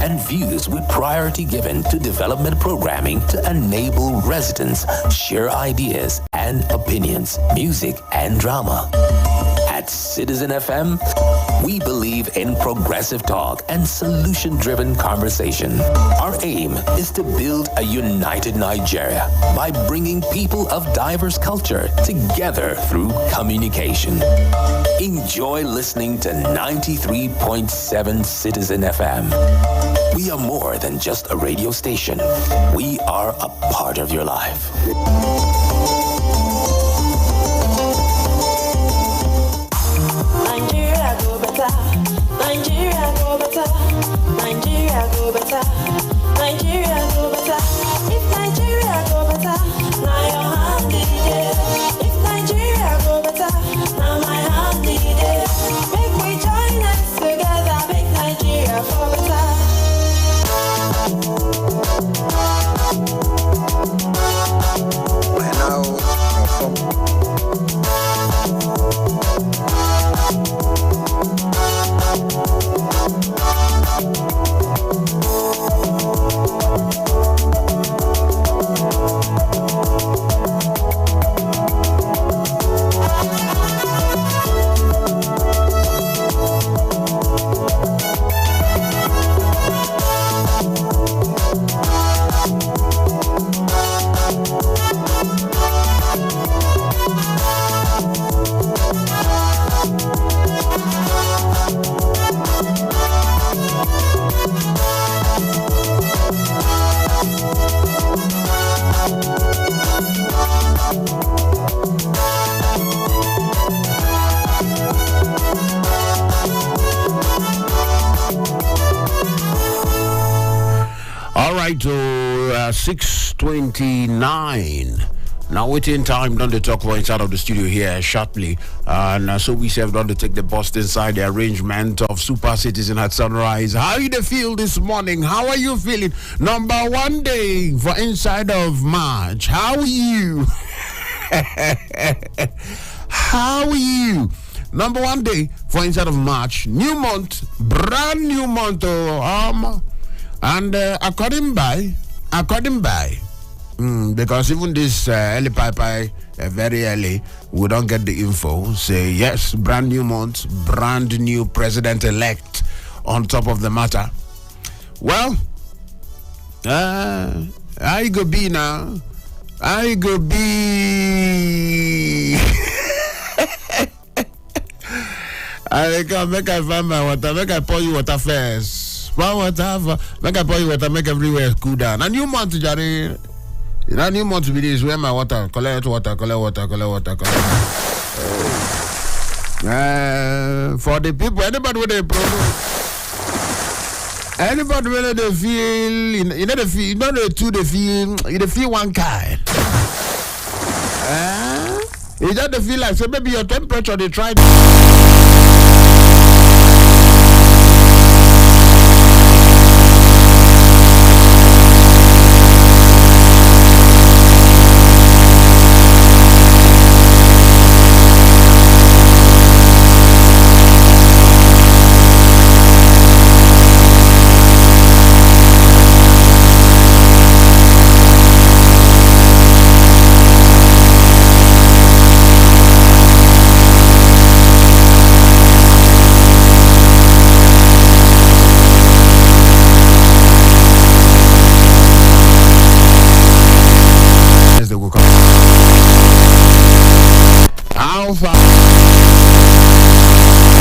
and views with priority given to development programming to enable residents share ideas and opinions, music and drama. At Citizen FM, we believe in progressive talk and solution-driven conversation. Our aim is to build a united Nigeria by bringing people of diverse culture together through communication. Enjoy listening to 93.7 Citizen FM. We are more than just a radio station. We are a part of your life. Nigeria go better. Nigeria go better. Nigeria go better. Nigeria go better. If Nigeria go better, now your hand be there. If Nigeria go better, now my hand be there. Make we join us together, make Nigeria for better. Right now, All right, to 6:29. Now, waiting time, done the talk points out of the studio here sharply. And so we have done to take the bus inside the arrangement of Super Citizen at Sunrise. How you feel this morning? How are you feeling? Number 1 day for inside of March. How are you? How are you? Number 1 day for inside of March. New month, brand new month. And according by, because even this early pie, very early, we don't get the info. Say yes, brand new month, brand new president-elect on top of the matter. Well, I go be now. I go be. I can make I find my water. Make I pour you water first. Water, make I pour you water. Make everywhere cool down. A new month, Jerry. A new month be this. Where my water? Collect water. For the people, anybody with a problem. Anybody when they feel, you know the two they feel one kind. You just feel like so maybe your temperature they try.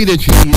The cheese.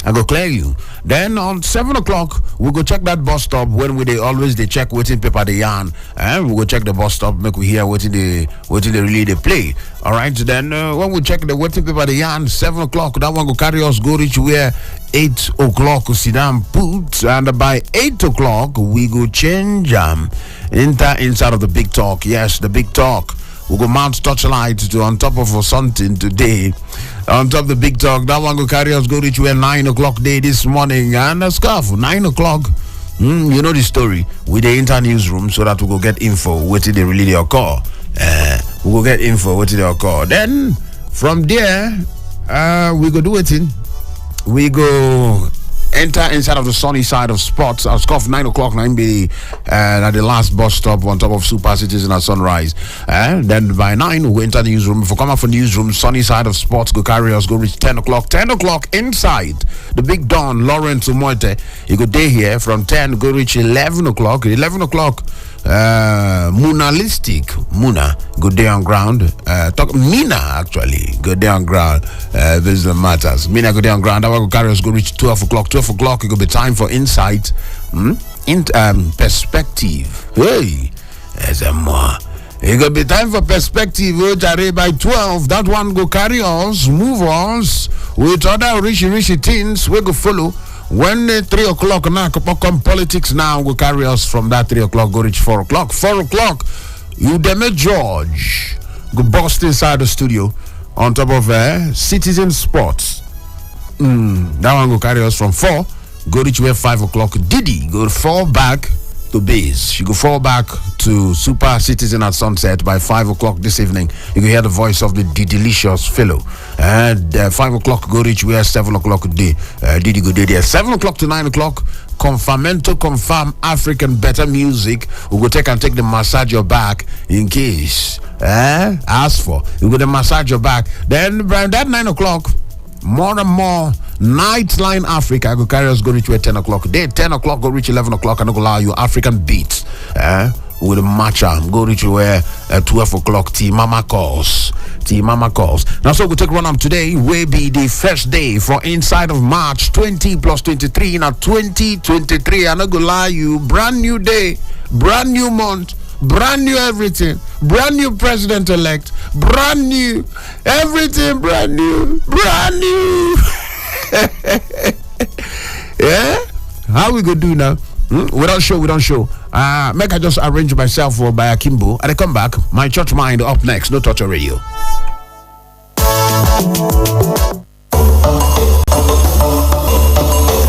I go clear you. Then on 7 o'clock, we go check that bus stop when we always check waiting paper the yarn. And we go check the bus stop, make we hear what they really they play. All right. Then when we check the waiting paper the yarn, 7 o'clock, that one go carry us go reach where 8 o'clock we sit down put, and by 8 o'clock we go change inside of the big talk. Yes, the big talk. We go mount torchlight to on top of something today. On top of the big talk, that one go carry us go reach where 9 o'clock day this morning, and a scarf 9 o'clock. You know the story with the inter newsroom, so that we go get info what they really occur. We go get info what they occur. Then from there, we go do it in. We go enter inside of the sunny side of sports. I'll scoff 9 o'clock, 9 be at the last bus stop on top of Super Citizen at Sunrise. Then by 9, we enter the newsroom. If we come up from the newsroom, sunny side of sports, go carry us, go reach 10 o'clock. 10 o'clock inside the big Don, Lawrence Umoite. You go day here from 10, go reach 11 o'clock. 11 o'clock. Muna go day on ground. Mina actually go day on ground. This matters. Mina go day on ground. That will go carry us go reach 12 o'clock. 12 o'clock it will be time for insight. Perspective. Hey, Ezemmuo. It will be time for perspective. By 12, that one go carry us, move us with other rishy things. We go follow. When 3 o'clock now come politics now will carry us from that 3 o'clock go reach 4 o'clock. 4 o'clock, you Deme George go bust inside the studio on top of Citizen Sports. That one go carry us from 4 go reach where 5 o'clock. Diddy go fall back to base. She go fall back to Super Citizen at sunset by 5 o'clock this evening. You can hear the voice of the delicious fellow. And 5 o'clock go reach where 7 o'clock day. Diddy go day there. 7 o'clock to 9 o'clock. Confirm African better music. We go take the massage your back in case. Ask for. You go to massage your back. Then by that 9 o'clock. More and more Nightline Africa go carry us go reach where 10 o'clock. Day 10 o'clock go reach 11 o'clock and go allow you African beats with a matcha go reach where 12 o'clock T Mama calls. Now so we take run up today will be the first day for inside of March 20 plus 23 now 2023. I'm not gonna lie you, brand new day, brand new month, brand new everything, brand new president-elect, brand new everything, brand new. Yeah, how we gonna do now? We don't show. Make I just arrange myself for by Akimbo. And I come back. My church mind up next. No touch on radio.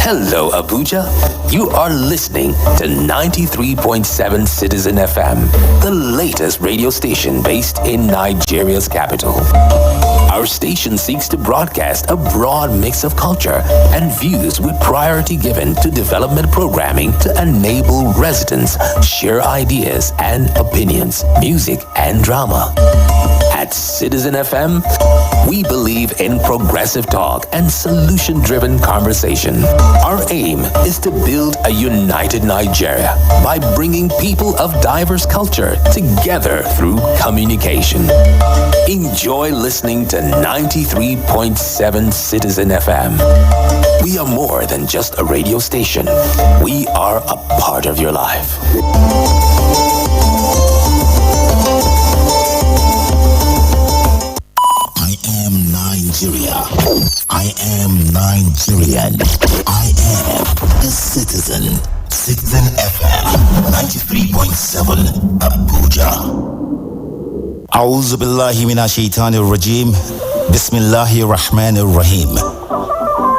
Hello, Abuja. You are listening to 93.7 Citizen FM, the latest radio station based in Nigeria's capital. Our station seeks to broadcast a broad mix of culture and views with priority given to development programming to enable residents share ideas and opinions, music and drama. At Citizen FM, we believe in progressive talk and solution-driven conversation. Our aim is to build a united Nigeria by bringing people of diverse culture together through communication. Enjoy listening to 93.7 Citizen FM. We are more than just a radio station. We are a part of your life. I am Nigeria. I am Nigerian. I am a citizen. Citizen FM 93.7 Abuja. A'udhu billahi minash shaitanir rajim. Bismillahir rahmanir rahim.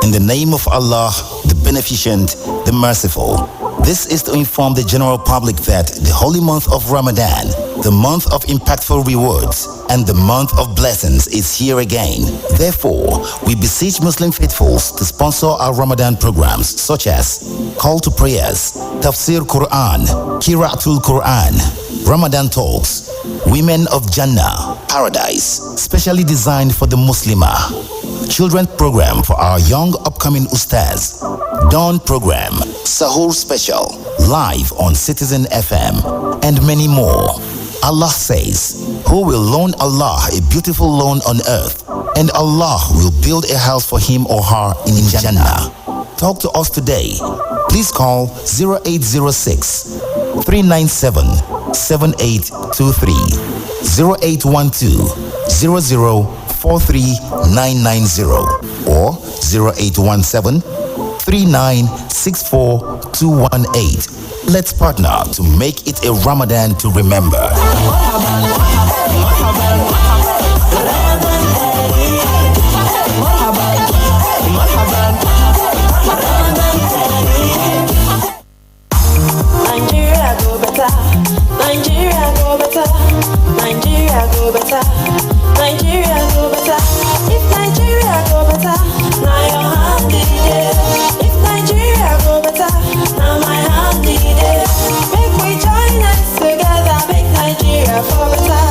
In the name of Allah, the Beneficent, the Merciful. This is to inform the general public that the holy month of Ramadan, the month of impactful rewards, and the month of blessings is here again. Therefore, we beseech Muslim faithfuls to sponsor our Ramadan programs such as Call to Prayers, Tafsir Quran, Qira'atul Quran, Ramadan Talks, Women of Jannah, Paradise, specially designed for the Muslimah, Children Program for our young upcoming Ustaz, Dawn Program, Sahur Special, live on Citizen FM, and many more. Allah says, who will loan Allah a beautiful loan on earth, and Allah will build a house for him or her in Jannah. Talk to us today. Please call 0806 397 7823, 0812 0043990, or 0817 3964218. Let's partner to make it a Ramadan to remember. Nigeria go better, Nigeria go better, Nigeria go better, Nigeria go better. If Nigeria go better, now your hand in it. If Nigeria go better, now my hand in it. Make we join us together, make Nigeria for better.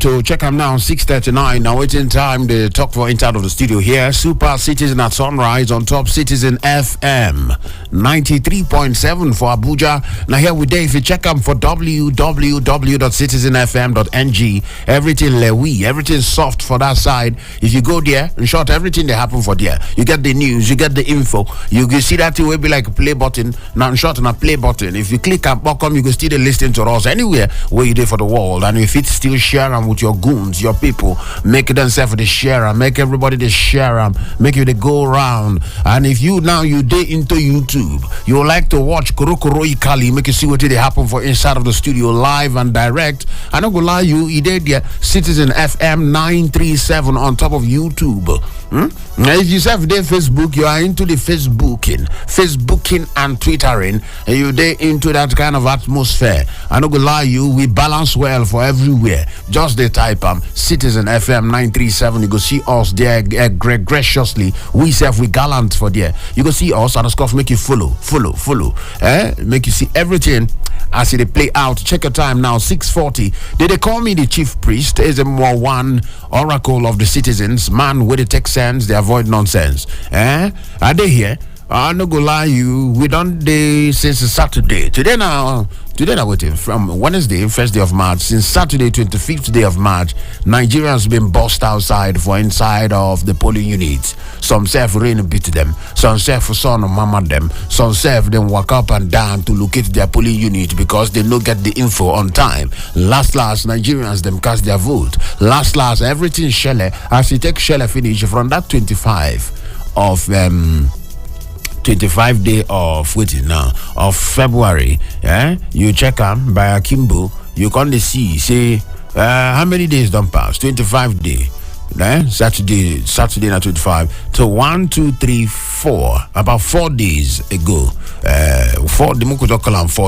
To check them now, 6:39. Now waiting time. The talk for inside of the studio here. Super Citizen at Sunrise on Top Citizen FM 93.7 for Abuja. Now here we day. If you check them for www.citizenfm.ng, everything lewi, everything soft for that side. If you go there, in short, everything they happen for there. You get the news, you get the info. You can see that it will be like a play button. Now in short, on a play button. If you click and bottom, you can still listen to us anywhere where you do for the world. And if it's still share them with your goons, your people, make themselves the share, make everybody the share, make you the go around. And if you now you day into YouTube, you like to watch Korokoro Ikali, make you see what they happen for inside of the studio live and direct. I don't go lie, you did there, Citizen FM 937 on top of YouTube. Now if you say there Facebook, you are into the Facebooking and Twittering, and you day into that kind of atmosphere. I don't go lie, we balance well for everywhere. Just the type Citizen FM 937. You go see us there graciously. We self we gallant for there. You go see us and scuff make you follow. Make you see everything as they play out. Check your time now, 6:40. They call me the chief priest, Ezemmuo one oracle of the citizens, man with the tech sense, they avoid nonsense. Are they here? I'm not gonna lie we done day since Saturday. Today now waiting from Wednesday, first day of March. Since Saturday, 25th day of March, Nigerians been bussed outside for inside of the polling units. Some self rain beat them, some self son mama them, some self them walk up and down to locate their polling unit because they no get the info on time. Last Nigerians them cast their vote. Last everything shelle as you take shelle finish from that 25 day of February. You check them by Akimbo, you can't see say how many days don't pass. 25 day. Saturday na 25 to 1, 2, 3, 4 about 4 days ago. 4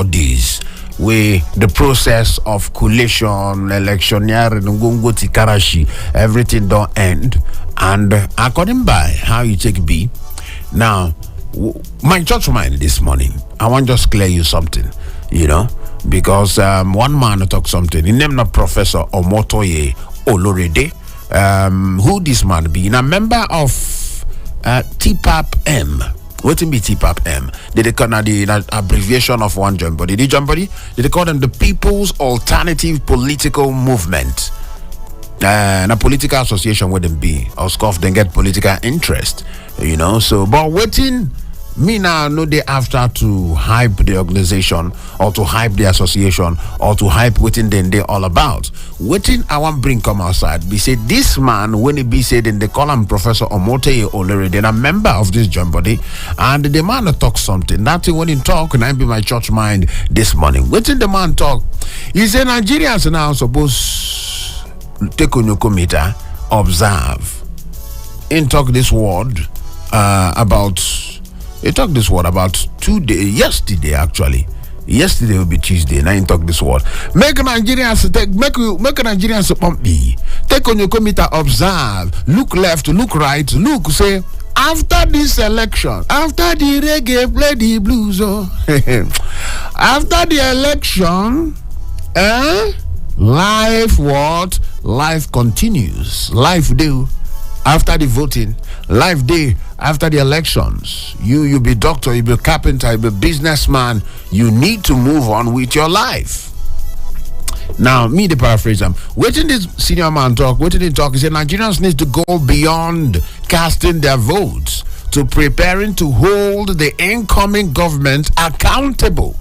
days where the process of collation, electioneering, Karashi, everything don't end. And according by how you take B now. My church mind this morning, I want to just clear you something, because one man talk something. He named a Professor Omotoye Olorede. Who this man be? A member of TPAP-M. What be TPAP-M? Did they call the abbreviation of one jump body? Did they call them the People's Alternative Political Movement? And a political association with them be or scoff then get political interest, so but waiting me now no day after to hype the organization or to hype the association or to hype within they all about. Waiting I want bring come outside. Be say this man when he be said in the column Professor Omote Olere, then a member of this joint body, and the man talk something. That when he talk, and I be my church mind this morning. Waiting the man talk. He said Nigerians now supposed take on your committee, observe. In talk this word about. He talked this word about 2 days, yesterday actually. Yesterday will be Tuesday. Now he talk this word. Make Nigerians pump me. Take on your committee, observe, look left, look right, look, say, after this election, after the reggae play the blues, after the election, life what? Life continues. Life do. After the voting, life day after the elections. You be doctor, you be carpenter, you be businessman. You need to move on with your life. Now, me the paraphrase them. Waiting this senior man talk. Waiting he talk. He said Nigerians need to go beyond casting their votes to preparing to hold the incoming government accountable.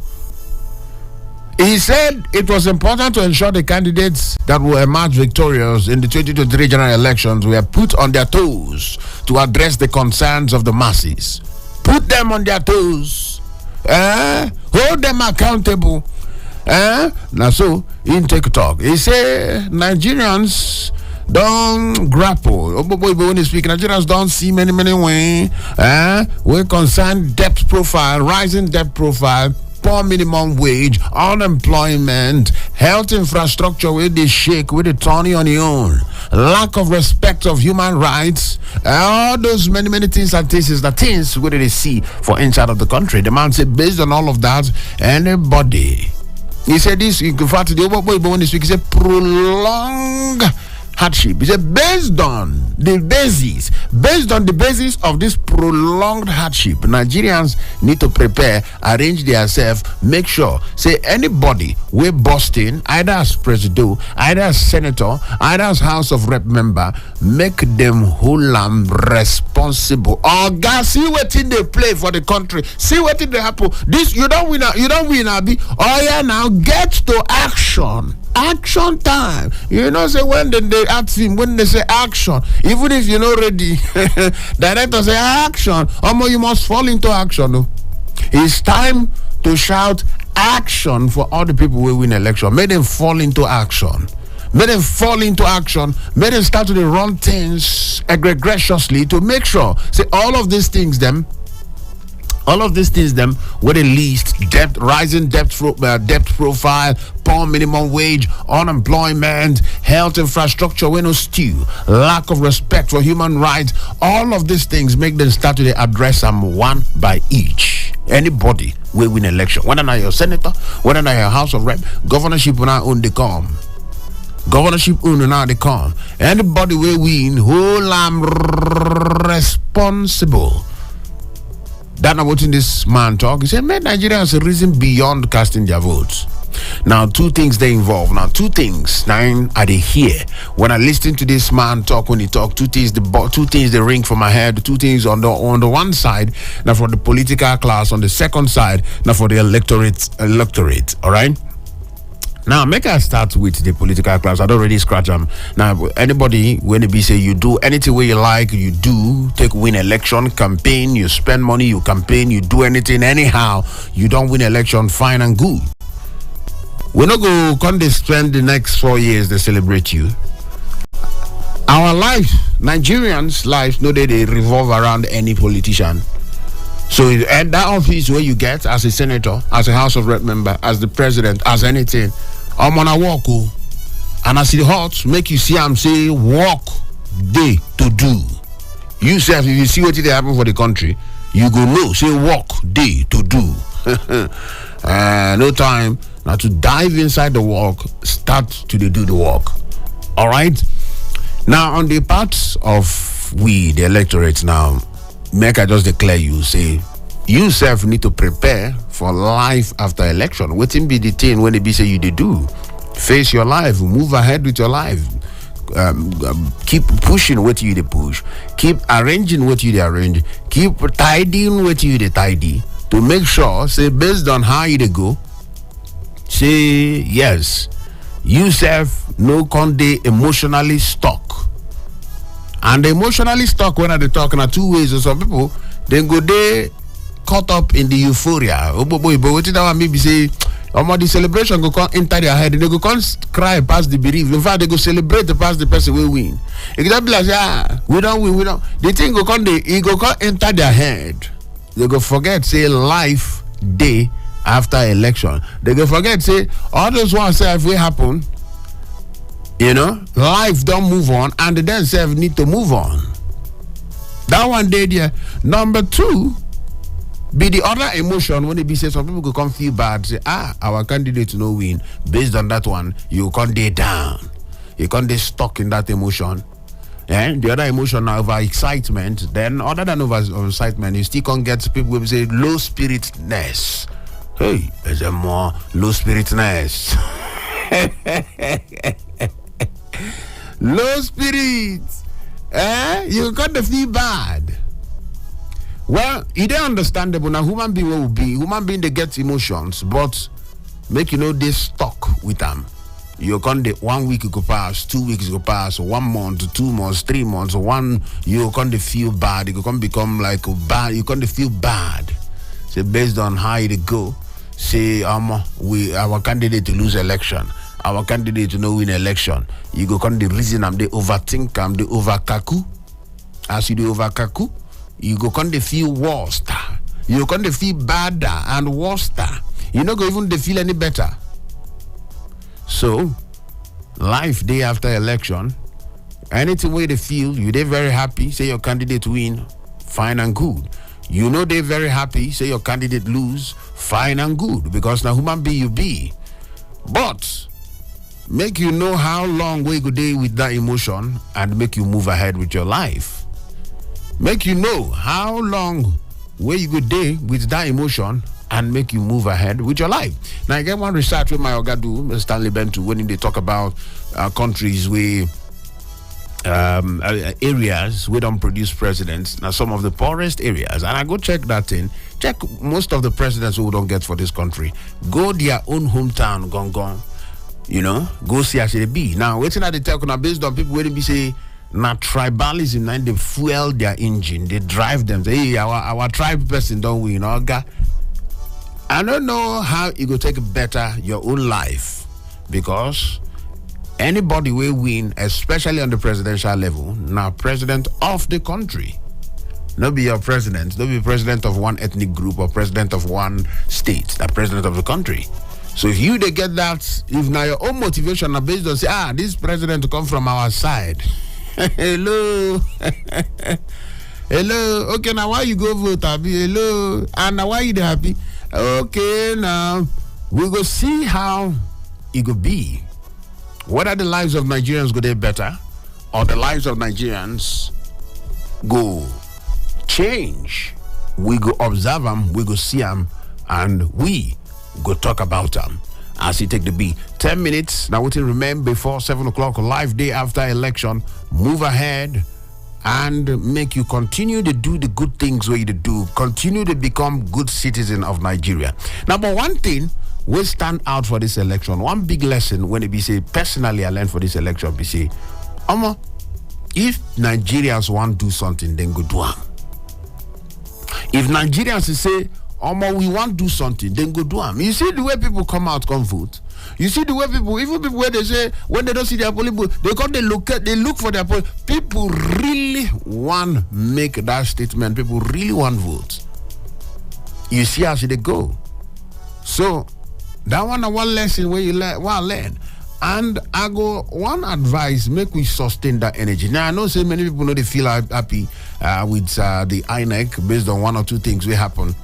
He said it was important to ensure the candidates that will emerge victorious in the 2023 general elections were put on their toes to address the concerns of the masses. Put them on their toes. Hold them accountable. Now, so, in take talk. He said Nigerians don't grapple. When you speak, Nigerians don't see many ways. We concern debt profile, rising debt profile, poor minimum wage, unemployment, health infrastructure with the shake, with the turning on your own, lack of respect of human rights, all those many things and things is the things where they see for inside of the country. The man said, based on all of that, anybody. He said this, in fact, the overboy when he speak, he said prolong hardship. He said based on the basis of this prolonged hardship, Nigerians need to prepare, arrange themselves, make sure, say anybody we busting, either as president, either as senator, either as House of Rep member, make them hold am responsible. Oh God, see what in they play for the country. See what in they happen. This you don't win, Abi. Oh yeah, now get to action. Action time. You know, say when they ask him, when they say action, even if you're not ready, director say action. You must fall into action. No? It's time to shout action for all the people who win election. Make them fall into action. Make them fall into action. Make them start to run things egregiously to make sure. Say all of these things, were the least debt, rising debt profile, poor minimum wage, unemployment, health infrastructure, we no stew, lack of respect for human rights. All of these things make them start to address them one by each. Anybody will win election, whether not your senator, whether not your House of Rep, governorship will not own the come. Governorship will not the come. Anybody will win, whole am responsible. That's not what this man talk. He said, man, Nigerians reason beyond casting their votes. Now, two things they involve. Now, two things. Now, are they here? When I listen to this man talk, when he talk, two things they ring from my head. Two things on the one side, now for the political class. On the second side, now for the electorate. All right. Now, make I start with the political class. I don't really scratch them. Now, anybody, when they be say you do anything where you like, you do, take win election, campaign, you spend money, you campaign, you do anything anyhow, you don't win election, fine and good. We're not going to spend the next 4 years to celebrate you. Our life, Nigerians' lives, no they revolve around any politician. So at that office where you get as a senator, as a House of Rep member, as the president, as anything, I'm on a walk, and I see the hot make you see I'm say walk day to do. You say if you see what they happen for the country, you go no say walk day to do. No time now to dive inside the walk, start to do the walk. All right. Now on the part of we the electorate now. Make I just declare you, say, you self need to prepare for life after election. Waiting be the thing when they be say you do. Face your life, move ahead with your life. keep pushing what you dey push, keep arranging what you dey arrange, keep tidying what you dey tidy, to make sure, say, based on how you dey go, say, yes, you self no con dey emotionally stuck. And emotionally stuck, when I dey talk, na two ways. So some people, they go dey caught up in the euphoria. But what that one maybe say, the celebration go come enter their head, and they go come cry past the belief. In fact, they go celebrate past the person will win. It can be like, we don't win, we don't. The thing go come, it go come enter their head. They go forget, say, life day after election. They go forget, say, all those ones say if we happen, life don't move on, and they themselves need to move on. That one day there. Number two, be the other emotion when it be say some people go come feel bad, say, our candidate no win. Based on that one, you can't dey down. You can't dey stuck in that emotion. And the other emotion now over excitement. Then other than over excitement, you still can't get people who say low spiritness. Hey, Ezemmuo, low spiritness. Low spirits. You can't feel bad. Well, it is understandable. Now, human being will be. Human being, they get emotions, but make they stuck with them. You can't 1 week go pass, 2 weeks go pass, 1 month, 2 months, 3 months, you can't feel bad. You can't become like bad. You can't feel bad. So based on how it go, say our candidate to lose election, our candidate to no win election. You go come the reason they overthink they overkaku. As you do overkaku, you go come they feel worse. You come they feel badder and worse. You not go even they feel any better. So life day after election, anything where they feel you they very happy, say your candidate win, fine and good. You know they very happy, say your candidate lose, fine and good, because now human being you be. But make you know how long we go day with that emotion and make you move ahead with your life. Make you know how long where you go day with that emotion and make you move ahead with your life. Now I get one research with my Ogadu, Stanley Bentu, when they talk about countries where areas we don't produce presidents. Now some of the poorest areas, and I go check that in. Check most of the presidents who don't get for this country. Go their own hometown, gone. Go see as it be. Now waiting at the tell based on people waiting be say now tribalism and they fuel their engine, they drive them. Say, hey, our tribe person don't win. I don't know how it will take better your own life, because anybody will win, especially on the presidential level, now president of the country. Not be your president, not be president of one ethnic group or president of one state, the president of the country. So if they get that, if now your own motivation are based on say, this president to come from our side. Hello. Hello. Okay, now why you go vote, Abi? Hello. And now why you happy? Okay, now we go see how it go be. Whether the lives of Nigerians go there better, or the lives of Nigerians go change. We go observe them, we go see them, and we go talk about them as he take the beat. 10 minutes now. We will remain before 7 o'clock. Live day after election. Move ahead and make you continue to do the good things where you do. Continue to become good citizen of Nigeria. Now, but one thing will stand out for this election. One big lesson when it be say personally I learned for this election be say, if Nigerians want to do something, then go do it. If Nigerians say, we want to do something, then go do it. You see the way people come out, come vote. You see the way people, even people where they say, when they don't see their polling booth, they look for their polling. People really want make that statement. People really want vote. You see how they go. So, that one lesson where you learn. And I go, one advice, make we sustain that energy. Now, I know say many people know they feel happy with the INEC based on one or two things will happen.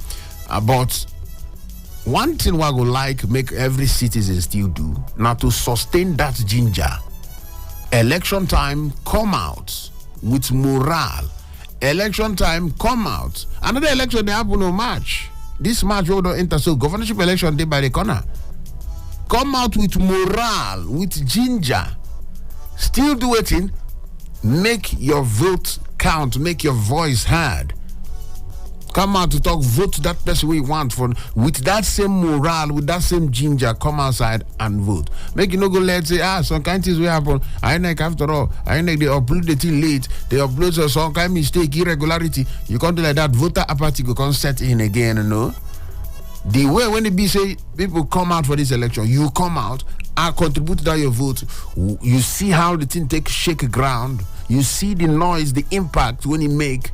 But one thing I go like make every citizen still do, now to sustain that ginger. Election time, come out with morale. Election time, come out. Another election, they happen no March. This March, we don't enter. So governorship election, day by the corner. Come out with morale, with ginger. Still do it in. Make your vote count. Make your voice heard. Come out to talk, vote that person we want for with that same morale, with that same ginger. Come outside and vote. Make you no go let's say some kind of things will happen. I think after all, I think they upload the thing late. They upload some kind of mistake, irregularity. You can't do like that. Voter apathy go come set in again, you know. The way when it be say people come out for this election, you come out and contribute to that your vote. You see how the thing take shake ground. You see the noise, the impact when it make.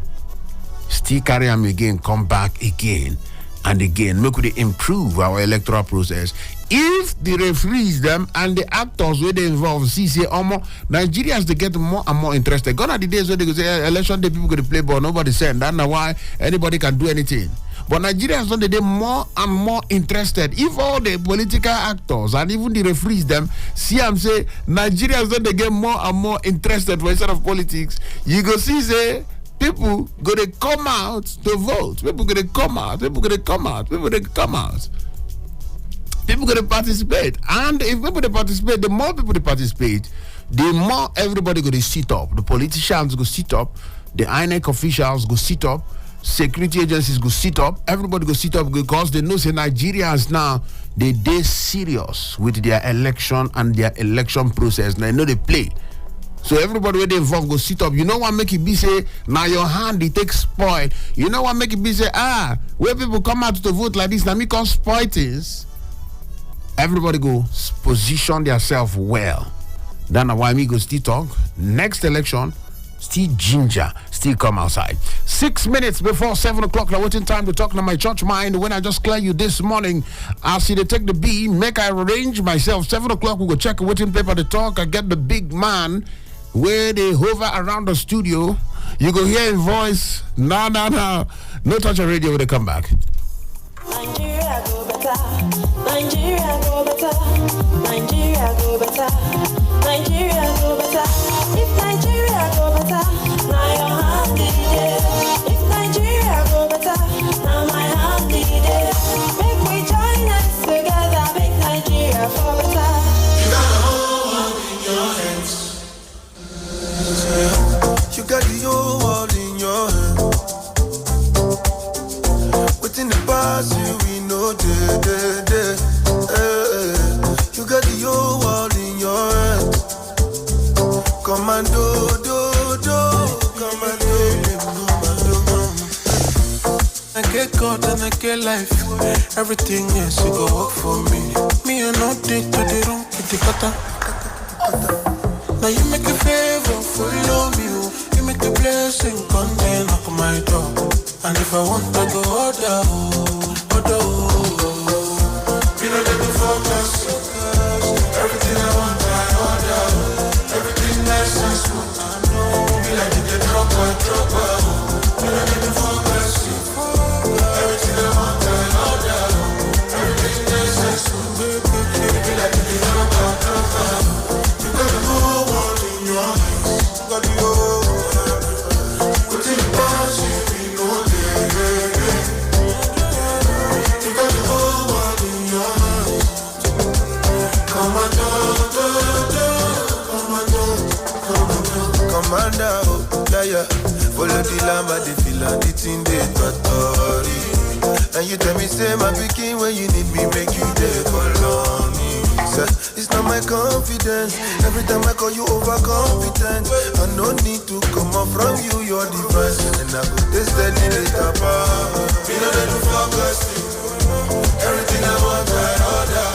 Still carry them again, come back again and again. Make we improve our electoral process. If the referees them and the actors where they involve see say Nigerians they get more and more interested. Gone are the days where they go say election day people go to play ball, nobody send. That's not why anybody can do anything. But Nigerians don't they more and more interested. If all the political actors and even the referees them see I'm say Nigerians don't they get more and more interested for instead of politics, you go see say people gonna come out to vote. People gonna come out. People gonna come out. People gonna come out. People gonna participate. And if people participate, the more people participate, the more everybody gonna sit up. The politicians go sit up. The INEC officials go sit up. Security agencies go sit up. Everybody go sit up because they know say Nigerians now they serious with their election and their election process. Now they know they play. So everybody where they involved go sit up. You know what make it be say now your hand it takes spoil. You know what make it be say where people come out to vote like this now me cause spoil things. Everybody go position themselves well. That's why me go still talk. Next election, still ginger, still come outside. 6 minutes before 7 o'clock. Now waiting time to talk to my church mind. When I just clear you this morning, I see they take the B, make I arrange myself. 7 o'clock we go check a waiting paper to talk. I get the big man where they hover around the studio. You go hear his voice. No touch of radio when they come back. Nigeria go better. Nigeria go better. Nigeria go better. Nigeria go better. If Nigeria go better, now your hand is there. If Nigeria go better, now my hand is there. Make we join us together, make Nigeria go better. You got the whole world in your hands. You got the whole world in your hands. Within the past, we know you got the whole world in your hands. Commando, commando. I get God and I get life. Everything else you go work for me. Me and no day to the wrong with the cutter. Now you make a favor, follow me. You make a blessing, come and knock on my door. And if I want to go order, you know that the focus. Everything I want, I order. Everything nice and smooth. Be like the dropper. You know that the focus. Everything I want, I order. Everything nice and smooth. Be like the dropper. You got the whole world in your hands. You got the whole world. Put in the boss, you know that. You got the whole world in your hands. Commander, yeah. Follow the lamb, the feel and the thing they totori. And you tell me, say my picking when you need me, make you dey call on me. It's not my confidence. Every time I call you overconfident. I no need to come up from you, you're divine. And I go this steady later, me no dey do focus. Everything I want, I order.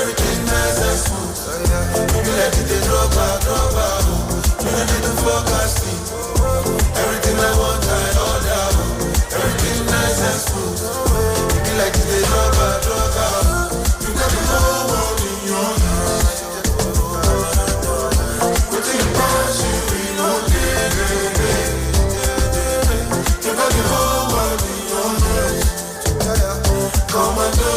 Everything nice and smooth. Me like it, they drop out. Me no dey do forecasting. Everything I want, I order. Everything nice and smooth. Me like it, they drop out. You got the whole world in your hands. Put in pause, you know that. You got the whole world in your hands. Commando.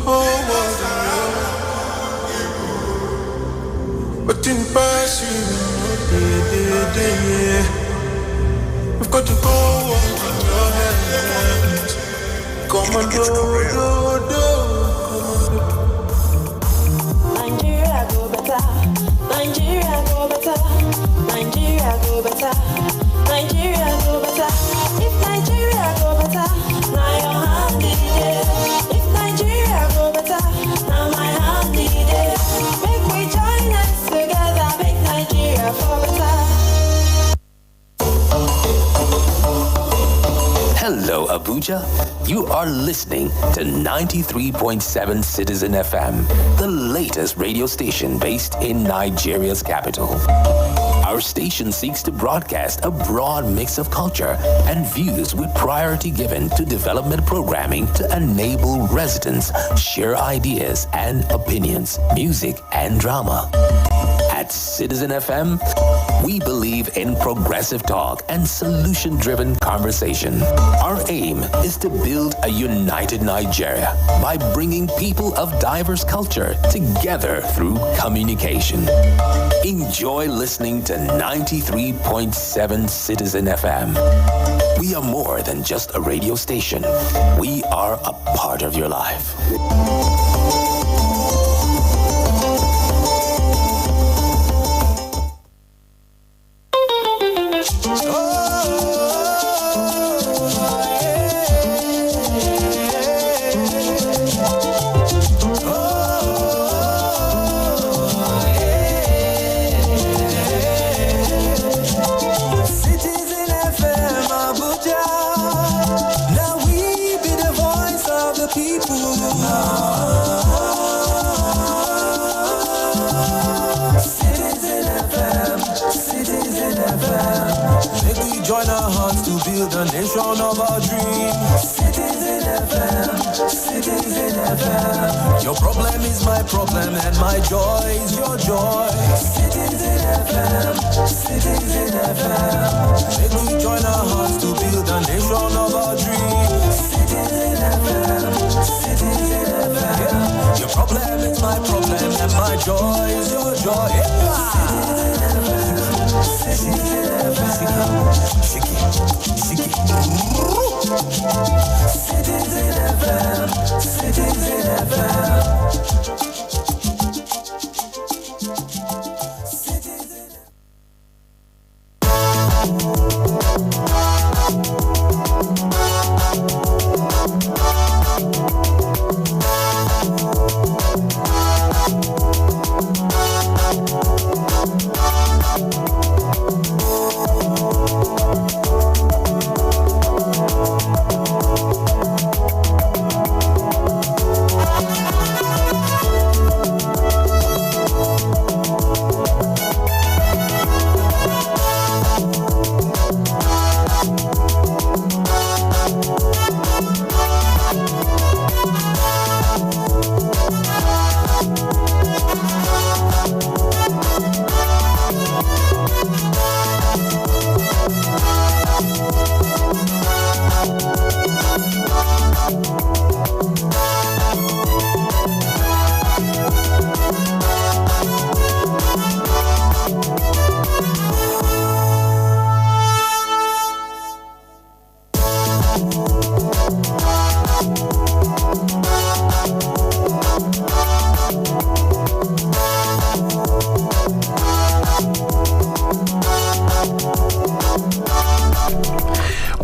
whole world. But in person, we've got the whole world in your hands. Come on, do. Nigeria go better. Nigeria go better. Nigeria go better. Nigeria go better. If Nigeria go better, now your hand in it. If Nigeria go better, now my hand in it. Make we join us together, make Nigeria for better. Hello, Abuja. You are listening to 93.7 Citizen FM, the latest radio station based in Nigeria's capital. Our station seeks to broadcast a broad mix of culture and views with priority given to development programming to enable residents share ideas and opinions, music and drama. At Citizen FM, we believe in progressive talk and solution-driven conversation. Our aim is to build a united Nigeria by bringing people of diverse culture together through communication. Enjoy listening to 93.7 Citizen FM. We are more than just a radio station. We are a part of your life. Citizen FM Abuja. Now we be the voice of the people. Citizen FM, Citizen FM. Make we join our hearts to build a nation of our dreams. Citizen FM, Citizen FM. Your problem is my problem and my joy is your joy. Citizen FM, Citizen FM. Make we join our hearts to build a nation of our dreams. Citizen FM, Citizen FM. Your problem is my problem and my joy is your joy. Citizen FM, Citizen FM, Citizen FM.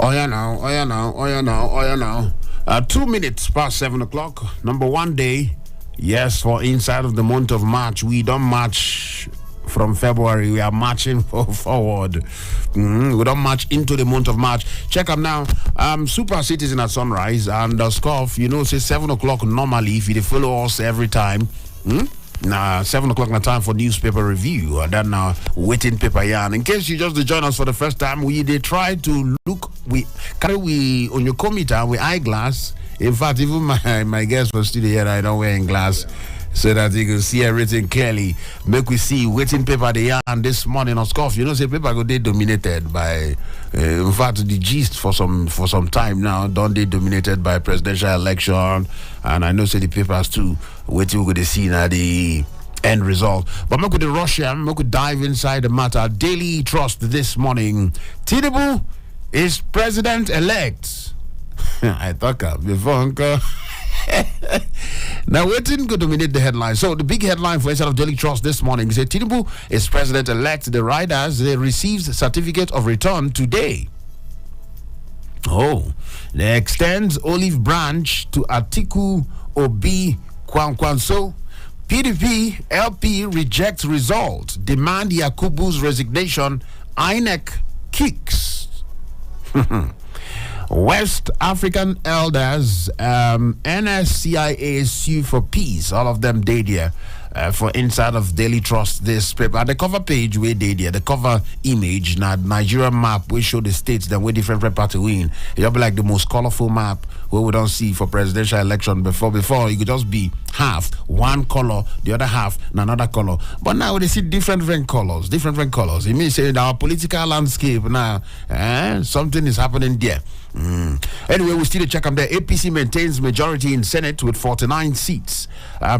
Oh yeah now. 2 minutes past 7 o'clock. Number one day. Yes, for inside of the month of March. We don't march from February. We are marching forward. We don't march into the month of March. Check them now. Super Citizen at sunrise and Scoff, say 7 o'clock normally if you follow us every time. 7 o'clock na time for newspaper review and then waiting paper yarn. In case you just join us for the first time, they try to look, we carry on your computer with eyeglass. In fact, even my guests for studio here, I don't wear glass. so that you can see everything clearly. Make we see waiting paper they are and this morning on scoff. You know, say paper go they dominated by in fact the gist for some time now, don't they dominated by presidential election, and I know say the papers too waiting we go to see now the end result. But make we the Russian, make we dive inside the matter. Daily Trust this morning. Tinubu is president-elect. I thought before Uncle. Now, we didn't go dominate the headline. So, the big headline for inside of Daily Trust this morning is that Tinubu is president-elect. The riders, they received certificate of return today. Oh, they extends olive branch to Atiku Obi Kwankwanso. PDP LP rejects result. Demand Yakubu's resignation. INEC kicks. West African elders, NSCIA sue for peace. All of them did here for inside of Daily Trust this paper. The cover page we did here, the cover image, now Nigeria map we show the states that we different party win. It'll be like the most colorful map where we don't see for presidential election before it could just be half one color, the other half another color. But now they see different colors. It means saying our political landscape now, something is happening there. Anyway, we still check on the APC maintains majority in Senate with 49 seats.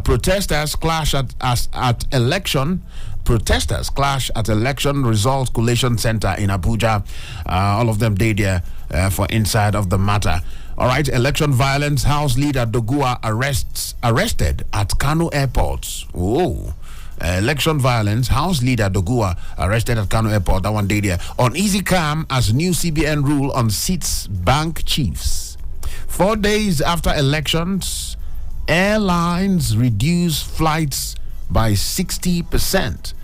Protesters clash at election. Protesters clash at election results collation center in Abuja. All of them did there for inside of the matter. All right, election violence. House leader Dogua arrested at Kano airport. Oh. Election violence. House leader Dogua arrested at Kano airport. That one day there. Uneasy calm as new CBN rule on seats bank chiefs. 4 days after elections, airlines reduce flights by 60%.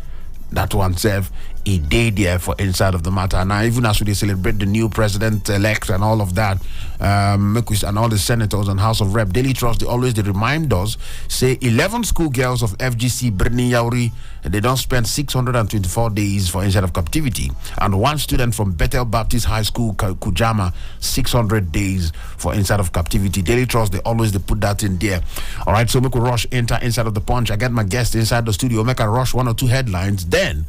That one serve a day there for inside of the matter. Now, even as we celebrate the new president-elect and all of that, and all the senators and House of Rep, Daily Trust, they remind us, say 11 schoolgirls of FGC Brittany Yauri, they don't spend 624 days for inside of captivity. And one student from Bethel Baptist High School, Kujama, 600 days for inside of captivity. Daily Trust, they put that in there. All right, so make a rush enter inside of the punch. I get my guest inside the studio, make a rush one or two headlines, then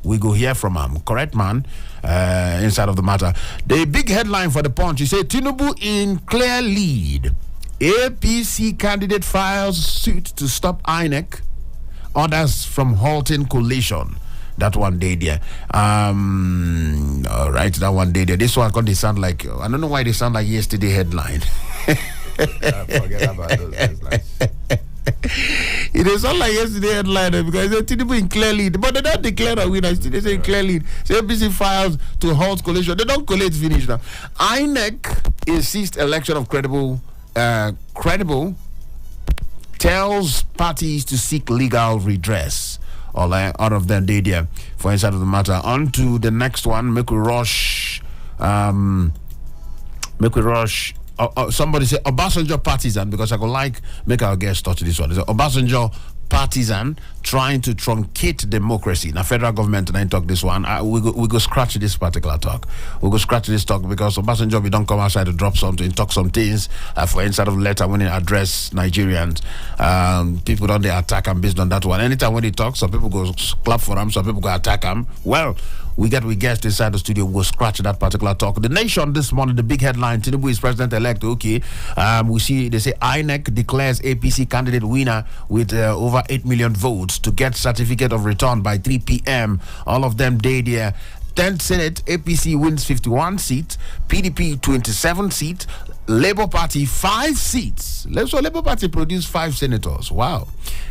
we go hear from him. Correct, man? Inside of the matter. The big headline for the punch, he said, Tinubu in clear lead. APC candidate files suit to stop INEC. Others from halting coalition. That one day there. All right, that one day there. This one going to sound like, I don't know why they sound like yesterday headline. Forget about those headlines. It is all like yesterday headline because they're Tinubu in clear lead, but they don't declare a winner. They say clear lead. So APC files to halt coalition. They don't collate finish now. INEC insists election of credible tells parties to seek legal redress. All out of them did there for inside of the matter. On to the next one. Make we rush. Somebody say Obasanjo partisan, because I could like make our guest touch this one. It's Obasanjo partisan trying to truncate democracy. Now, federal government and I talk this one. We go scratch this particular talk. We go scratch this talk because Obasanjo, we don't come outside to drop something, talk some things for inside of the letter when he address Nigerians. People don't they attack him based on that one. Anytime when he talks, some people go clap for him, some people go attack him. Well, we guests inside the studio. We'll scratch that particular talk. The Nation this morning, the big headline: Tinubu is president-elect. Okay, we see they say INEC declares APC candidate winner with over 8 million votes to get certificate of return by 3 p.m. All of them day there. 10th Senate, APC wins 51 seats, PDP 27 seats, Labour Party 5 seats. So Labour Party produced 5 senators. Wow.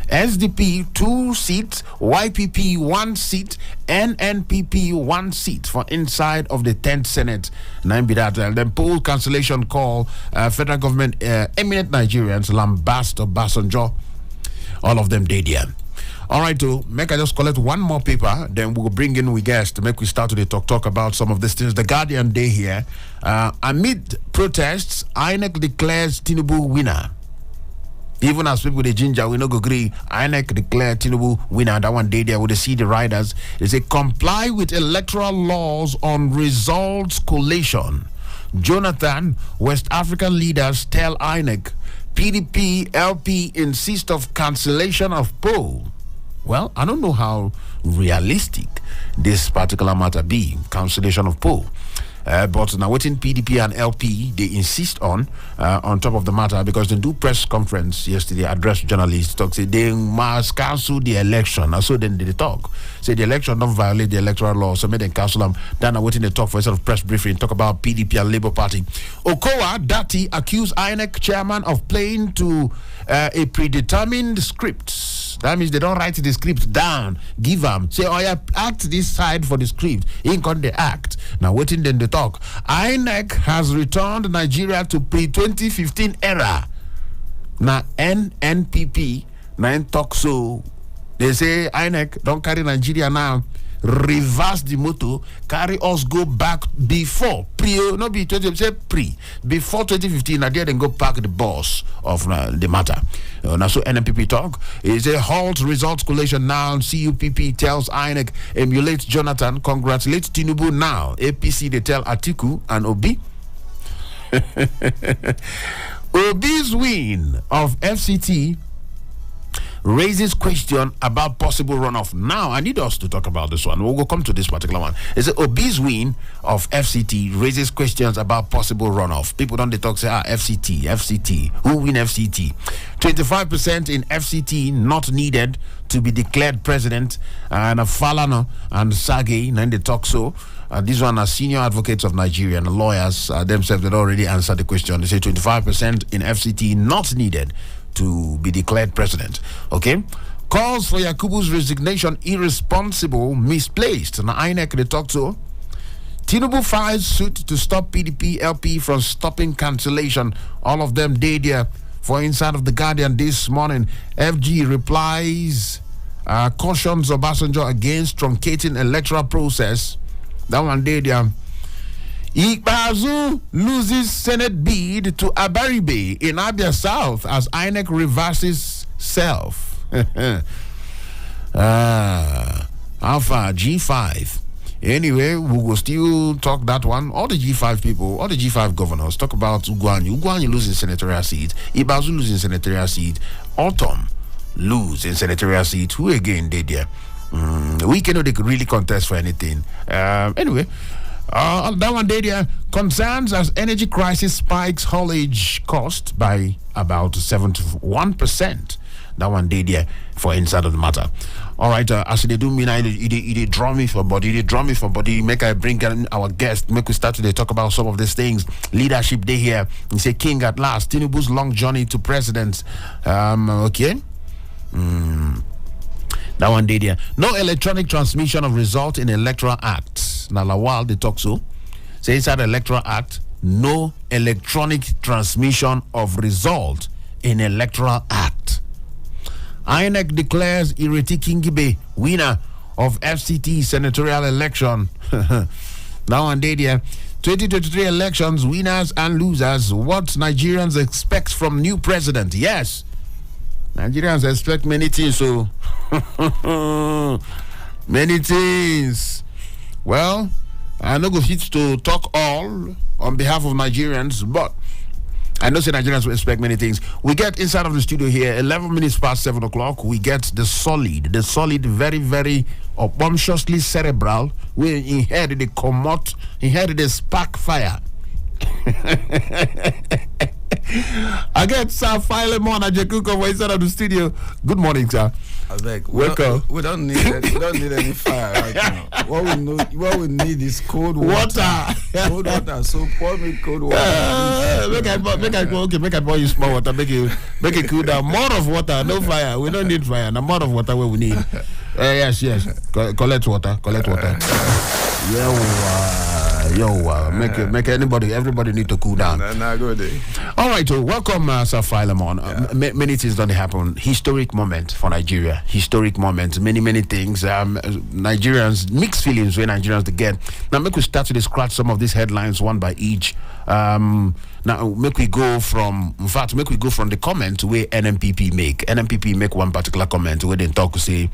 SDP 2 seats, YPP 1 seat, NNPP 1 seat for inside of the 10th Senate. And then poll cancellation call, federal government, eminent Nigerians lambast Obasanjo. All of them did here. All right, to make I just collect one more paper, then we'll bring in we guests to make we start to talk about some of these things. The Guardian day here. Amid protests, INEC declares Tinubu winner. Even as people the ginger, we no go agree. INEC declared Tinubu winner. That one day there with the see the riders. They say comply with electoral laws on results collation. Jonathan, West African leaders tell INEC PDP LP insist of cancellation of poll. Well, I don't know how realistic this particular matter be, cancellation of poll. But now waiting PDP and LP, they insist on top of the matter, because they do press conference yesterday, address journalists, talk, say they must cancel the election. And so then they talk. Say the election don't violate the electoral law, so may they cancel them. Then waiting they talk for a sort of press briefing, talk about PDP and Labour Party. Okowa Dati accused INEC chairman of playing to a predetermined script. That means they don't write the script down, give them, say, oh yeah, act this side for the script. Ain't got the act. Now waiting then they talk. INEC has returned Nigeria to pre-2015 era. Now NNPP, nine talk so. They say INEC don't carry Nigeria now. Reverse the motto, carry us go back before not be 20, say before 2015. Now there then go back the boss of the matter. Now so NMPP talk is a halt results collation now. CUPP tells INEC emulate Jonathan, congratulate Tinubu now. APC they tell Atiku and Obi. Obi's win of FCT raises question about possible runoff. Now, I need us to talk about this one. We'll come to this particular one. It's Obi's win of FCT raises questions about possible runoff. People don't talk, say, FCT. Who win FCT? 25% in FCT not needed to be declared president. And Falana and Sage, and they talk so. These one are senior advocates of Nigeria and lawyers themselves that already answered the question. They say 25% in FCT not needed to be declared president. Okay, calls for Yakubu's resignation irresponsible, misplaced. Now INEC they talk to. Tinubu files suit to stop PDP LP from stopping cancellation. All of them did there for inside of the Guardian this morning. FG replies, cautions Obasanjo against truncating electoral process. That one did there. Ikbazu loses Senate bid to Abaribe in Abia South as INEC reverses self. Alpha G5. Anyway, we will still talk that one. All the G5 people, all the G5 governors talk about Ugwanyu. Ugwanyu losing senatorial seat. Ikbazu losing senatorial seat. Autumn lose in senatorial seat. Who again did there? We cannot really contest for anything. Anyway. That one day there concerns as energy crisis spikes haulage cost by about 71%. That one day there for inside of the matter. All right, as they do me now, they draw me for body. Make I bring our guest. Make we start to talk about some of these things. Leadership day here. We say King at last. Tinubu's long journey to president. Okay. That one day there. No electronic transmission of result in Electoral Act. Now Lawal they talk so. Say inside the Electoral Act, no electronic transmission of result in Electoral Act. INEC declares Ireti Kingibe winner of FCT senatorial election. Now one day there. 2023 elections, winners and losers. What Nigerians expect from new president? Yes. Nigerians expect many things, so many things. Well, I know go fit to talk all on behalf of Nigerians, but I know say Nigerians will expect many things. We get inside of the studio here, 11 minutes past 7 o'clock. We get the solid, very, very obnoxiously cerebral. We inherited the spark fire. I get Sir Philemon Ajekuko for inside of the studio. Good morning, sir. I beg. Welcome. We don't need any fire right now. What we need is cold water. Cold water. So pour me cold water. Make I pour you small water. Make it cool down. More of water, no fire. We don't need fire. No more of water where we need. Yes. Collect water. Make everybody need to cool down. Go there. All right, so welcome, Sir Philemon. Many things don't happen. Historic moment for Nigeria. Historic moment. Many things. Nigerians, mixed feelings when Nigerians get. Now, make we start to scratch some of these headlines one by each. Now, make we go from the comment where NMPP make. NMPP make one particular comment where they talk, say,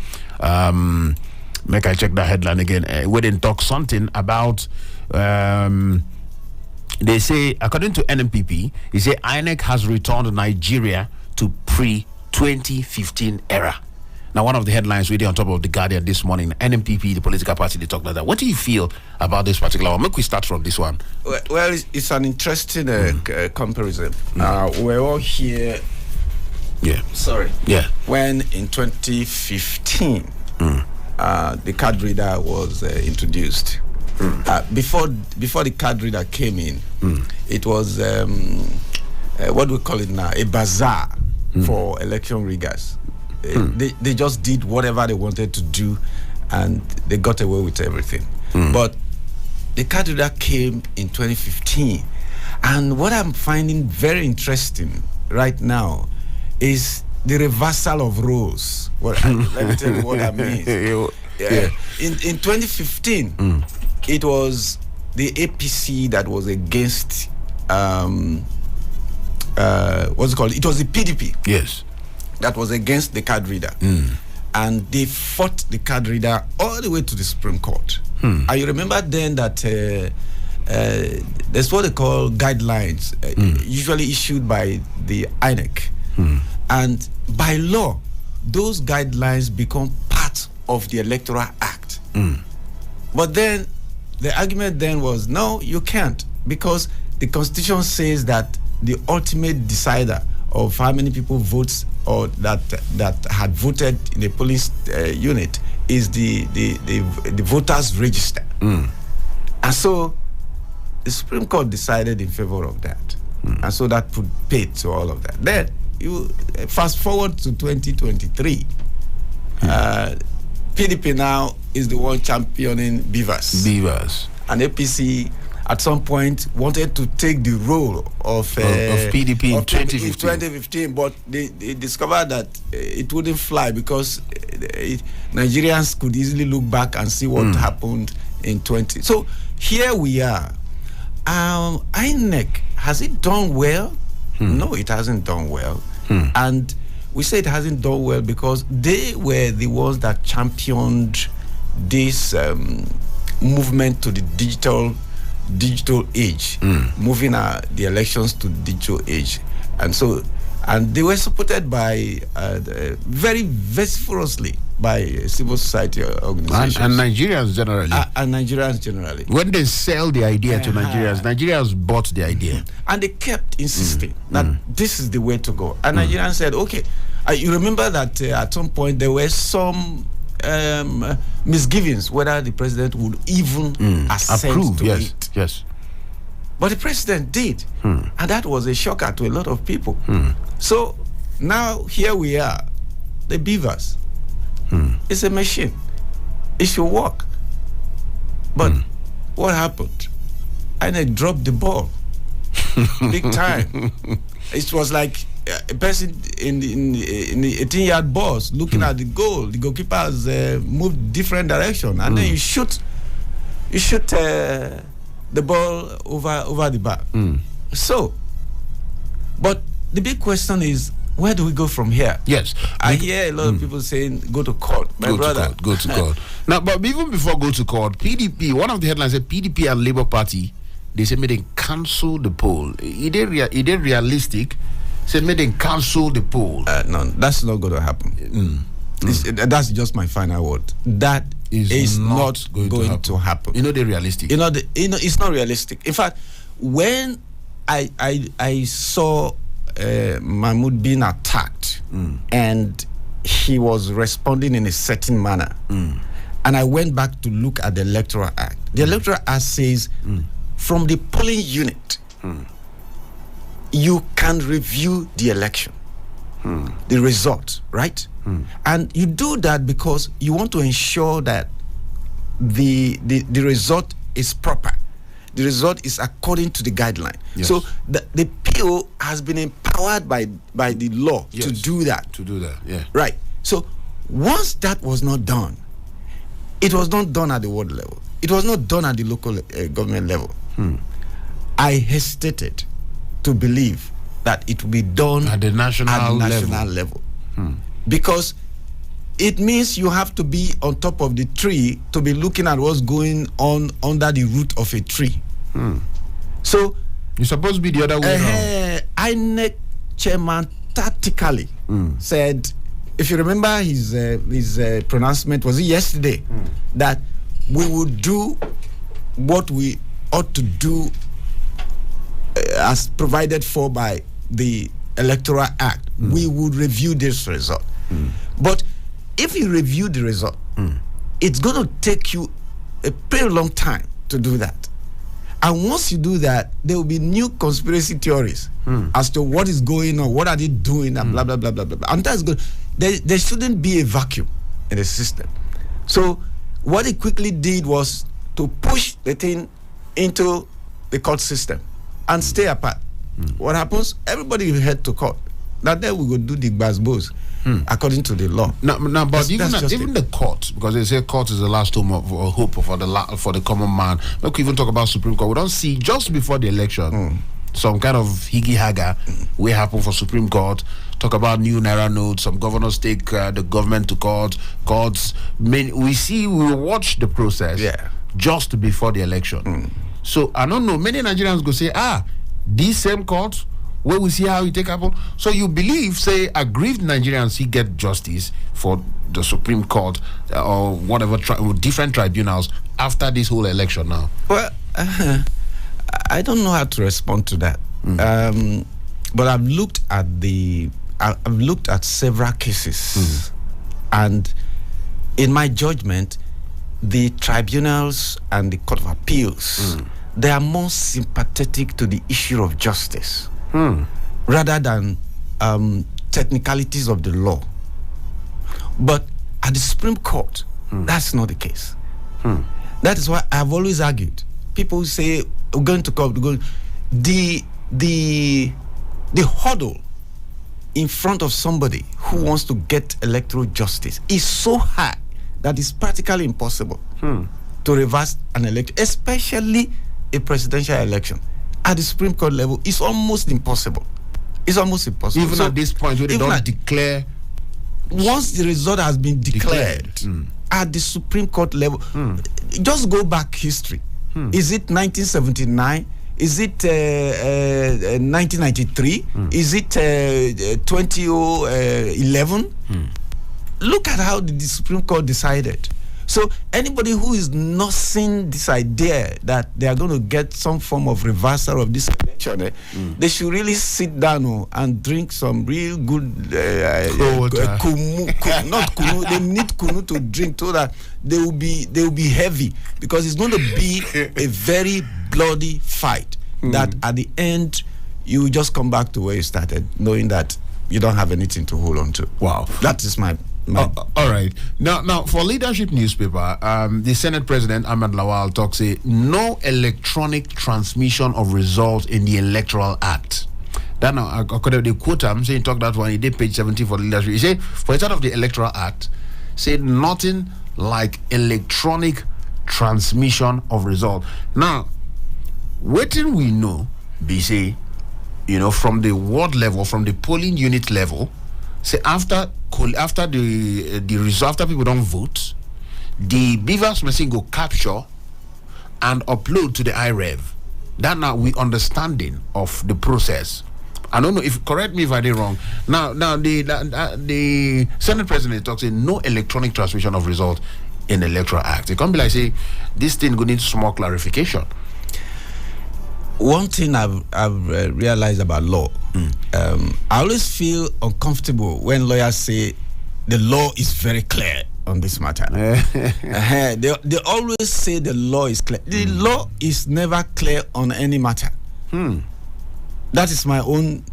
make I check that headline again. Where they talk something about They say, according to NMPP, they say INEC has returned Nigeria to pre-2015 era. Now, one of the headlines reading on top of The Guardian this morning, NMPP, the political party, they talk like that. What do you feel about this particular one? Make we start from this one. Well, it's an interesting comparison. We're all here. Yeah. Sorry. Yeah. When in 2015, the card reader was introduced. Before the card reader came in, it was what do we call it now? A bazaar for election riggers. They just did whatever they wanted to do, and they got away with everything. But the card reader came in 2015, and what I'm finding very interesting right now is the reversal of roles. Let me tell you what that means. In 2015, it was the APC that was against what's it called? It was the PDP. Yes. That was against the card reader. And they fought the card reader all the way to the Supreme Court. And you remember then that there's what they call guidelines, usually issued by the INEC. And by law, those guidelines become part of the Electoral Act. But then the argument then was, no, you can't, because the Constitution says that the ultimate decider of how many people votes or that had voted in a police unit is the voters register. And so the Supreme Court decided in favor of that. And so that put paid to all of that. Then you fast forward to 2023. PDP now is the one championing beavers. And APC at some point wanted to take the role of PDP in 2015, but they discovered that it wouldn't fly because Nigerians could easily look back and see what happened in 20. So here we are. INEC, has it done well? No, it hasn't done well. And we say it hasn't done well because they were the ones that championed this movement to the digital age, moving the elections to digital age. And they were supported by very vociferously by civil society organizations. And Nigerians generally. When they sell the idea to Nigerians bought the idea. And they kept insisting that this is the way to go. And Nigerians said, okay. You remember that at some point there were some misgivings whether the president would even assent to it. Yes. But the president did. And that was a shocker to a lot of people. So now here we are, the beavers. It's a machine. It should work. But what happened? INEC dropped the ball. Big time. It was like a person in the 18-yard box looking at the goal. The goalkeeper has moved different direction, and then you shoot the ball over the bar. So, but the big question is, where do we go from here? Yes. I hear a lot of people saying, go to court. Go to court. Now, but even before go to court, PDP, one of the headlines said PDP and Labour Party, they said, may they cancel the poll. Is it realistic? Said, may they cancel the poll. No, that's not going to happen. That's just my final word. That is not going to happen. You know, they're realistic. It's not realistic. In fact, when I saw Mahmoud being attacked and he was responding in a certain manner, and I went back to look at the Electoral Act. The Electoral Act says from the polling unit, you can review the election, the result, right? And you do that because you want to ensure that the result is proper. The result is according to the guideline. Yes. So the PO has been empowered by the law to do that. Yeah. Right. So once that was not done, it was not done at the ward level. It was not done at the local government level. I hesitated to believe that it will be done at the national level. Because it means you have to be on top of the tree to be looking at what's going on under the root of a tree. So You're supposed to be the other way around. INEC chairman tactically said, if you remember his pronouncement, was it yesterday, that we would do what we ought to do as provided for by the Electoral Act. We would review this result. But if you review the result, it's going to take you a very long time to do that. And once you do that, there will be new conspiracy theories as to what is going on, what are they doing, and blah, blah, blah, blah, blah, blah. And that's good. There shouldn't be a vacuum in the system. So what he quickly did was to push the thing into the court system and stay apart. What happens? Everybody will head to court. That day we will do the basbos according to the law. Now, but even the court, because they say court is the last hope for the common man. We can even talk about Supreme Court. We don't see just before the election some kind of higgy haga will happen for Supreme Court. Talk about new naira notes. Some governors take the government to court. We watch the process just before the election. So I don't know. Many Nigerians go say, this same court where we see how it take happen. So you believe, say, aggrieved Nigerians he get justice for the Supreme Court or whatever different tribunals after this whole election now? Well, I don't know how to respond to that. But I've looked at several cases, and in my judgment, the tribunals and the Court of Appeals, they are more sympathetic to the issue of justice rather than technicalities of the law. But at the Supreme Court, that's not the case. That is why I've always argued. People say, we're going to court, the hurdle in front of somebody who wants to get electoral justice is so high that it's practically impossible to reverse an election, especially a presidential election. At the Supreme Court level, it's almost impossible. It's almost impossible. Even at this point, where they don't declare. Once the result has been declared at the Supreme Court level, just go back history. Is it 1979? Is it 1993? Is it 2011? Look at how the Supreme Court decided. So anybody who is nursing this idea that they are going to get some form of reversal of this election, they should really sit down and drink some real good kumu, not kunu. They need kunu to drink so that they will be heavy, because it's going to be a very bloody fight. That at the end you just come back to where you started, knowing that you don't have anything to hold on to. Wow, that is my. All right. Now, for Leadership newspaper, the Senate President Ahmed Lawal talks no electronic transmission of results in the Electoral Act. That now, according to the quote, I'm saying talk that one. He did page 17 for the Leadership. He said for the start of the Electoral Act, said nothing like electronic transmission of result. Now, what we know, be say, from the ward level, from the polling unit level, say after the result, after people don't vote, the beavers machine go capture and upload to the IREV. That now we understanding of the process. I don't know if, correct me if I did wrong. Now the Senate President talks in no electronic transmission of result in the Electoral Act. It can't be like say this thing going need small clarification. One thing I've realized about law, I always feel uncomfortable when lawyers say the law is very clear on this matter. They always say the law is clear. The law is never clear on any matter. That is my own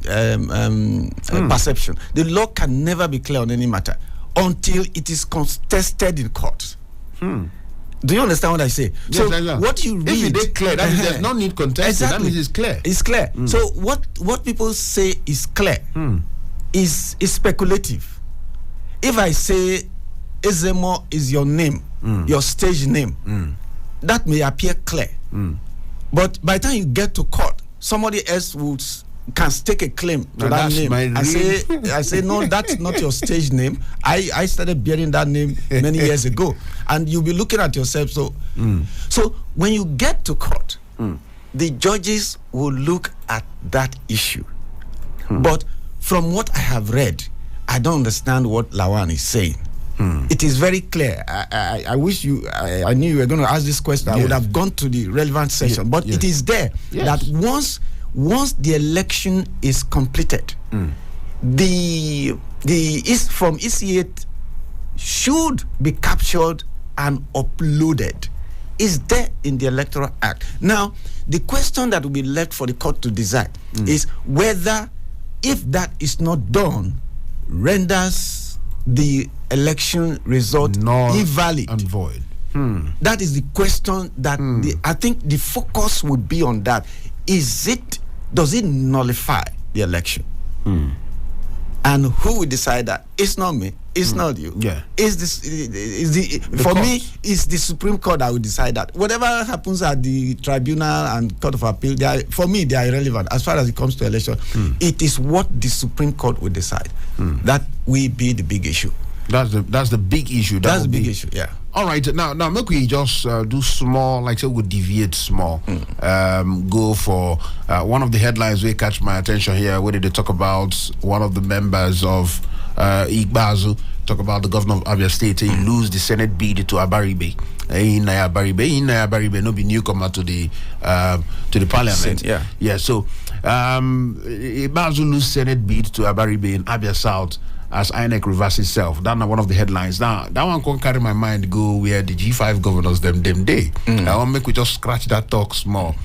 perception. The law can never be clear on any matter until it is contested in court. Do you understand what I say? Yes, so what you read, if it is clear, that means there's no need contested. Exactly. That means it's clear. It's clear. So what people say is clear is speculative. If I say Ezemmuo is your name, your stage name, that may appear clear. But by the time you get to court, somebody else can stake a claim to that name. I say no, that's not your stage name. I started bearing that name many years ago, and you'll be looking at yourself. So when you get to court, the judges will look at that issue. But from what I have read, I don't understand what Lawan is saying. It is very clear. I wish I knew you were going to ask this question. I would have gone to the relevant section. But it is there that once the election is completed, the East from EC8 should be captured and uploaded. Is there in the Electoral Act. Now, the question that will be left for the court to decide is whether, if that is not done, renders the election result invalid and void. That is the question that I think the focus would be on. That does it nullify the election? And who will decide that? It's not me. It's not you. Yeah. For me, it's the Supreme Court that will decide that. Whatever happens at the tribunal and Court of Appeal, for me, they are irrelevant. As far as it comes to election, it is what the Supreme Court will decide. That will be the big issue. That's the big issue. That's the big issue, yeah. All right, now make we just do small, like say we deviate small. Go for one of the headlines we catch my attention here, where they talk about one of the members of Igbazu, talk about the governor of Abia State. He lose the Senate bid to Abaribe. Abaribe no be newcomer to the parliament. Yeah. So Igbazu lose Senate bid to Abaribe in Abia South as INEC reverse itself. That's one of the headlines. Now that one can carry my mind go where the G5 governors them day. I want make we just scratch that talk small.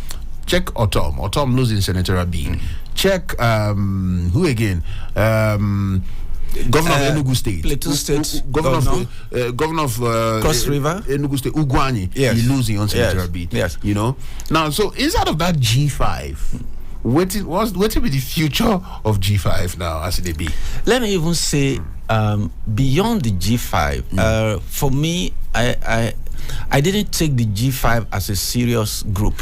Check Otom losing senatorial bid. Check who again? Governor of Enugu State, Plateau State, governor of Cross River, Enugu State, Ugwani, he losing on senatorial bid. Yes. You know. Now, so inside of that G5, what will be the future of G5 now as it be? Let me even say, beyond the G5, for me, I didn't take the G5 as a serious group.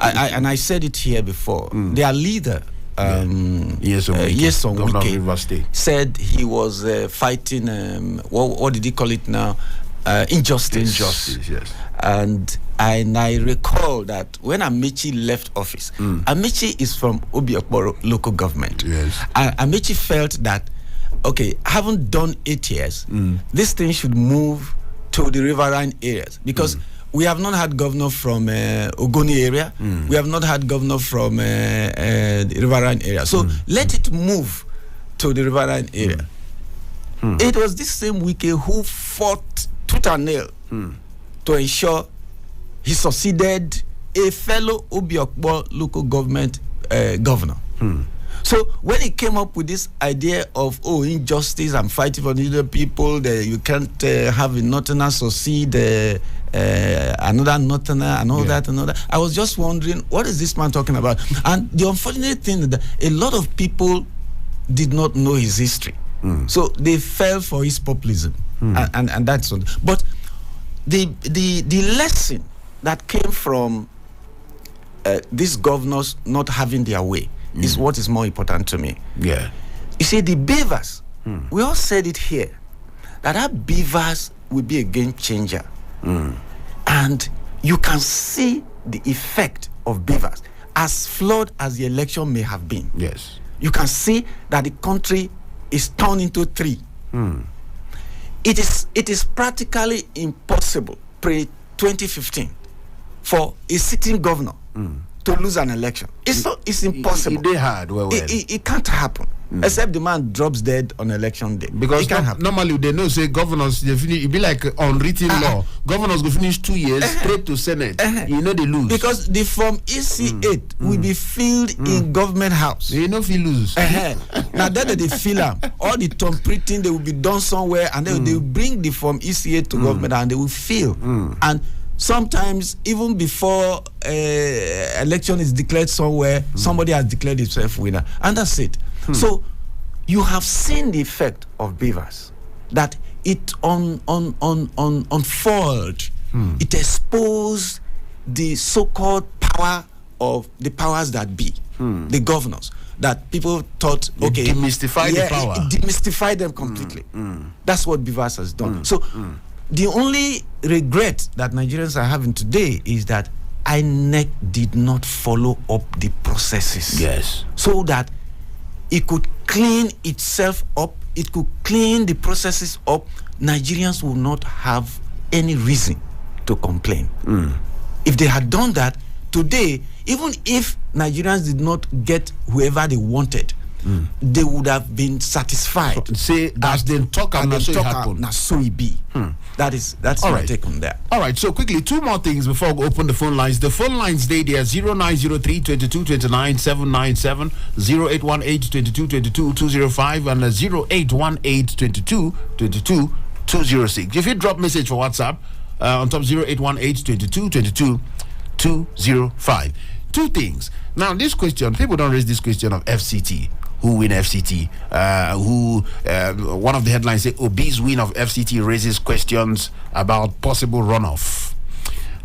I said it here before. Their leader, Yeson Wike, said he was fighting what did he call it now? Injustice, yes. And I recall that when Amechi left office, Amechi is from Obiakporo local government. Yes. Amechi felt that, okay, haven't done 8 years, this thing should move to the riverine areas, because we have not had governor from Ogoni area. We have not had governor from the riverine area. So let it move to the riverine area. It was this same Wike who fought tooth and nail to ensure he succeeded a fellow Obiakpor local government governor. So when he came up with this idea of injustice and fighting for the other people, that you can't have a northerner succeed another northerner and all that and all that, I was just wondering, what is this man talking about? And the unfortunate thing is that a lot of people did not know his history, so they fell for his populism, and that's all. But the lesson that came from these governors not having their way is what is more important to me. Yeah. You see, the beavers, we all said it here, that beavers will be a game changer. And you can see the effect of beavers, as flawed as the election may have been. Yes. You can see that the country is torn into three. It is practically impossible pre-2015 for a sitting governor to lose an election. It's impossible. They had it can't happen, except the man drops dead on election day. Because it can't happen. Normally they know say governors they finish, it be like unwritten law. Governors go finish 2 years straight to Senate. You know they lose because the form EC8 will be filled in government house. You know if you lose. Now then they fill them. All the thumbprinting they will be done somewhere, and then they will bring the form EC8 to government, and they will fill and. Sometimes, even before election is declared somewhere, somebody has declared himself winner, and that's it. So, you have seen the effect of beavers, that it unfold. It exposed the so-called power of the powers that be, the governors, that people thought, okay, demystify the power. Demystify them completely. That's what beavers has done. So. The only regret that Nigerians are having today is that INEC did not follow up the processes. Yes. So that it could clean itself up, it could clean the processes up, Nigerians will not have any reason to complain. If they had done that, today, even if Nigerians did not get whoever they wanted, they would have been satisfied. Say that's the talk and so it happened. Now so it be. That's All my right. take on that. All right, so quickly, two more things before we open the phone lines. The phone lines they are 0903 22 29 797, 0818 22 22 205, and 0818 22 22 206. If you drop message for WhatsApp on top 0818 22 22 205. Two things. Now, this question, people don't raise this question of FCT. Who win FCT? One of the headlines say Obi's win of FCT raises questions about possible runoff.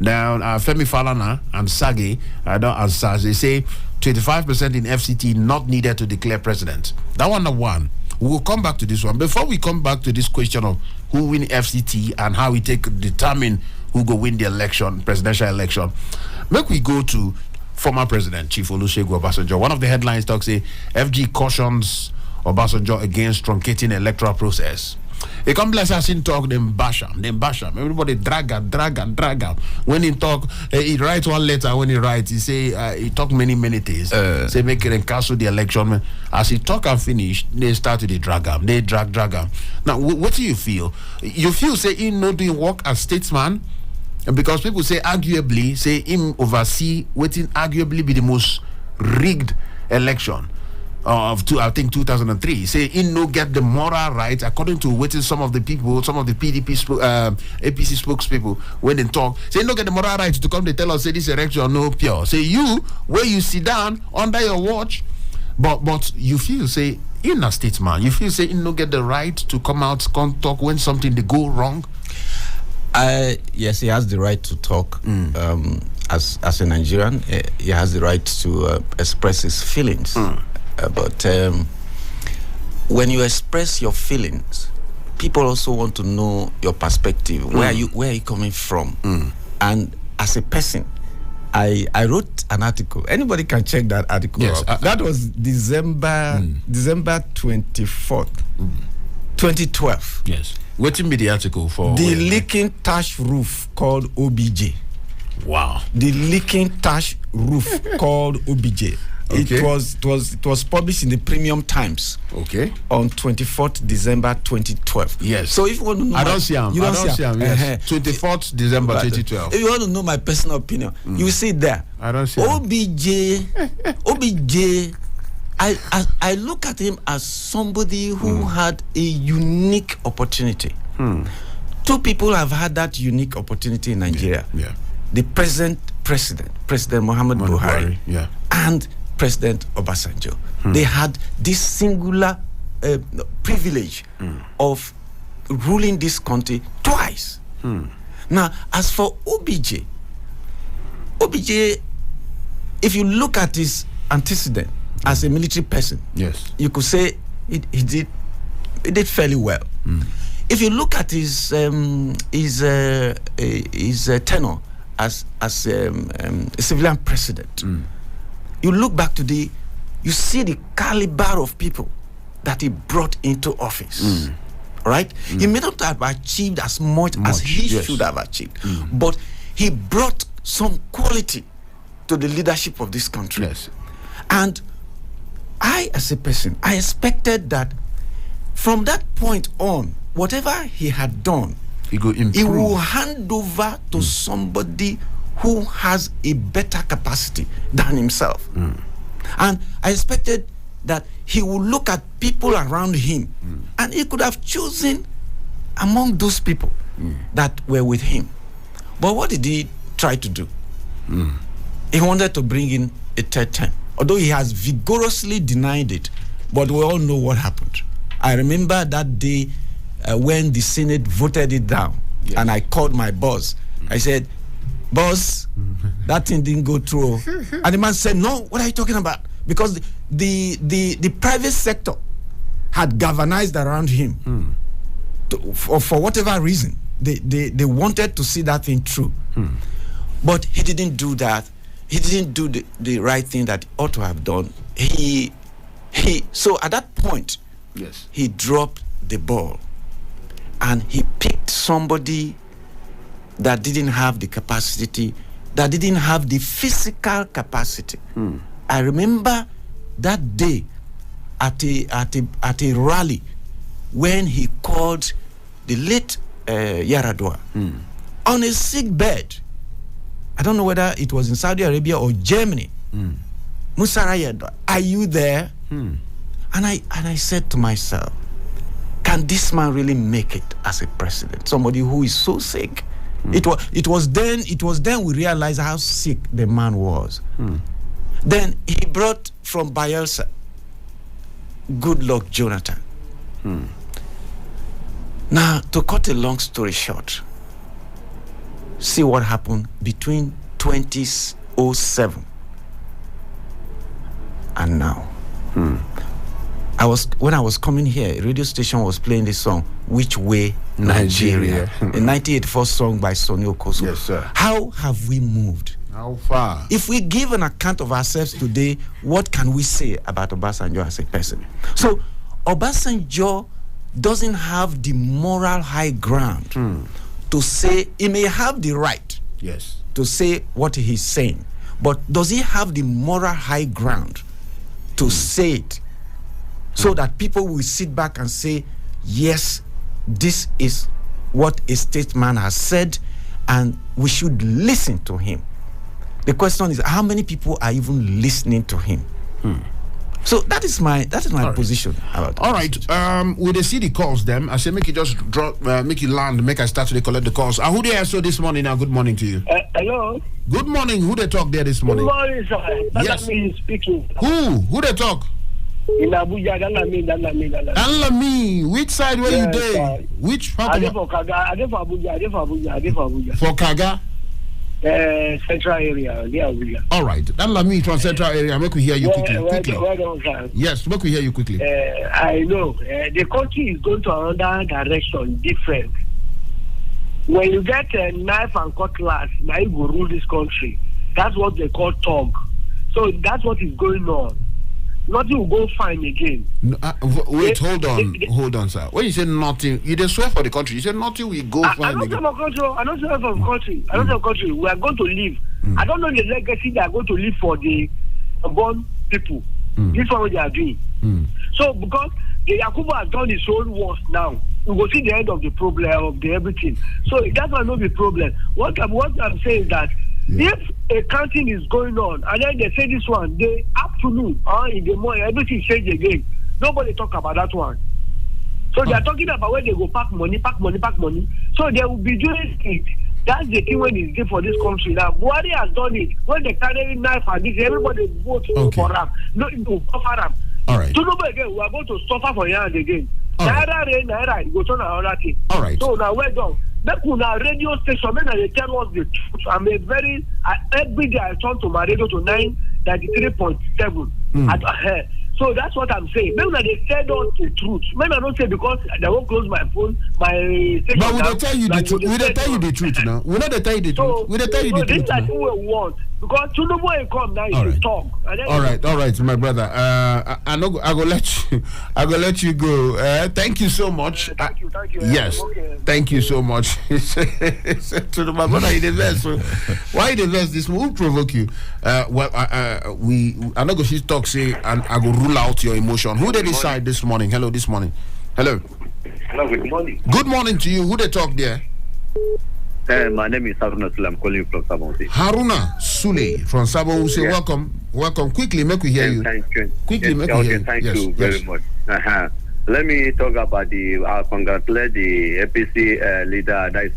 Now, Femi Falana and Sage, don't answer. They say 25% in FCT not needed to declare president. That one, number one. We'll come back to this one. Before we come back to this question of who win FCT and how we determine who go win the election, presidential election, make we go to former President Chief Olusegun Obasanjo. One of the headlines talks say FG cautions Obasanjo against truncating electoral process. He come bless us in talk, them bash him. Everybody drag him. When he talk, he write one letter. When he write, he say he talk many things. Say make it cancel the election. As he talk and finish, they start to drag him. They drag him. Now, what do you feel? You feel say he not doing work as statesman? Because people say arguably, say him oversee waiting arguably be the most rigged election of 2003. Say he no get the moral right according to waiting some of the people, some of the PDP APC spokespeople when they talk. Say he no get the moral right to come to tell us say this election no pure. Say you where you sit down under your watch, but you feel say you're not statesman. You feel say he no get the right to come out come talk when something they go wrong. Yes, he has the right to talk. As a Nigerian, he has the right to express his feelings. But when you express your feelings, people also want to know your perspective. Where are you coming from? And as a person, I wrote an article. Anybody can check that article. Yes, that was December 24th, 2012. Yes. Waiting be the article for the leaking thatch roof called OBJ. Wow. The leaking thatch roof called OBJ. Okay. It was published in the Premium Times. Okay. On 24th December 2012. Yes. So if you want to know, I don't see him. You don't see him. Yes. 24th December 2012. If you want to know my personal opinion, you see it there. I don't see him. OBJ. I look at him as somebody who had a unique opportunity. Two people have had that unique opportunity in Nigeria. Yeah. The present president, President Muhammad Buhari, and President Obasanjo. They had this singular privilege of ruling this country twice. Now, as for OBJ, if you look at his antecedent as a military person, yes, you could say he did fairly well. If you look at his tenure as a civilian president, you look back today, you see the caliber of people that he brought into office. Right? He may not have achieved as much as he should have achieved, but he brought some quality to the leadership of this country. Yes. And I, as a person, I expected that from that point on, whatever he had done, he will hand over to somebody who has a better capacity than himself. And I expected that he would look at people around him and he could have chosen among those people that were with him. But what did he try to do? He wanted to bring in a third term, although he has vigorously denied it. But we all know what happened. I remember that day when the Senate voted it down, and I called my boss. I said, "Boss, that thing didn't go through." And the man said, "No, what are you talking about?" Because the private sector had galvanized around him for whatever reason. They wanted to see that thing through. But he didn't do that. He didn't do the right thing that he ought to have done. So at that point, Yes. he dropped the ball and he picked somebody that didn't have the capacity, that didn't have the physical capacity. I remember that day at a rally when he called the late Yaradua on a sick bed. I don't know whether it was in Saudi Arabia or Germany. Musara Yaradua, are you there? And I said to myself, can this man really make it as a president? Somebody who is so sick. It was then we realized how sick the man was. Then he brought from Bayelsa Goodluck Jonathan. Now, to cut a long story short, see what happened between 2007 and now. When I was coming here, a radio station was playing this song, Which Way Nigeria, a 1984 song by Sonny Okoso. Yes, sir. How have we moved? How far? If we give an account of ourselves today, what can we say about Obasanjo as a person? So, Obasanjo doesn't have the moral high ground to say, he may have the right Yes. to say what he's saying, but does he have the moral high ground to say it so that people will sit back and say, yes, this is what a statesman has said and we should listen to him? The question is, how many people are even listening to him? So that is my position about All right. With the city calls them, I say make you just drop, make you land, make I start to collect the calls. Who they saw this morning? Now, good morning to you. Hello. Good morning. Who they talk there this morning? Good morning, sir. That's Yes. me speaking. Who they talk? In Abuja, that's Alami. Which side were you Yes, there? sir. Which part I of live for Kaga. I live for Abuja. for Kaga? Central area, near Abuja. All right. Alami from Central area. Make we hear you quickly. Well done, sir. Yes, make we hear you quickly. I know. The country is going to another direction, different. When you get a knife and cutlass, now you go rule this country. That's what they call thug. So that's what is going on. Nothing will go fine again. No, wait, hold on, sir. When you say nothing, you just swear for the country. You say nothing will go I fine don't again. say for country. I don't say for country. I don't say for country. We are going to live. I don't know the legacy they are going to leave for the unborn people. This is what they are doing. So because the Yakubu has done his own worst now, we will see the end of the problem of the everything. So that will not be problem. What I'm saying is that if a counting is going on and then they say this one, the afternoon or in the morning, everything change again. Nobody talk about that one. So they are talking about where they go pack money. So they will be doing it. That's the thing when it's good for this country. Now, Buhari has done it. When they carry knife and this, everybody votes for them. No, for them. All right. So nobody again, we are going to suffer for years again. Naira, go turn another thing. All right. So now, well done. Make una radio station, make they tell us the truth. Every day I turn to my radio to 93.7. So that's what I'm saying. Maybe they tell us the truth. Maybe I don't say because they won't close my phone, my station. But will they tell you the truth? Will they tell you the truth now? Will they tell you the truth? Will they tell you the truth? This is what we want. Because Tinubu will come now, he will talk. All right, my brother. I go let you go. Thank you so much. Thank you. Yes, Okay. thank you so much. To my brother, he the best. Why the best? This will provoke you. Well, I know she talk say, and I go rule out your emotion. Who they decide this morning? Hello, this morning. Hello. Hello, good morning. Good morning to you. Who they talk there? My name is Haruna Sule. I'm calling you from Sabonsi. Haruna Sule from Sabonsi. Yes. Welcome. Quickly, make we hear you. Thank you. Quickly, make we hear you. Thank you very much. Let me talk about congratulate the APC leader, that is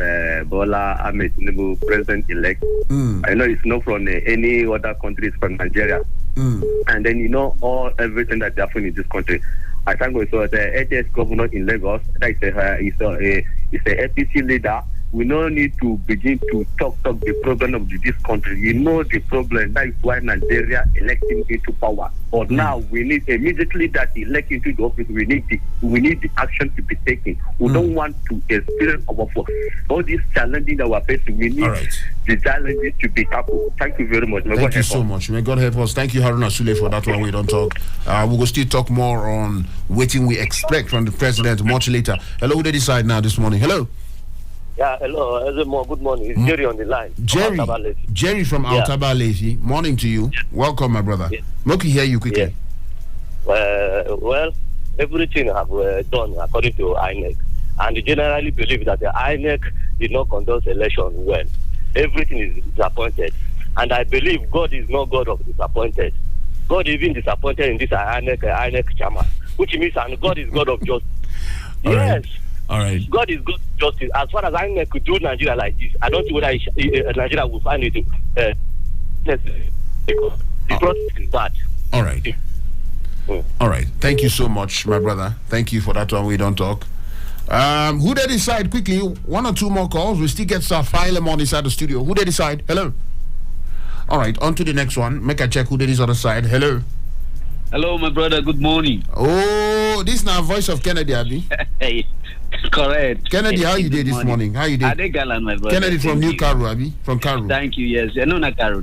Bola Ahmed Tinubu, president-elect. I know it's not from any other countries, from Nigeria. And then everything that happened in this country. I thank God. So the ATS governor in Lagos, that is a APC leader. We no need to begin to talk the problem of this country. You know the problem. That is why Nigeria elected him into power. But now we need immediately that he elect into the office. We need the action to be taken. We don't want to experience all these challenges that we're facing. We need the challenges to be tackled. Thank you very much. Thank you so much. May God help us. Thank you, Haruna Sule, for that one. We don't talk. We will still talk more on waiting we expect from the president much later. Hello, who they decide now this morning? Hello. Yeah, hello, Ezemmuo. Good morning. It's Jerry on the line. Jerry from Altaba Lefi. Morning to you. Welcome, my brother. Let me hear you quickly. Well, everything have done according to INEC, and they generally believe that the INEC did not conduct election well. Everything is disappointed, and I believe God is not God of disappointed. God is even disappointed in this INEC chairman, which means and God is God of justice. Yes. All right. God is God of justice. As far as INEC could do Nigeria like this, I don't see whether Nigeria will find it necessary, because the process is bad. All right. All right. Thank you so much, my brother. Thank you for that one. We don't talk. Who they decide quickly? One or two more calls. We still get file them on inside the studio. Who they decide? Hello. All right. On to the next one. Make a check who did this other side. Hello. Hello, my brother. Good morning. Oh, this is now voice of Kennedy, Abi. Hey, correct. Kennedy, how you did this morning? How you did? Adegalan, my brother. Kennedy from New Cairo, Abi. From Cairo. Thank you. Yes. No, not Cairo.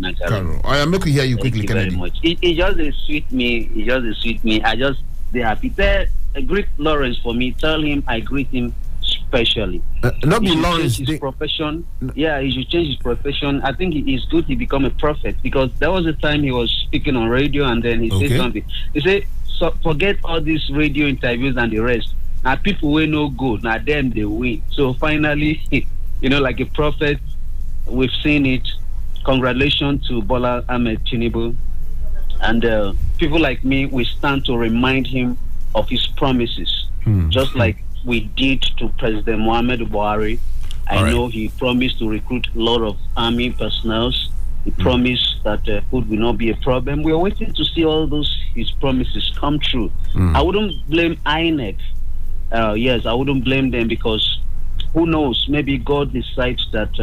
I am making hear you quickly, Kennedy. Very much. It just sweet me. I just they happy. Greet Lawrence for me. Tell him I greet him specially. Not be Lawrence. His profession. Yeah, he should change his profession. I think it is good he become a prophet, because there was a time he was speaking on radio and then he said something. He said, "So forget all these radio interviews and the rest. Now people will no good. Now them they win." So finally, like a prophet, we've seen it. Congratulations to Bola Ahmed Tinubu, and people like me, we stand to remind him of his promises, just like we did to President Muhammad Buhari. I know he promised to recruit a lot of army personnel. He promised that food will not be a problem. We are waiting to see all his promises come true. I wouldn't blame INEC. Yes, I wouldn't blame them, because who knows? Maybe God decides that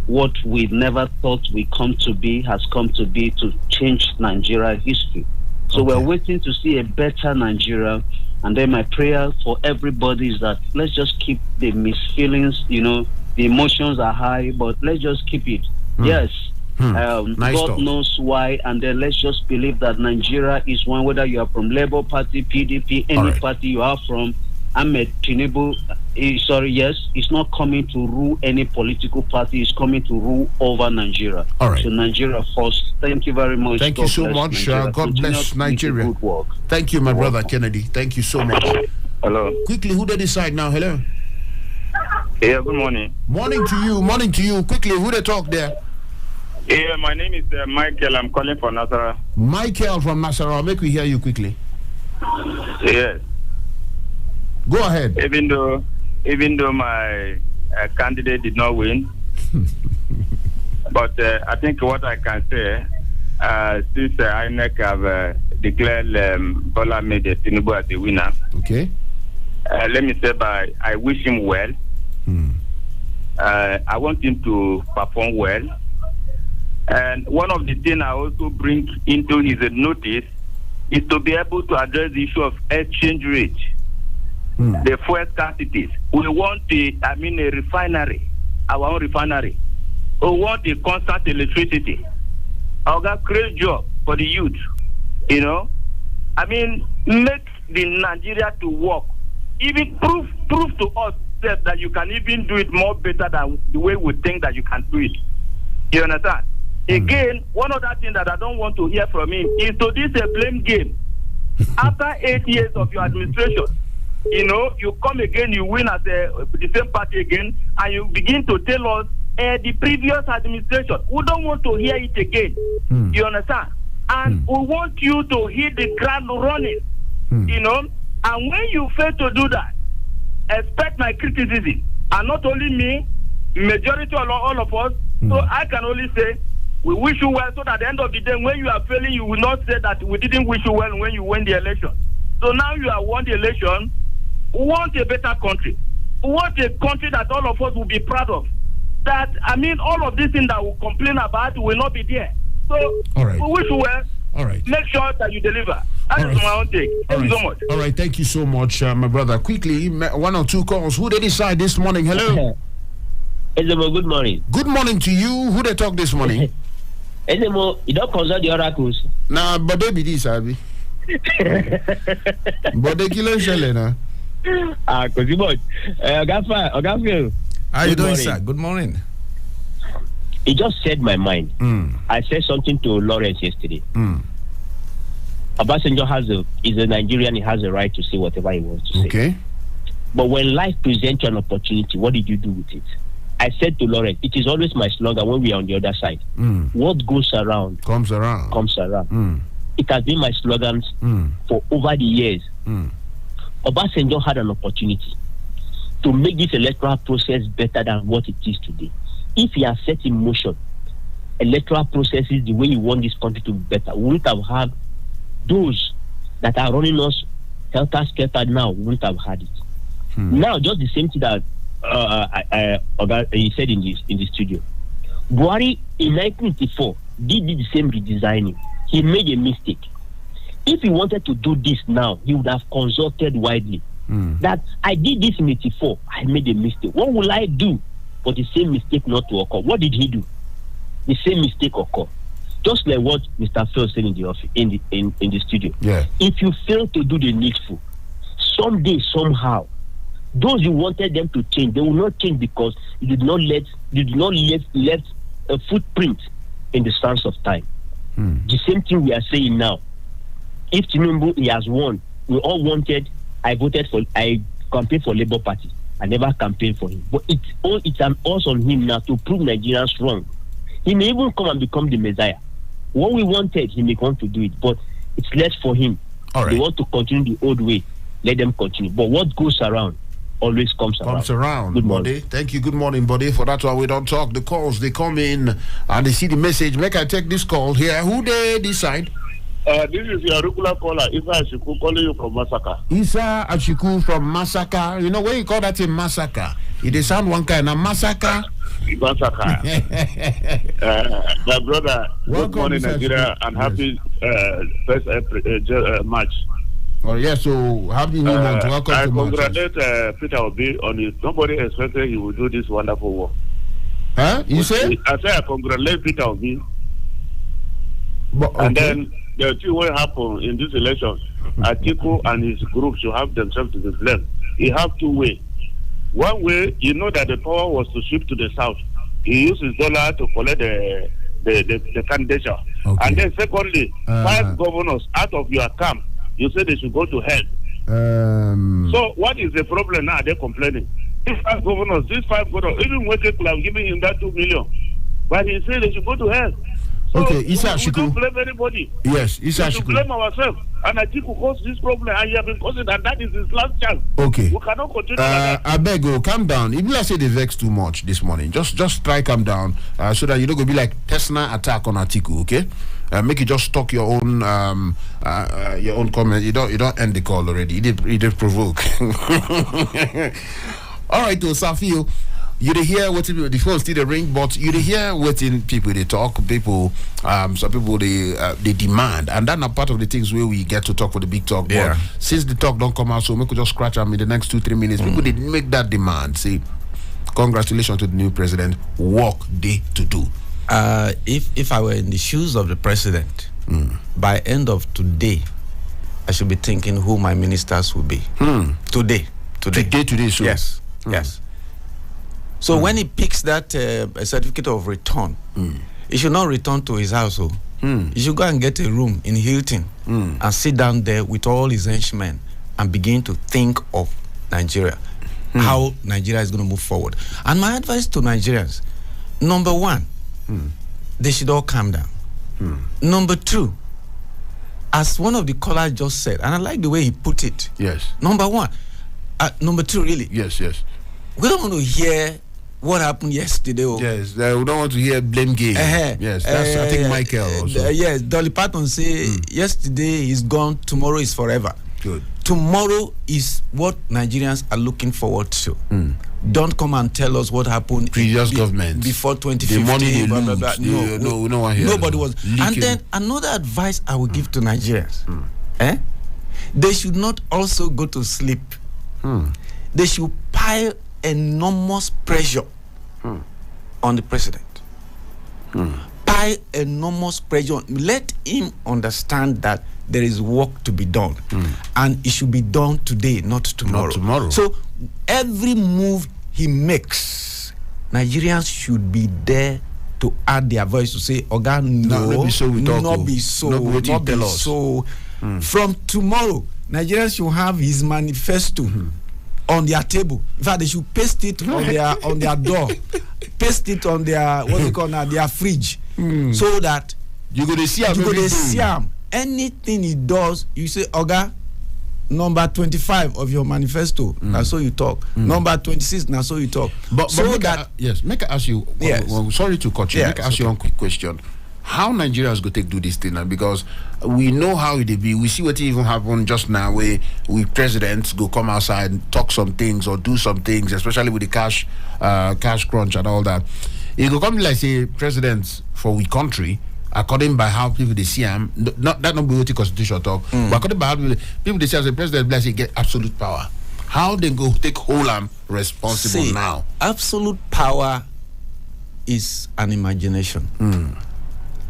what we never thought would come to be has come to be to change Nigeria history. So we're waiting to see a better Nigeria. And then my prayer for everybody is that let's just keep the misfeelings, the emotions are high, but let's just keep it. Yes. Nice God talk. knows why, and then let's just believe that Nigeria is one, whether you are from Labour Party, PDP, any party you are from. Ahmed Tinubu, he's not coming to rule any political party. He's coming to rule over Nigeria. All right. So Nigeria first. Thank you very much. Thank you so much. God bless Nigeria. Good work. Thank you, my brother Kennedy. Thank you so much. Hello. Quickly, who they decide now? Hello. Yeah, good morning. Morning to you. Morning to you. Quickly, who they talk there? Yeah, my name is Michael. I'm calling from Nasarawa. Michael from Nasarawa. Make we hear you quickly. Yes. Go ahead. Even though my candidate did not win, but I think what I can say, since INEC have declared Bola Ahmed Tinubu as the winner, let me say I wish him well. I want him to perform well. And one of the things I also bring into his notice is to be able to address the issue of exchange rate. The fuel scarcities. We want a refinery, our own refinery. We want a constant electricity. I'll get great job for the youth. Make the Nigeria to work. Even prove to us that you can even do it more better than the way we think that you can do it. You understand? Again, one other thing that I don't want to hear from him is to this a blame game. After 8 years of your administration, you come again, you win as the same party again, and you begin to tell us the previous administration. We don't want to hear it again. You understand? And we want you to hit the ground running. And when you fail to do that, expect my criticism. And not only me, majority of all of us. So I can only say, we wish you well, so that at the end of the day, when you are failing, you will not say that we didn't wish you well when you win the election. So now you have won the election. We want a better country. We want a country that all of us will be proud of. That, all of these things that we complain about will not be there. So we wish you well. All right. Make sure that you deliver. That is my own take. Thank you so much. All right, thank you so much, my brother. Quickly, one or two calls. Who they decide this morning? Hello. Ezemmuo, good morning. Good morning to you. Who they talk this morning? Ezemmuo, you don't consult the oracles. Nah, but they be this, Abi. But they kill each now. Because you both. Ogafio. How you doing, sir? Good morning. It just set my mind. I said something to Lawrence yesterday. Obasanjo is a Nigerian. He has a right to say whatever he wants to say. Okay. But when life presents you an opportunity, what did you do with it? I said to Lawrence, it is always my slogan when we are on the other side. What goes around comes around. It has been my slogan for over the years. Obasanjo had an opportunity to make this electoral process better than what it is today. If he had set in motion electoral processes the way he want this country to be better, we wouldn't have had those that are running us helter-skelter now. We wouldn't have had it. Now, just the same thing that he said in the studio. Buhari in 1984 did the same redesigning. He made a mistake. If he wanted to do this now, he would have consulted widely. That I did this in 84, I made a mistake. What will I do for the same mistake not to occur? What did he do? The same mistake occur. Just like what Mr. Phil said in the office, in the studio. Yeah. If you fail to do the needful, someday, somehow, those you wanted them to change, they will not change because you did not left a footprint in the sands of time. The same thing we are saying now. If Tinubu he has won, we all wanted. I campaigned for Labour Party. I never campaigned for him. But it's an also on him now to prove Nigerians wrong. He may even come and become the Messiah. What we wanted, he may want to do it, but it's less for him. All right. They want to continue the old way. Let them continue. But what goes around always comes around. Good morning. Thank you. Good morning, buddy. For that one, we don't talk. The calls, they come in and they see the message. Make I take this call here. Who they decide? This is your regular caller, Isa Ashiku, calling you from Masaka. Isa Ashiku from Masaka. You know, when you call that a massacre, it is sound one kind of massacre. Masaka. My brother, welcome, good morning, Nigeria, and happy first March. Oh, yeah, so happy new month. Welcome I to congratulate Peter Obi on it. Nobody expected he would do this wonderful work. Huh? You say? I say I congratulate Peter Obi. But, okay. And then the thing will happen in this election. Atiku and his group should have themselves to be blamed. He have two ways. One way, you know that the power was to shift to the south. He used his dollar to collect the candidature. Okay. And then secondly, 5 governors out of your camp, you say they should go to hell. So what is the problem now? They're complaining. These 5 governors, even Wake Club giving him that 2 million. But he said they should go to hell. So okay, Isa we Ashiku. don't blame anybody. Yes, Isa We should Ashiku. blame ourselves. And Atiku caused this problem, and he has been causing, and that is his last chance. Okay. We cannot continue like that. I beg you, calm down. Even I say they vex too much this morning. Just try calm down, so that you don't go be like personal attack on Atiku. Okay. Make you just talk your own comment. You don't end the call already. You did provoke. All right, though, Safio. You hear what the phone still the ring, but you hear what in people they talk. People, some people they demand, and that's not part of the things where we get to talk for the big talk. Yeah. But since the talk don't come out, so we could just scratch them in the next 2-3 minutes. People they make that demand. Say, congratulations to the new president. Work day to do. If I were in the shoes of the president, by end of today, I should be thinking who my ministers will be. Today. So. Yes. Yes. So when he picks that certificate of return, he should not return to his household. He should go and get a room in Hilton and sit down there with all his henchmen and begin to think of Nigeria, how Nigeria is going to move forward. And my advice to Nigerians, number one, they should all calm down. Number two, as one of the callers just said, and I like the way he put it. Yes. Number one, number two, really. Yes. We don't want to hear what happened yesterday. Yes, we don't want to hear blame game. Yes, that's I think Michael also. Yes, Dolly Parton say yesterday is gone, tomorrow is forever. Good. Tomorrow is what Nigerians are looking forward to. Don't come and tell us what happened previous government before 2015. The money they blah, blah, blah. lose. No one here. Nobody was. Leaking. And then another advice I would give to Nigerians: they should not also go to sleep. They should pile enormous pressure on the president. Pile enormous pressure. Let him understand that there is work to be done, and it should be done today, not tomorrow. So every move he makes, Nigerians should be there to add their voice to say, "Oga, not be so." From tomorrow, Nigerians should have his manifesto on their table. In fact, they should paste it on their door, paste it on their their fridge, so that you go to see him. Anything he does, you say, "Oga, number 25 of your manifesto." Now so you talk. Number 26. Now so you talk. But make I ask you. Yes. Sorry to cut you. Yes, Make I ask you one quick question. How Nigerians go take do this thing now? Because we know how it be. We see what even happened just now, where we presidents go come outside and talk some things or do some things, especially with the cash crunch and all that. It go come like say presidents for we country, according by how people they see him, not be what the constitution talk, but according by how people they see as a president, like say get absolute power. How they go take whole responsible now? Absolute power is an imagination.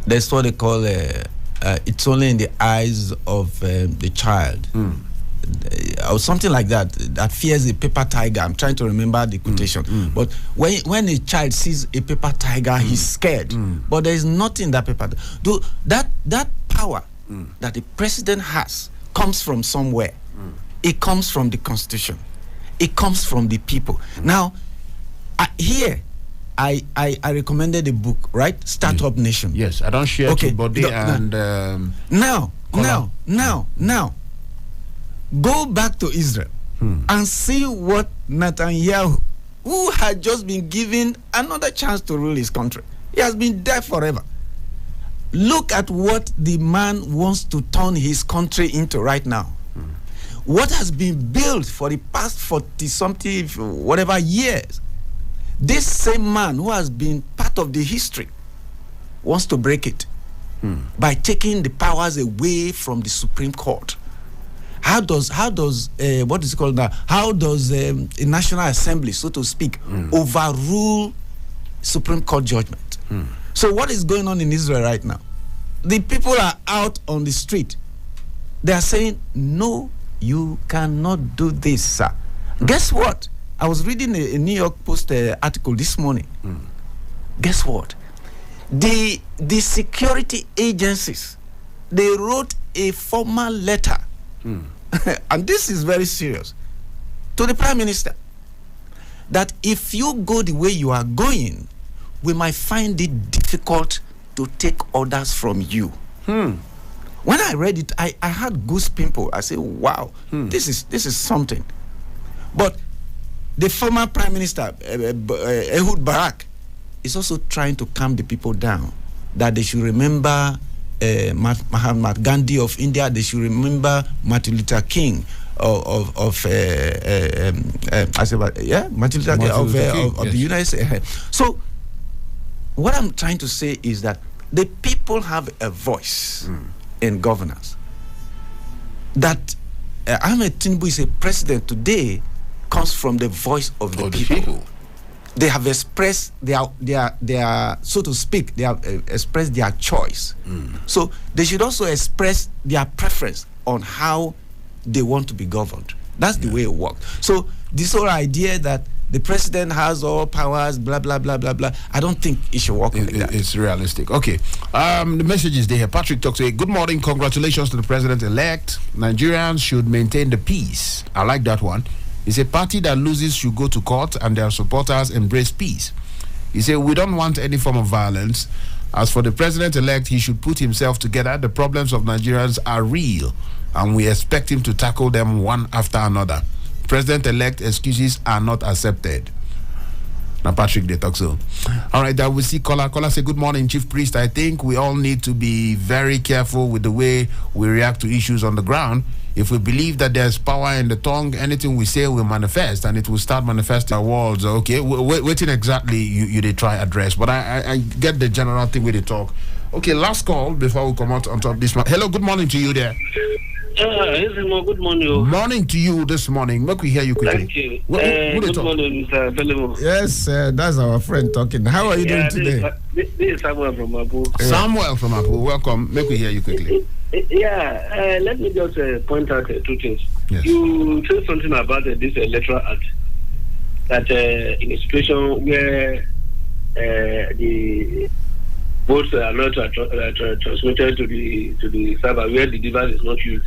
That's what they call it's only in the eyes of the child, or something like that. That fears a paper tiger. I'm trying to remember the quotation. But when a child sees a paper tiger, he's scared. But there is nothing in that paper. That power that the president has comes from somewhere. It comes from the Constitution. It comes from the people. Now, here. I recommended a book, right? Startup Nation. Yes, I don't share body and now, go back to Israel and see what Netanyahu, who had just been given another chance to rule his country. He has been there forever. Look at what the man wants to turn his country into right now. What has been built for the past 40-something, whatever years. This same man who has been part of the history wants to break it by taking the powers away from the Supreme Court. How does what is it called now? How does a National Assembly, so to speak, overrule Supreme Court judgment? So what is going on in Israel right now? The people are out on the street. They are saying, "No, you cannot do this, sir." Guess what? I was reading a New York Post article this morning. Guess what? The security agencies, they wrote a formal letter, and this is very serious, to the Prime Minister, that if you go the way you are going, we might find it difficult to take orders from you. When I read it, I had goose pimple. I said, "Wow, this is something." But the former Prime Minister, Ehud Barak, is also trying to calm the people down, that they should remember Mahatma Gandhi of India, they should remember Martin Luther King of Martin Luther King of the United States. So, what I'm trying to say is that the people have a voice in governance. That Ahmed Tinubu is a president today comes from the voice of the people. They have expressed their so to speak, they have expressed their choice. So they should also express their preference on how they want to be governed. That's the way it works. So this whole idea that the president has all powers, blah blah blah blah blah, I don't think it should work like that. It's realistic. Okay, the message is there. Patrick talks. Good morning, congratulations to the president-elect. Nigerians should maintain the peace. I like that one. He said, party that loses should go to court and their supporters embrace peace. He said, we don't want any form of violence. As for the president-elect, he should put himself together. The problems of Nigerians are real, and we expect him to tackle them one after another. President-elect excuses are not accepted. Now, Patrick, they talk so. All right, we see Kola. Kola say, good morning, Chief Priest. I think we all need to be very careful with the way we react to issues on the ground. If we believe that there's power in the tongue, anything we say will manifest, and it will start manifesting our words. Okay, waiting exactly you they try address. But I get the general thing with the talk. Okay, last call before we come out on top this month. Hello, good morning to you there. Ezemmuo, good morning. Morning to you this morning. Make we hear you quickly. Thank you. Good morning, Mr. Ezemmuo. Yes, that's our friend talking. How are you doing today? This is Samuel from Abuja. Samuel from Abuja, welcome. Make we hear you quickly. Let me just point out two things. Yes. You said something about this electoral act, that in a situation where the votes are not transmitted to the server, where the device is not used,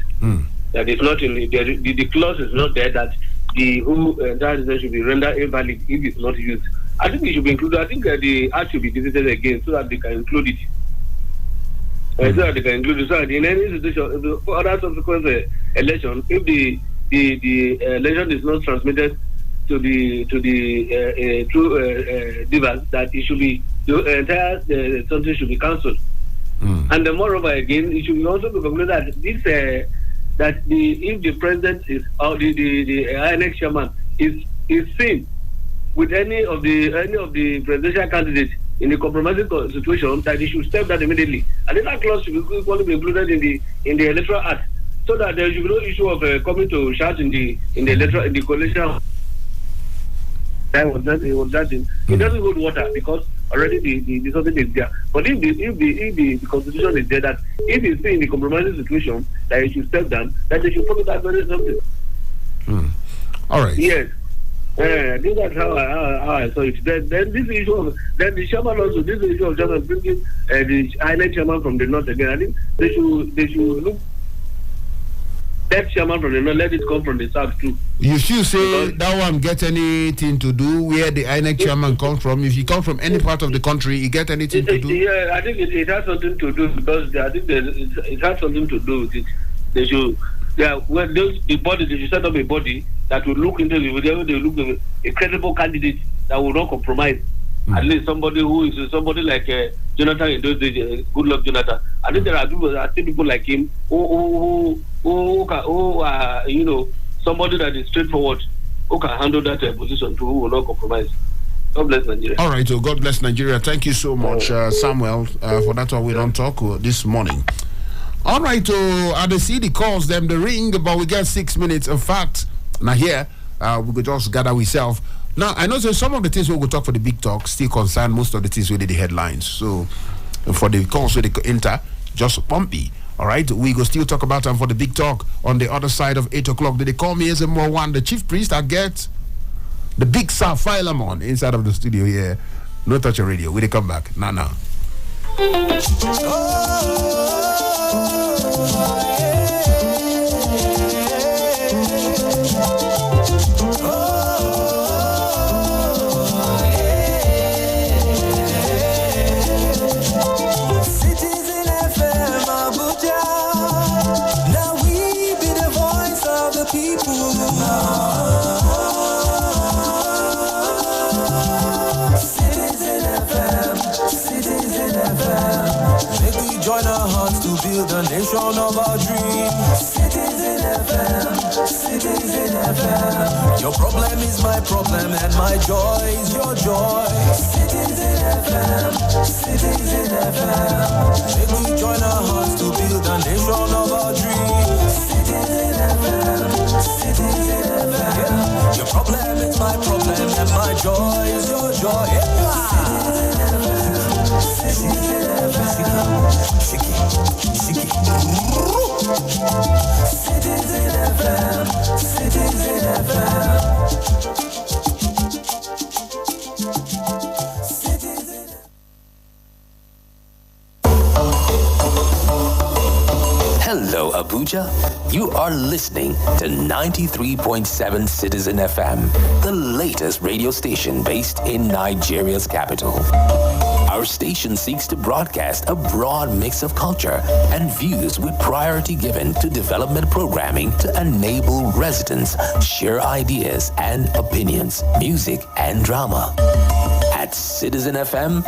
that it's not in the clause is not there that the whole that should be rendered invalid if it's not used. I think it should be included. I think the act should be visited again so that they can include it. So that they can include it. So that in any situation, for other subsequent election, if the election is not transmitted to the device, that it should be the entire something should be cancelled. And then moreover, again, it should also be concluded that this if the president is or the INEC chairman is seen with any of the presidential candidates in a compromising situation, that he should step down immediately. And then that clause should be included in the electoral act, so that there should be no issue of coming to shout in the coalition. It doesn't hold water because already the something is there. But if the constitution is there that if it's in the compromising situation that he should step down, that they should follow that very something. All right. Yes. This is how I saw it. Then this issue of the chairman also, this issue of chairman bringing the island chairman from the north again. I think they should look that chairman from the north, let it come from the south too. You should say that one get anything to do where the INEC chairman comes from. If he comes from any part of the country, he get anything to do. Yeah, I think it has something to do because I think it has something to do with it. They should. The body, they should set up a body that will look into it. They look at a credible candidate that will not compromise. At least somebody who is somebody like Jonathan in those days, good luck Jonathan. I think there are people like him who are somebody that is straightforward, who can handle that position too, who will not compromise. God bless Nigeria. All right, so God bless Nigeria. Thank you so much, Samuel, for that one we don't talk this morning. All right, I see the calls, them the ring, but we get 6 minutes. In fact, now here, we could just gather ourselves. Now, I know some of the things we will talk for the big talk still concern most of the things with the headlines. So, for the calls with the enter, just bumpy. All right, we go still talk about them for the big talk on the other side of 8 o'clock. Did they call me Ezemmuo one, the chief priest? I get the big Sir Philemon inside of the studio here. No touch your radio. We they come back. Now. Citizen FM Abuja. Now we be the voice of the people. Citizen FM. Make we join our hearts to build a nation of our dreams. Citizen FM. Your problem is my problem and my joy is your joy. Citizen FM. Make we join our hearts to build a nation of our dreams. Citizen FM. Your problem is my problem and my joy is your joy. Citizen FM. Citizen FM. Hello, Abuja. You are listening to 93.7 Citizen FM, the latest radio station based in Nigeria's capital. Our station seeks to broadcast a broad mix of culture and views with priority given to development programming to enable residents share ideas and opinions, music and drama. At Citizen FM,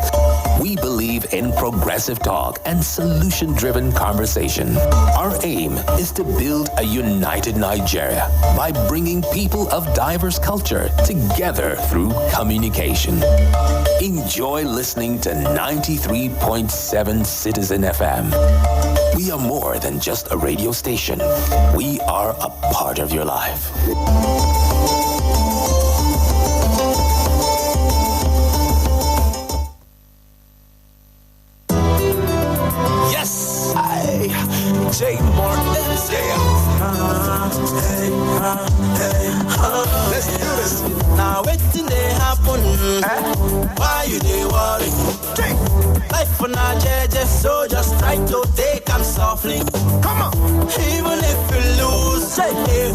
we believe in progressive talk and solution-driven conversation. Our aim is to build a united Nigeria by bringing people of diverse culture together through communication. Enjoy listening to 93.7 Citizen FM. We are more than just a radio station. We are a part of your life. Yes, J. Martins, let's do this. Now waiting they happen. Why you they worry? Life for now, so just try to take them softly. Come on. Even if you lose,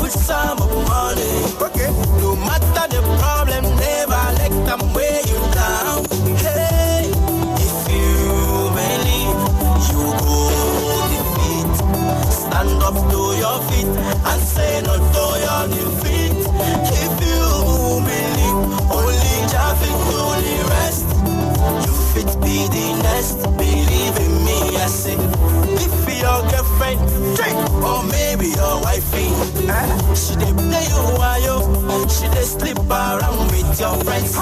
with some money. Okay. No matter the problem, never let them weigh you down. Hey, if you believe, you go defeat. Stand up to your feet and say no to your defeat. If you believe, only Jaffy to the rest. You fit be the next, believe in me, I say. If your girlfriend, or maybe your wifey, she dey play you while you, she dey sleep around with your friends.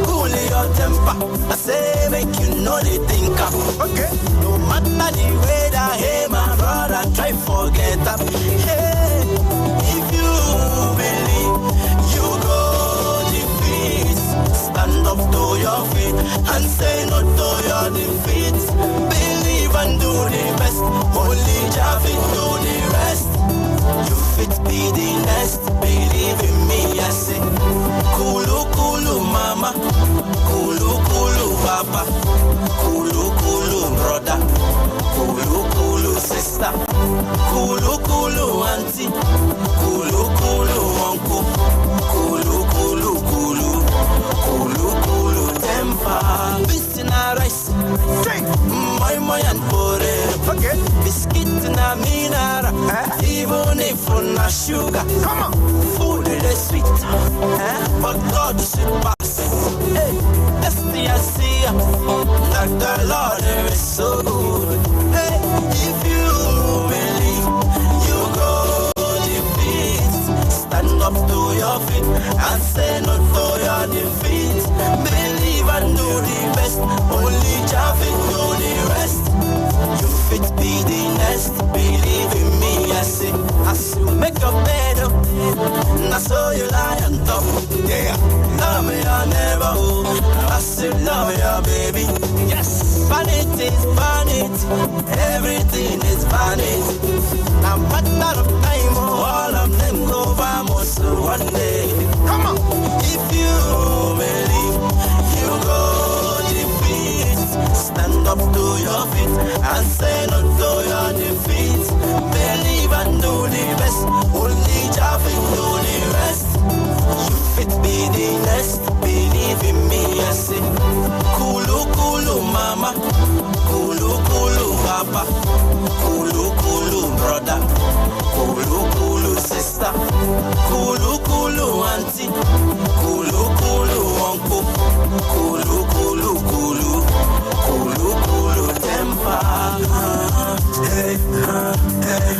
Cool your temper, I say make you know they think of. Okay. No matter the way that, hey my brother, try forget that. Hey, if you believe, you go defeat. Stand up to your feet and say no to your defeat. Believe and do the best. Only Javi do the rest. You fit be the next. Believe in me, I say. Kulu kulu mama, kulu kulu papa, kulu kulu brother, kulu kulu sister, kulu kulu auntie, kulu kulu uncle, kulu kulu kulu, kulu kulu temper. Bisina rice, my and pore. Okay. Biscuit na minara, even if on a sugar. Come on. Food is sweet, but God is sweet pass. Hey, that's the I see, like the Lord is so good. Hey, if you believe, you go defeat. Stand up to your feet and say no to your defeat. Believe and do the best. Only Javi do the rest. You fit be the next. Believe in me, I say. As you make your bed up, I saw you lie on top. Yeah, love me or never. I still love you, baby. Yes, vanity is vanity. Everything is vanity. No matter of time, all of them go vamos one day. Come on, if you believe, you go defeat. Stand up to your feet and say no to your defeat. Believe and do the best. Only Javi do the rest. You fit be the next. Believe in me, I say. Kulu kulu mama, kulu kulu papa, kulu kulu brother, kulu kulu sister, kulu kulu auntie, kulu kulu uncle, kulu kulu kulu, kulu kulu temper. Hey, hey,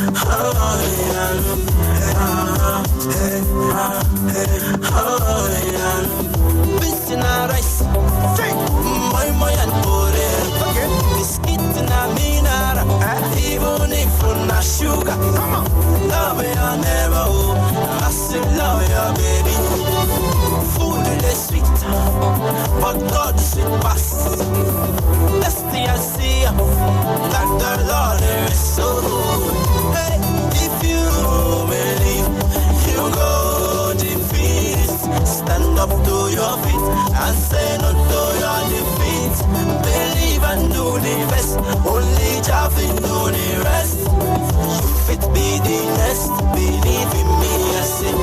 Bisina rice, my and pore. Biscuit na minara, even if on a sugar. Come on, love me or never. I still love you, baby. Food is sweet, but God is sweet pass. That's the I see, like the Lord is so good. Hey, if you believe, you go defeat. Stand up to your feet and say no to your defeat. Believe and do the best. Only Javi do the rest. You fit be the next. Believe in me, I say.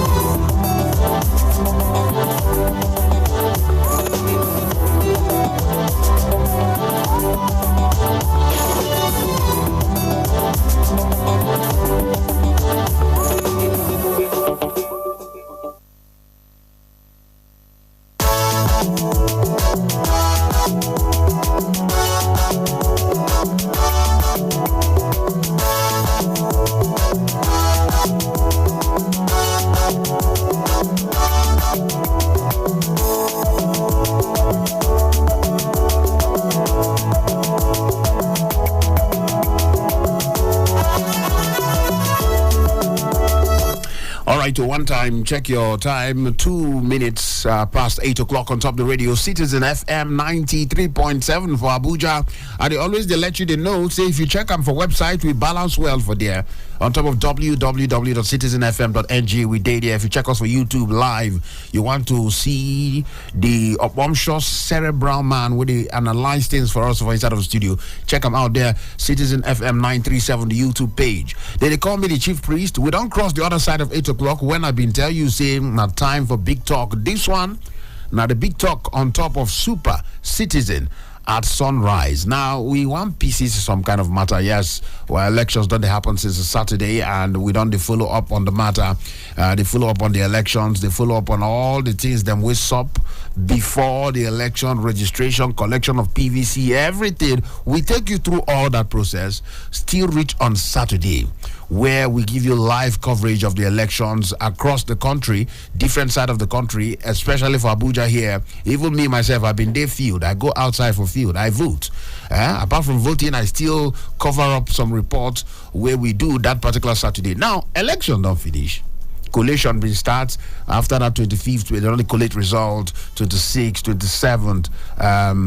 right, to one time, check your time. 2 minutes past 8 o'clock on top of the radio. Citizen FM 93.7 for Abuja. And they let you know, say if you check them for website, we balance well for there. On top of www.citizenfm.ng, we did there. If you check us for YouTube live, you want to see the obnoxious cerebral man where they analyze things for us for inside of the studio. Check them out there. Citizen FM 937, the YouTube page. They call me the chief priest. We don't cross the other side of 8 o'clock when I've been telling you, saying, now time for big talk. This one, now the big talk on top of Super Citizen at sunrise. Now, we want pieces some kind of matter. Yes, well, elections don't happen since Saturday, and we don't follow up on the matter. They follow up on the elections. They follow up on all the things them we up before the election, registration, collection of PVC, everything. We take you through all that process. Still reach on Saturday, where we give you live coverage of the elections across the country, different side of the country, especially for Abuja here. Even me, myself, I've been there field. I go outside for field. I vote. Apart from voting, I still cover up some reports where we do that particular Saturday. Now, election don't finish. Collation will start after that 25th. They don't collate result. 26th, 27th.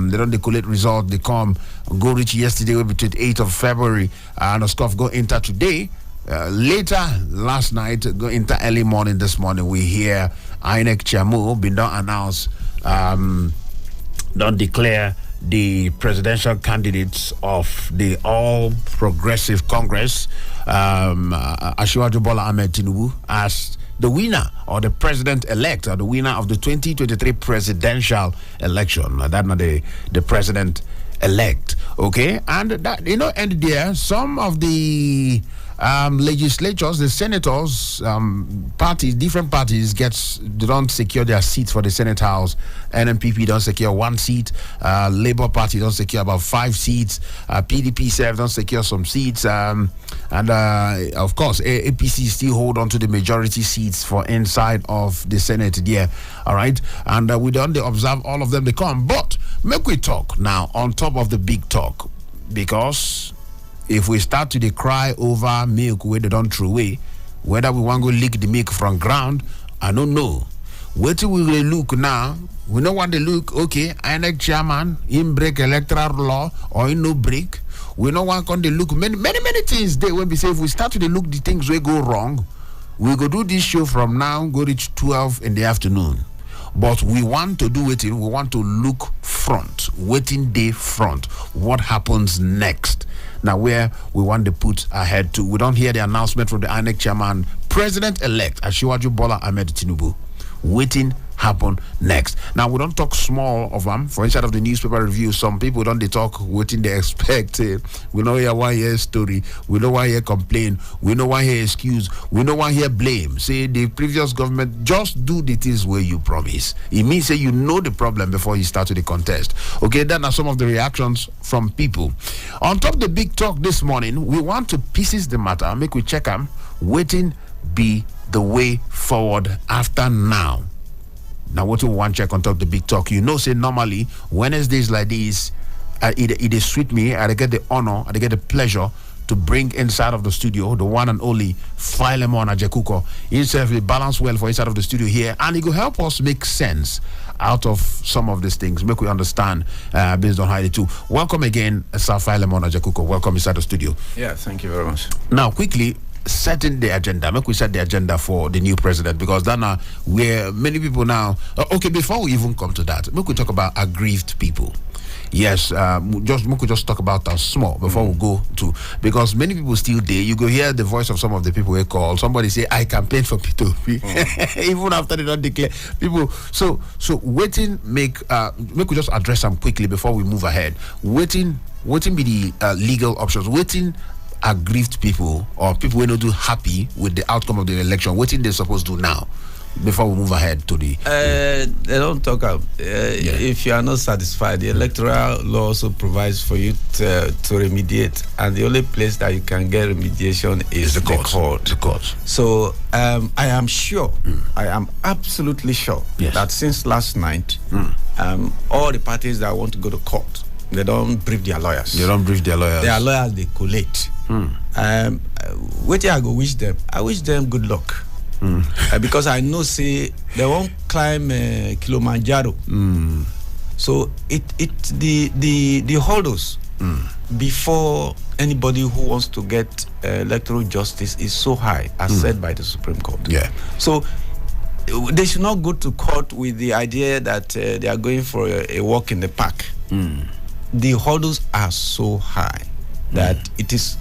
They don't collate result. They come go reach yesterday, will be 28th of February, and of course go enter today. Later last night, go into early morning this morning, we hear INEC Ezemmuo been done announce, don't declare the presidential candidates of the All Progressive Congress, Asiwaju Bola Ahmed Tinubu, as the winner or the president-elect or the winner of the 2023 presidential election. That's not the president-elect, okay? And that, and there, some of the legislatures, the senators, parties, different parties they don't secure their seats for the Senate House. NMPP don't secure 1 seat. Labour Party don't secure about 5 seats. PDP self don't secure some seats. And of course, APC still hold on to the majority seats for inside of the Senate there. All right. And we don't observe all of them. They come. But make we talk now on top of the big talk, because if we start to cry over milk where they don't throw away, whether we want to lick the milk from ground, I don't know. Where till we look now, we don't want to look, okay, INEC chairman, in break electoral law or in no break. We don't want to look many things there when we say if we start to look the things we go wrong, we go do this show from now, go reach 12 in the afternoon. But we want to do it, we want to look front, waiting day front. What happens next? Now, where we want to put ahead to, we don't hear the announcement from the INEC chairman, President-elect Asiwaju Bola Ahmed Tinubu. Waiting happen next. Now, we don't talk small of them. For inside of the newspaper review, some people don't they talk waiting they expect. We know here one year story. We know one year complain. We know one year excuse. We know one year blame. Say the previous government just do the things where you promise. It means say you know the problem before you start the contest. Okay, that are some of the reactions from people. On top of the big talk this morning, we want to pieces the matter. Make we check them. Waiting be the way forward after now. Now, what we want to check on top of the big talk, say normally Wednesdays like this, it is sweet me. I get the honor, I get the pleasure to bring inside of the studio the one and only Philemon Ajekuko. Himself will balance well for inside of the studio here, and he will help us make sense out of some of these things, make we understand based on how they do. Welcome again, Sir Philemon Ajekuko. Welcome inside the studio. Yeah, thank you very much. Now, quickly, setting the agenda. Make we set the agenda for the new president, because that now where many people now. Okay, before we even come to that, make we talk about aggrieved people. Yes, we could just talk about that small before we go to, because many people still there. You go hear the voice of some of the people we call. Somebody say, I campaign for P2P, even after they don't declare people. So waiting make we just address them quickly before we move ahead. Waiting be the legal options. Waiting aggrieved people or people who are not happy with the outcome of the election. What they're supposed to do now before we move ahead to the they don't talk up if you are not satisfied. The electoral law also provides for you to remediate, and the only place that you can get remediation is the court. So I am sure, I am absolutely sure that since last night, all the parties that want to go to court, they don't brief their lawyers. Their lawyers, they collate. What I go wish them? I wish them good luck. because I know say they won't climb Kilimanjaro. So the hurdles before anybody who wants to get electoral justice is so high, as said by the Supreme Court. Yeah. So they should not go to court with the idea that they are going for a walk in the park. The hurdles are so high that it is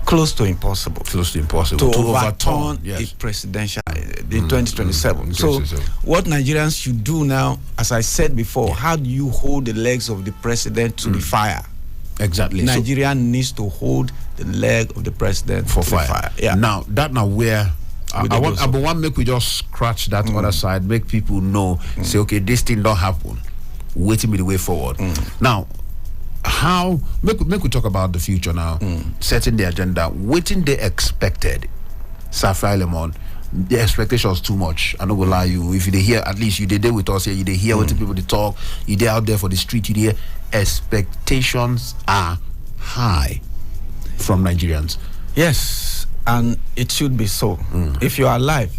close to impossible. Close to impossible to overturn a presidential in 2027. So what Nigerians should do now, as I said before, how do you hold the legs of the president to the fire? Exactly. Nigeria needs to hold the leg of the president for to fire. the fire. Yeah. Now where I want make we just scratch that other side, make people know, say, okay, this thing don't happen. Waiting be the way forward. Now, how make we talk about the future now, setting the agenda, waiting they expected. Safai Lemon, the expectations too much. I don't go lie you. If you hear, at least you did with us here, you hear what the people they talk, you they out there for the street, you hear expectations are high from Nigerians. Yes, and it should be so. If you are alive,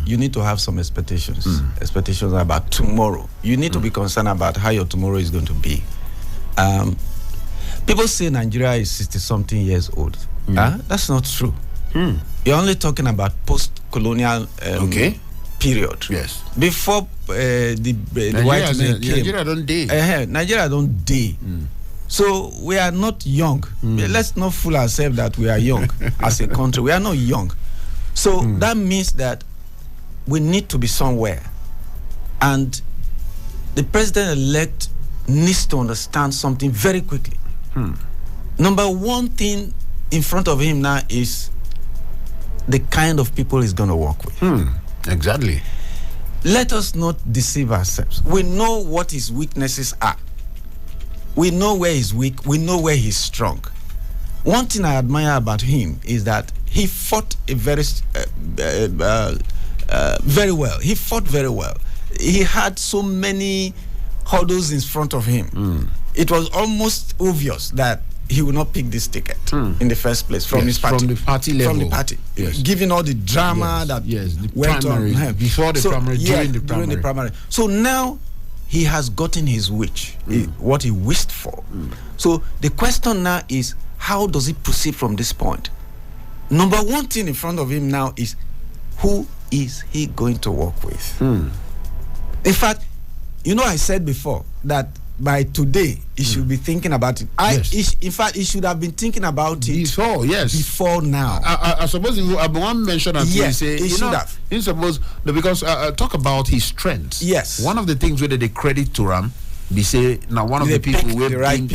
you need to have some expectations. Expectations about tomorrow. You need to be concerned about how your tomorrow is going to be. People say Nigeria is 60-something years old. That's not true. You're only talking about post-colonial period. Yes. Before the white men came. Nigeria don't day. Nigeria don't day. So we are not young. Let's not fool ourselves that we are young as a country. We are not young. So that means that we need to be somewhere. And the president-elect needs to understand something very quickly. Number one thing in front of him now is the kind of people he's going to work with. Exactly. Let us not deceive ourselves. We know what his weaknesses are. We know where he's weak. We know where he's strong. One thing I admire about him is that he fought very well. He fought very well. He had so many hurdles in front of him. It was almost obvious that he would not pick this ticket in the first place from his party. From the party level. From the party. Yes. Given all the drama that the went primary, on. Before the primary, during the primary. So now he has gotten his wish, what he wished for. So the question now is, how does he proceed from this point? Number one thing in front of him now is, who is he going to work with? In fact, you know, I said before that by today he should be thinking about it. In fact, he should have been thinking about it before. Yes, before now. I suppose one mentioned that he should have. He suppose because talk about his strengths. Yes, one of the things where they credit to him, they say now one of the people will bring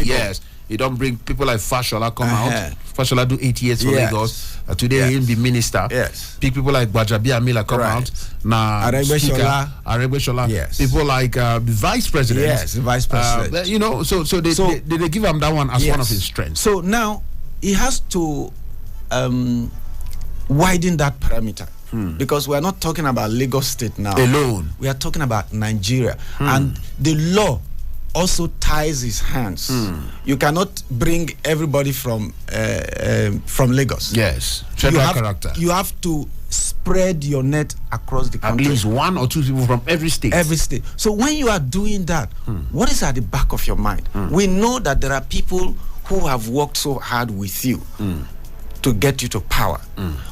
he don't bring people like Fashola come out. Fashola do 8 years for Lagos. Today he'll be minister. Yes. People like Gbajabi Amila come out. Now Aregbe-Shola. Yes. People like the vice president. Yes, the vice president. You know, so they give him that one as one of his strengths. So now he has to widen that parameter. Because we are not talking about Lagos State now alone. We are talking about Nigeria, and the law also ties his hands. You cannot bring everybody from Lagos. Yes, federal character. You have to spread your net across the country. At least one or two people from every state. Every state. So when you are doing that, what is at the back of your mind? We know that there are people who have worked so hard with you to get you to power,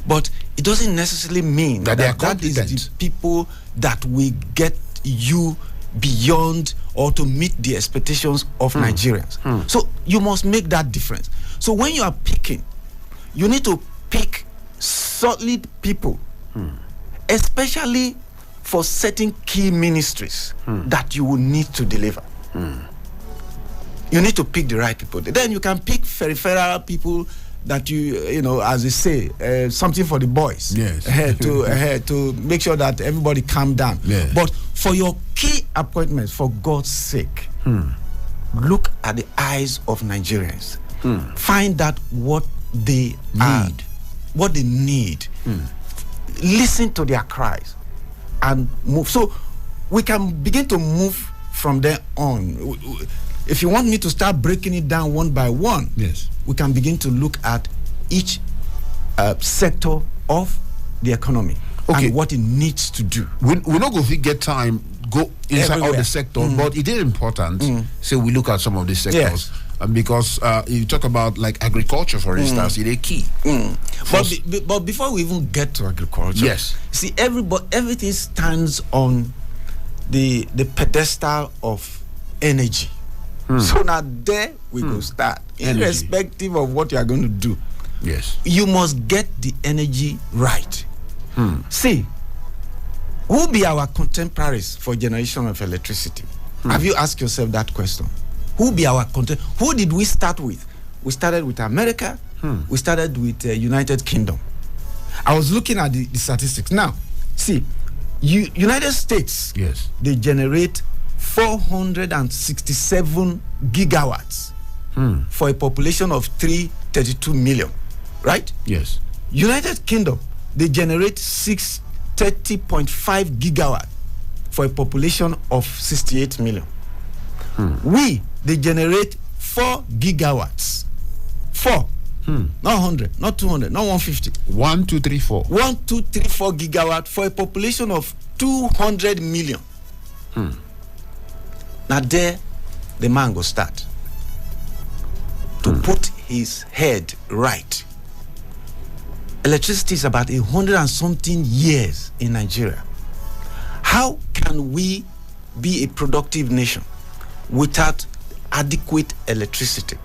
but it doesn't necessarily mean that is the people that will get you beyond or to meet the expectations of Nigerians. So you must make that difference. So when you are picking, you need to pick solid people, especially for certain key ministries that you will need to deliver. You need to pick the right people. Then you can pick peripheral people that you know, as they say, something for the boys. Yes. To make sure that everybody calm down. Yes. But for your key appointments, for God's sake, look at the eyes of Nigerians. Find out what they need. What they need. Listen to their cries and move. So we can begin to move from there on. If you want me to start breaking it down one by one, yes, we can begin to look at each sector of the economy and what it needs to do. We're not going to get time go inside Everywhere. all the sectors, but it is important. So we look at some of these sectors. Yes. Because you talk about like agriculture, for instance, it is key. But before we even get to agriculture, yes, see, everything stands on the pedestal of energy. So now there we go start. Energy. Irrespective of what you are going to do, yes, you must get the energy right. See, who be our contemporaries for generation of electricity? Have you asked yourself that question? Who be our Who did we start with? We started with America. We started with United Kingdom. I was looking at the statistics. Now, see, United States, yes, they generate 467 gigawatts for a population of 332 million, right? Yes. United Kingdom, they generate 630.5 gigawatt for a population of 68 million. They generate 4 gigawatts. 4. Not 100, not 200, not 150. 1, 2, 3, 4. 1, 2, 3, 4 gigawatt for a population of 200 million. Now there, the man go start to put his head right. Electricity is about 100 and something years in Nigeria. How can we be a productive nation without adequate electricity?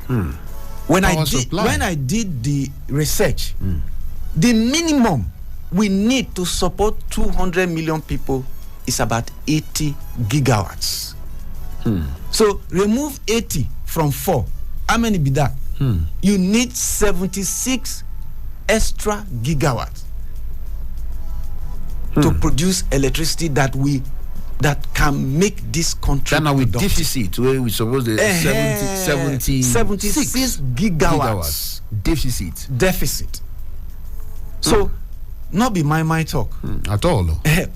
When I did the research, the minimum we need to support 200 million people is about 80 gigawatts. So remove 80 from 4. How many be that? You need 76 extra gigawatts to produce electricity that can make this country then with productive. deficit where we suppose the 76 gigawatts deficit. So not be my talk at all.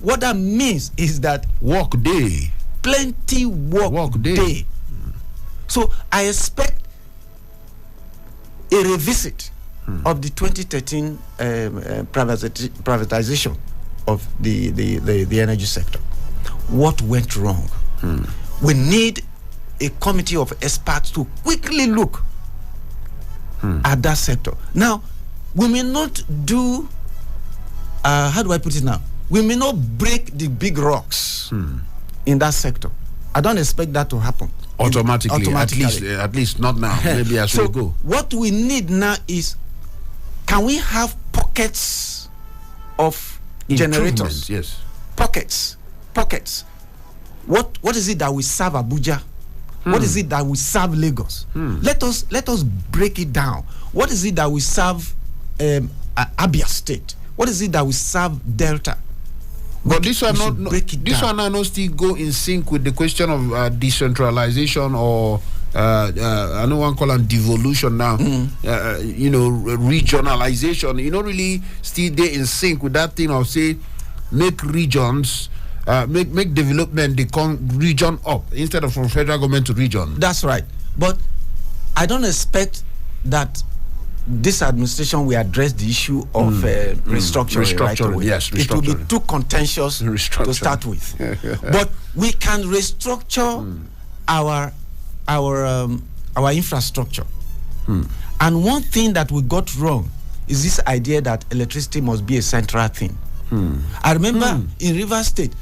What that means is that work day, plenty work day. So I expect a revisit of the 2013 privatization of the energy sector. What went wrong? We need a committee of experts to quickly look at that sector. Now, we may not do, how do I put it now? We may not break the big rocks in that sector. I don't expect that to happen. Automatically. At least not now. Maybe as we go. What we need now is, can we have pockets of generators? Yes. Pockets. What is it that we serve Abuja? What is it that we serve Lagos? Let us break it down. What is it that we serve Abia State? What is it that we serve Delta? But this one not still go in sync with the question of decentralization or I don't want to call it devolution now. Regionalization. You know, really still there in sync with that thing of say make regions. Make development become region up instead of from federal government to region. That's right. But I don't expect that this administration will address the issue of restructuring right away. Yes, it will be too contentious to start with. But we can restructure our infrastructure. And one thing that we got wrong is this idea that electricity must be a central thing. I remember in Rivers State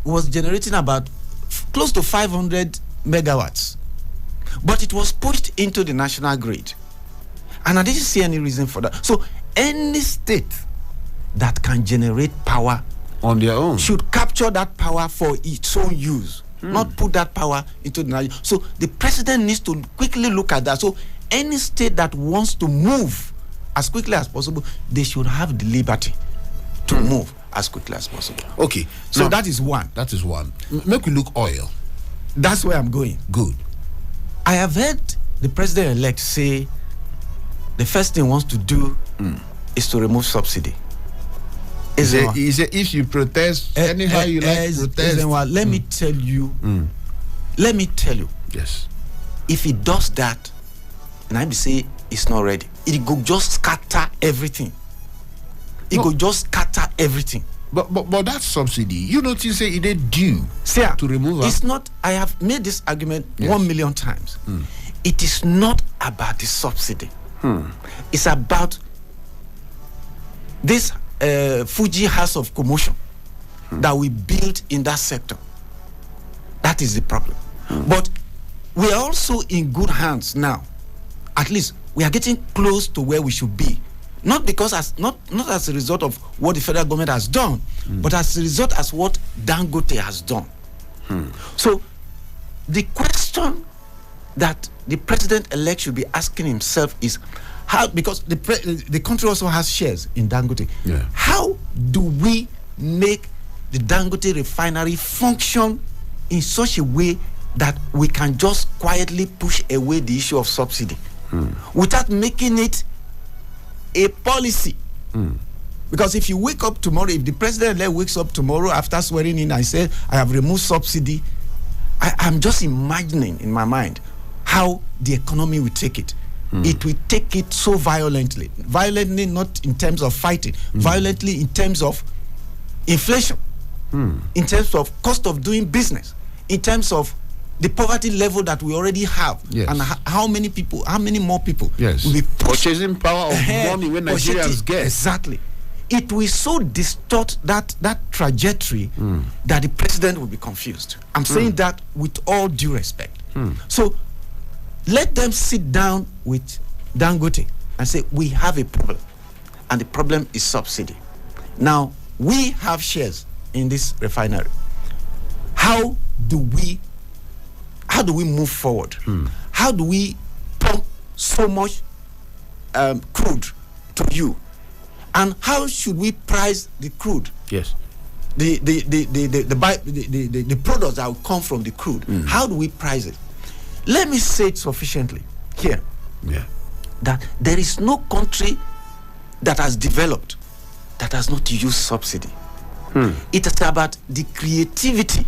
was generating about close to 500 megawatts, but it was pushed into the national grid, and I didn't see any reason for that. So any state that can generate power on their own should capture that power for its own use, not put that power into the national. So the president needs to quickly look at that. So any state that wants to move as quickly as possible, they should have the liberty to move as quickly as possible. Okay. So now, that is one. Make we look oil. That's where I'm going. Good. I have heard the president-elect say the first thing he wants to do is to remove subsidy. He said if you protest anyhow you like protest. Let me tell you. Let me tell you. Yes. If he does that, and I say it's not ready, it go just scatter everything. it could just scatter everything. But that subsidy, you notice it is due to remove. It's not. I have made this argument 1 million times. It is not about the subsidy. It's about this Fuji house of commotion that we built in that sector. That is the problem. But we are also in good hands now. At least we are getting close to where we should be. Not because not as a result of what the federal government has done, but as a result as what Dangote has done. So the question that the president-elect should be asking himself is how, because the country also has shares in Dangote. How do we make the Dangote refinery function in such a way that we can just quietly push away the issue of subsidy without making it a policy? Because if you wake up tomorrow, if the president wakes up tomorrow after swearing in and says, I have removed subsidy, I'm just imagining in my mind how the economy will take it. It will take it so violently. Violently, not in terms of fighting, violently in terms of inflation, in terms of cost of doing business, in terms of the poverty level that we already have, and how many more people will be purchasing power of money when Nigerians get. Exactly. It will so distort that trajectory that the president will be confused. I'm saying that with all due respect. So let them sit down with Dangote and say, we have a problem, and the problem is subsidy. Now, we have shares in this refinery. How do we move forward? How do we pump so much crude to you? And how should we price the crude? Yes. The products that will come from the crude. How do we price it? Let me say it sufficiently here. That there is no country that has developed that has not used subsidy. It is about the creativity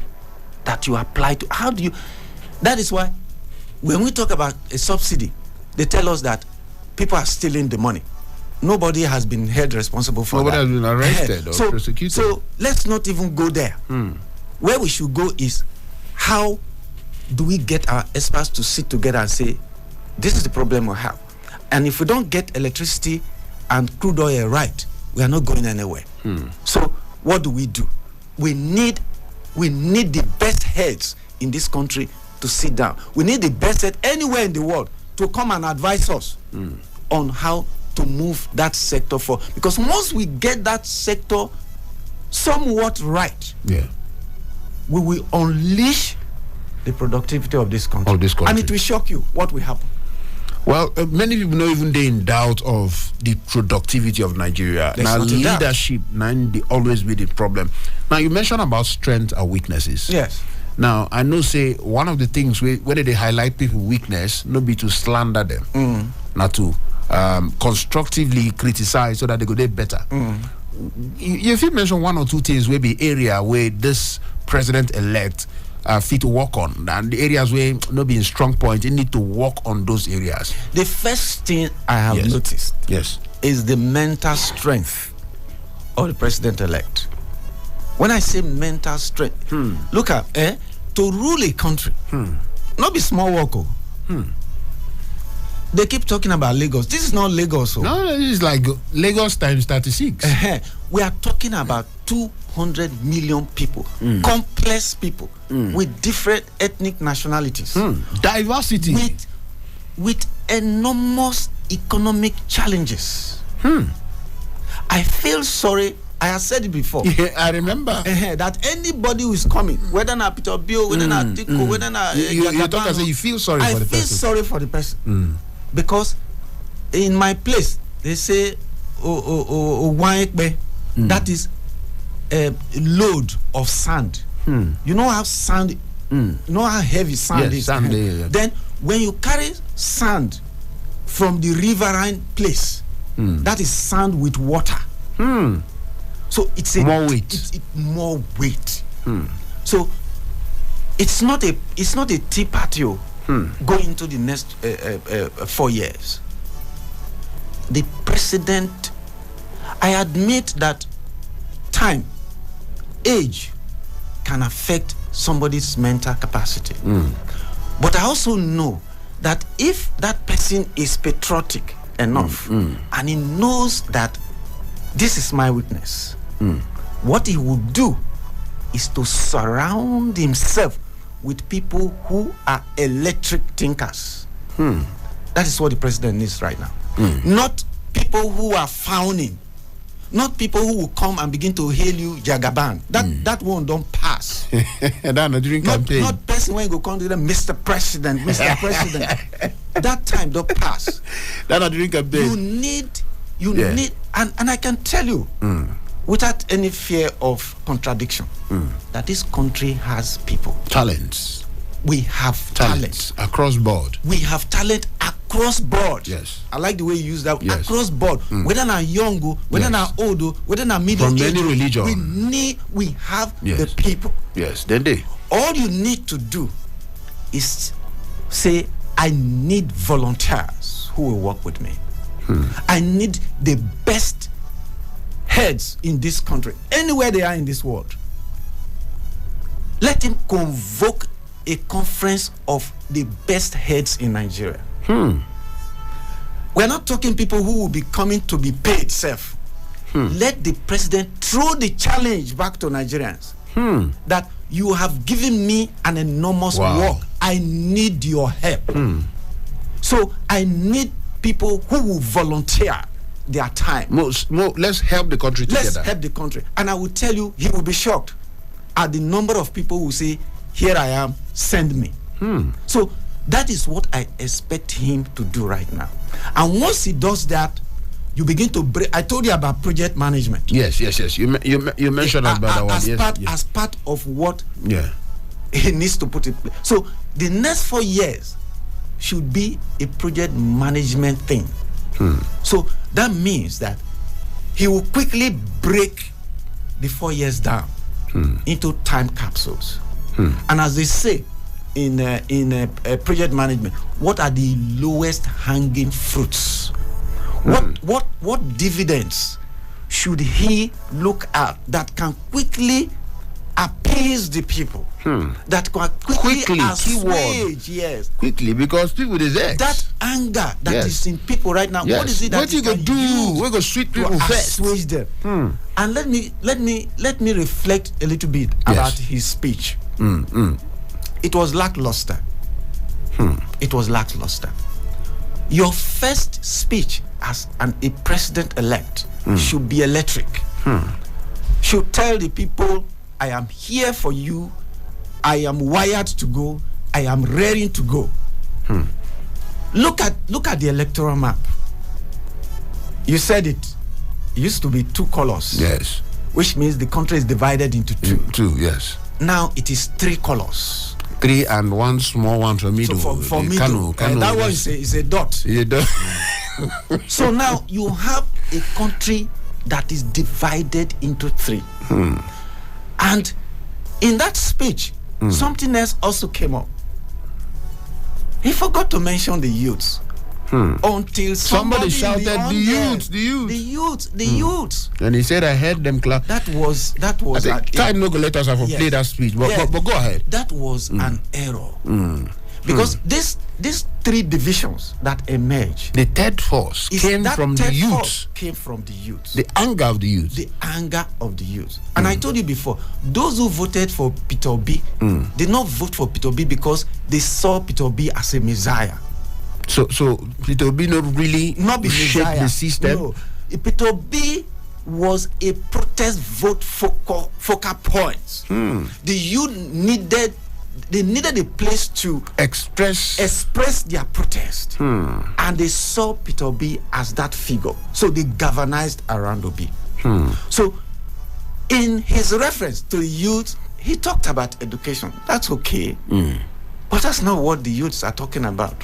that you apply to. How do you? That is why when we talk about a subsidy, they tell us that people are stealing the money. Nobody has been held responsible for that. Nobody has been arrested or prosecuted. So let's not even go there. Where we should go is, how do we get our experts to sit together and say, this is the problem we have. And if we don't get electricity and crude oil right, we are not going anywhere. So what do? We need the best heads in this country to sit down. We need the best head anywhere in the world to come and advise us on how to move that sector forward. Because once we get that sector somewhat right, we will unleash the productivity of this country. And it will shock you what will happen. Well, many people not even they in doubt of the productivity of Nigeria. There's now, leadership, they always be the problem. Now, you mentioned about strengths and weaknesses. Yes. Now, I know, say, one of the things whether they highlight people's weakness, not be to slander them, not to constructively criticize so that they go get better. If you mention one or two things, will be area where this president-elect fit to work on, and the areas where not being strong point, you need to work on those areas. The first thing I have noticed is the mental strength of the president-elect. When I say mental strength, look at to rule a country, not be small work. They keep talking about Lagos. This is not Lagos. No, this is like Lagos times 36. We are talking about 200 million people, complex people with different ethnic nationalities, diversity, with enormous economic challenges. I feel sorry. I have said it before. I remember that anybody who is coming, whether not Peter Bio, whether not Tiko, whether not you talk and say you feel sorry for the person. I feel sorry for the person because in my place they say that is a load of sand. You know how sand, you know how heavy sand is. Sand, Then when you carry sand from the riverine place, that is sand with water. So it's more weight. It's more weight. So it's not a tea party going into the next 4 years. The president I admit that time, age can affect somebody's mental capacity. But I also know that if that person is patriotic enough and he knows that this is my weakness, what he will do is to surround himself with people who are electric thinkers. That is what the president needs right now. Not people who are frowning, not people who will come and begin to hail you Jagaban. That one don't pass. During campaign. Not person when you go come to them, Mr. President, Mr. President. That time don't pass. During campaign. You need, and I can tell you, without any fear of contradiction, that this country has people. Talents. We have talent across board. We have talent across board. Yes. I like the way you use that. Yes. Across board. Whether na young, whether na old, whether na middle from age. many religions. We have the people. Yes, then they. All you need to do is say, I need volunteers who will work with me. I need the best heads in this country, anywhere they are in this world. Let him convoke a conference of the best heads in Nigeria. We're not talking people who will be coming to be paid self. Let the president throw the challenge back to Nigerians that you have given me an enormous work. I need your help. So I need people who will volunteer their time. Let's help the country together. Let's help the country. And I will tell you, he will be shocked at the number of people who say, here I am, send me. So that is what I expect him to do right now. And once he does that, you begin to break. I told you about project management. Yes. You mentioned about that one. As part of what he needs to put in place. So the next 4 years should be a project management thing. So that means that he will quickly break the 4 years down into time capsules. And as they say in project management, what are the lowest hanging fruits? What dividends should he look at that can quickly appease the people? That can quickly assuage, quickly, because people deserve that anger that is in people right now. What is it that what you gonna do? We're gonna sweet people first. Assuage them. And let me reflect a little bit about his speech. It was lackluster. It was lackluster. Your first speech as a president-elect should be electric. Should tell the people, I am here for you. I am wired to go. I am raring to go. Look at the electoral map. You said it. It used to be 2 colors. Yes. Which means the country is divided into 2. 2, yes. Now it is 3 colors. 3 and 1 small one for middle. So for middle. That one is a dot. So now you have a country that is divided into 3. And in that speech, something else also came up. He forgot to mention the youths. Until somebody shouted, the youths. And he said, I heard them clap. That was time no go let us have play that speech, but go ahead. That was an error. Because these 3 divisions that emerged, the third force came from the youth. The anger of the youth. And I told you before, those who voted for Peter Obi did not vote for Peter Obi because they saw Peter Obi as a messiah. So Peter Obi not shape the system. No, Peter Obi was a protest vote focal point. The youth needed a place to express their protest, and they saw Peter Obi as that figure. So they galvanized around Obi. So in his reference to the youth, he talked about education. That's okay, but that's not what the youths are talking about.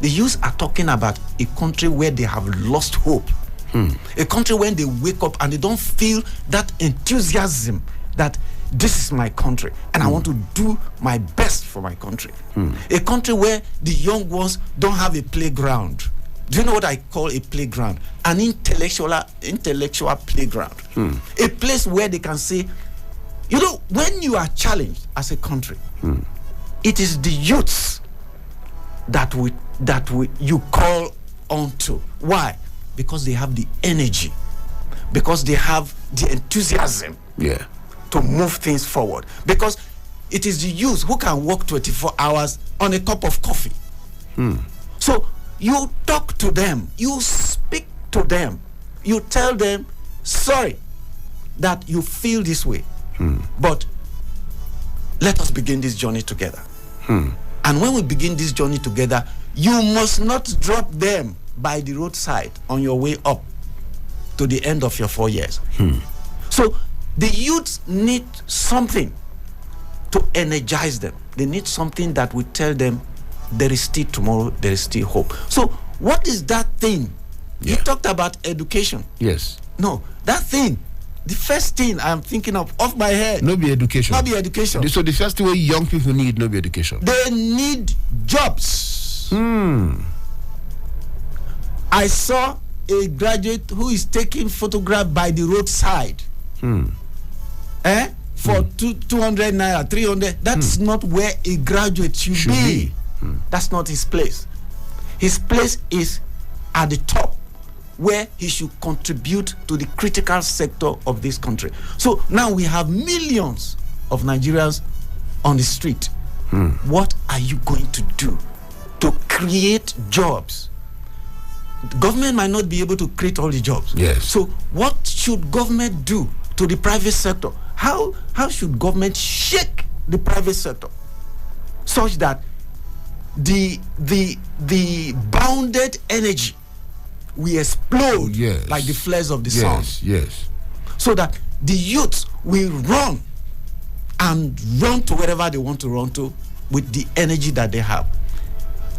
The youths are talking about a country where they have lost hope. A country when they wake up and they don't feel that enthusiasm that this is my country and I want to do my best for my country. A country where the young ones don't have a playground. Do you know what I call a playground? An intellectual playground. A place where they can say, you know, when you are challenged as a country, it is the youths that you call on to. Why? Because they have the energy, because they have the enthusiasm to move things forward. Because it is the youth who can work 24 hours on a cup of coffee. So you talk to them, you speak to them, you tell them, sorry that you feel this way, but let us begin this journey together. And when we begin this journey together, you must not drop them by the roadside on your way up to the end of your 4 years. So the youth need something to energize them. They need something that will tell them there is still tomorrow, there is still hope. So what is that thing? You talked about education. Yes. No, that thing, the first thing I'm thinking of off my head. No be education. Not be education. So the first thing young people need, no be education. They need jobs. I saw a graduate who is taking photograph by the roadside. For 200 naira, 300. That's not where a graduate should be. That's not his place. His place is at the top, where he should contribute to the critical sector of this country. So now we have millions of Nigerians on the street. What are you going to do to create jobs? The government might not be able to create all the jobs. Yes. So what should government do to the private sector? How should government shake the private sector such that the bounded energy will explode like the flares of the sun? Yes. So that the youth will run to wherever they want to run to with the energy that they have.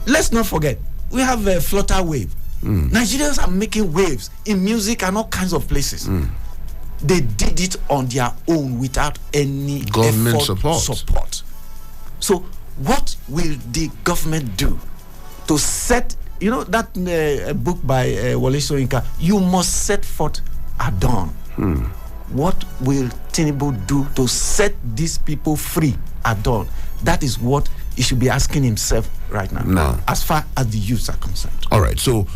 Let's not forget, we have a flutter wave. Nigerians are making waves in music and all kinds of places. They did it on their own without any government support. So what will the government do to set, you know, that book by Wole Soyinka, you must set forth at dawn. What will Tinubu do to set these people free at dawn? That is what he should be asking himself right now, as far as the youths are concerned. All right, so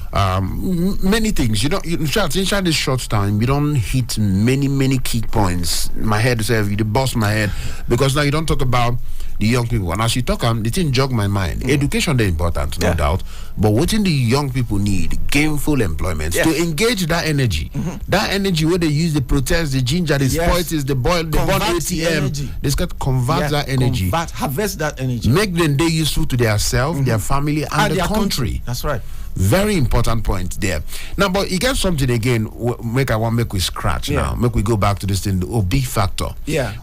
many things. Inside this short time, you don't hit many key points. My head is heavy, you bust my head, because now you don't talk about the young people. And as you talk, the thing jog my mind. Education is important, no doubt. But what in the young people need? Gainful employment. To engage that energy. That energy where they use the protest, the ginger, the spoils, the boil, the burn ATM. They got convert that energy. Harvest that energy. Make them they useful to themselves, their family, and the country. That's right. Very important point there. Now, but you get something again. Make we scratch now. Make we go back to this thing, the OB factor.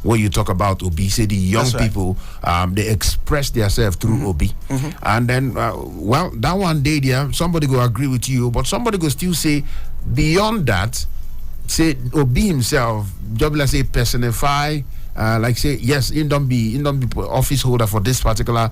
Where you talk about OB, say the young people, they express themselves through OB, and then that one day there, somebody go agree with you, but somebody go still say beyond that, say OB himself, just like say personify. Like say yes, he don't be office holder for this particular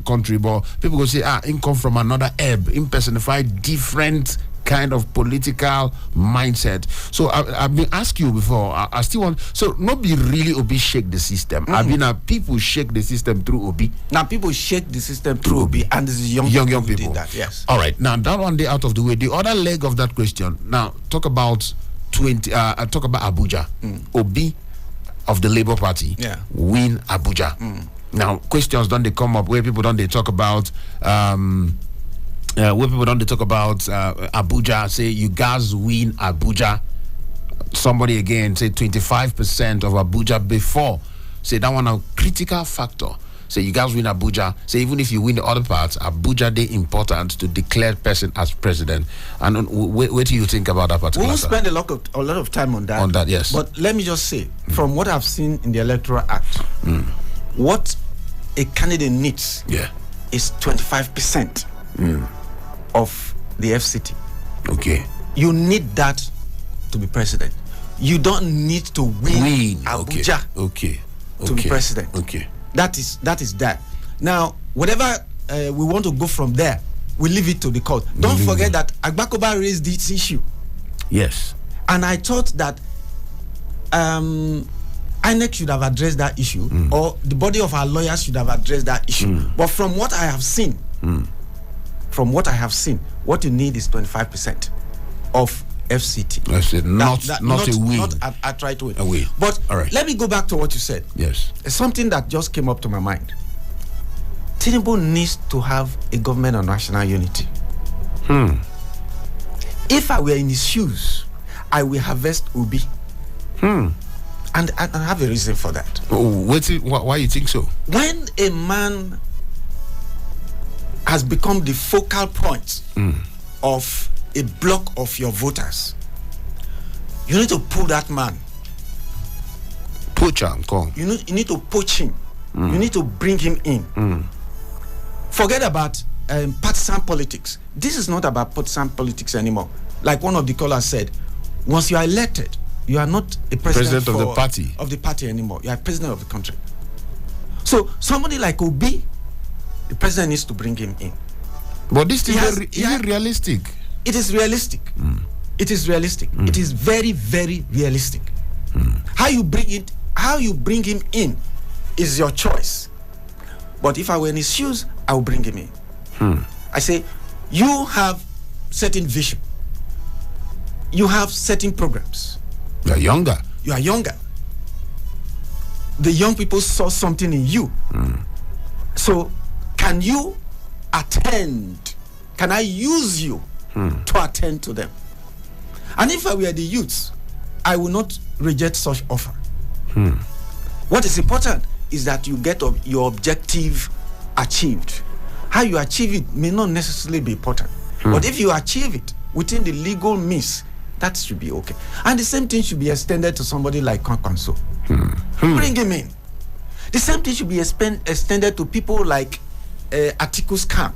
country, but people go say he come from another ebb, he personify different kind of political mindset. So I've been asking you before. I still want, so not be really OB shake the system. I mean, people shake the system through OB. Now people shake the system through OB, and this is young people. Did that, yes. All right. Now that one day out of the way. The other leg of that question. Now talk about Abuja. OB of the Labour Party win Abuja. Now questions don't they come up where people don't they talk about Abuja, say you guys win Abuja. Somebody again say 25% of Abuja before, say that one a critical factor. Say you guys win Abuja. Say even if you win the other parts, Abuja they important to declare person as president. And what do you think about that particular? We'll spend a lot of time on that. On that, yes. But let me just say, from what I've seen in the Electoral Act, what a candidate needs is 25% of the FCT. Okay. You need that to be president. You don't need to win Abuja to be president. Okay. That is that. Now, whatever we want to go from there, we leave it to the court. Don't forget that Agbakoba raised this issue. Yes. And I thought that INEC should have addressed that issue, or the body of our lawyers should have addressed that issue. But from what I have seen, what you need is 25% of FCT. That's it. Not a win. Not a try to win. A win. But all right. Let me go back to what you said. Yes. It's something that just came up to my mind. Tinubu needs to have a government of national unity. If I were in his shoes, I will harvest Ubi. And I have a reason for that. Why you think so? When a man has become the focal point of a block of your voters, you need to pull that man. Poach him, come. You need to poach him. You need to bring him in. Forget about partisan politics. This is not about partisan politics anymore. Like one of the callers said, once you are elected, you are not a president of the party anymore. You are president of the country. So somebody like Obi, the president needs to bring him in. But this is realistic. It is realistic. It is realistic. It is very, very realistic. How you bring him in is your choice. But if I were in his shoes, I will bring him in. I say, you have certain vision. You have certain programs. You are younger. The young people saw something in you. So, can you attend? Can I use you to attend to them? And if I were the youths, I will not reject such offer. What is important is that you get your objective achieved. How you achieve it may not necessarily be important. But if you achieve it within the legal means, that should be okay. And the same thing should be extended to somebody like Kwankwanso. Bring him in. The same thing should be extended to people like Atiku's camp.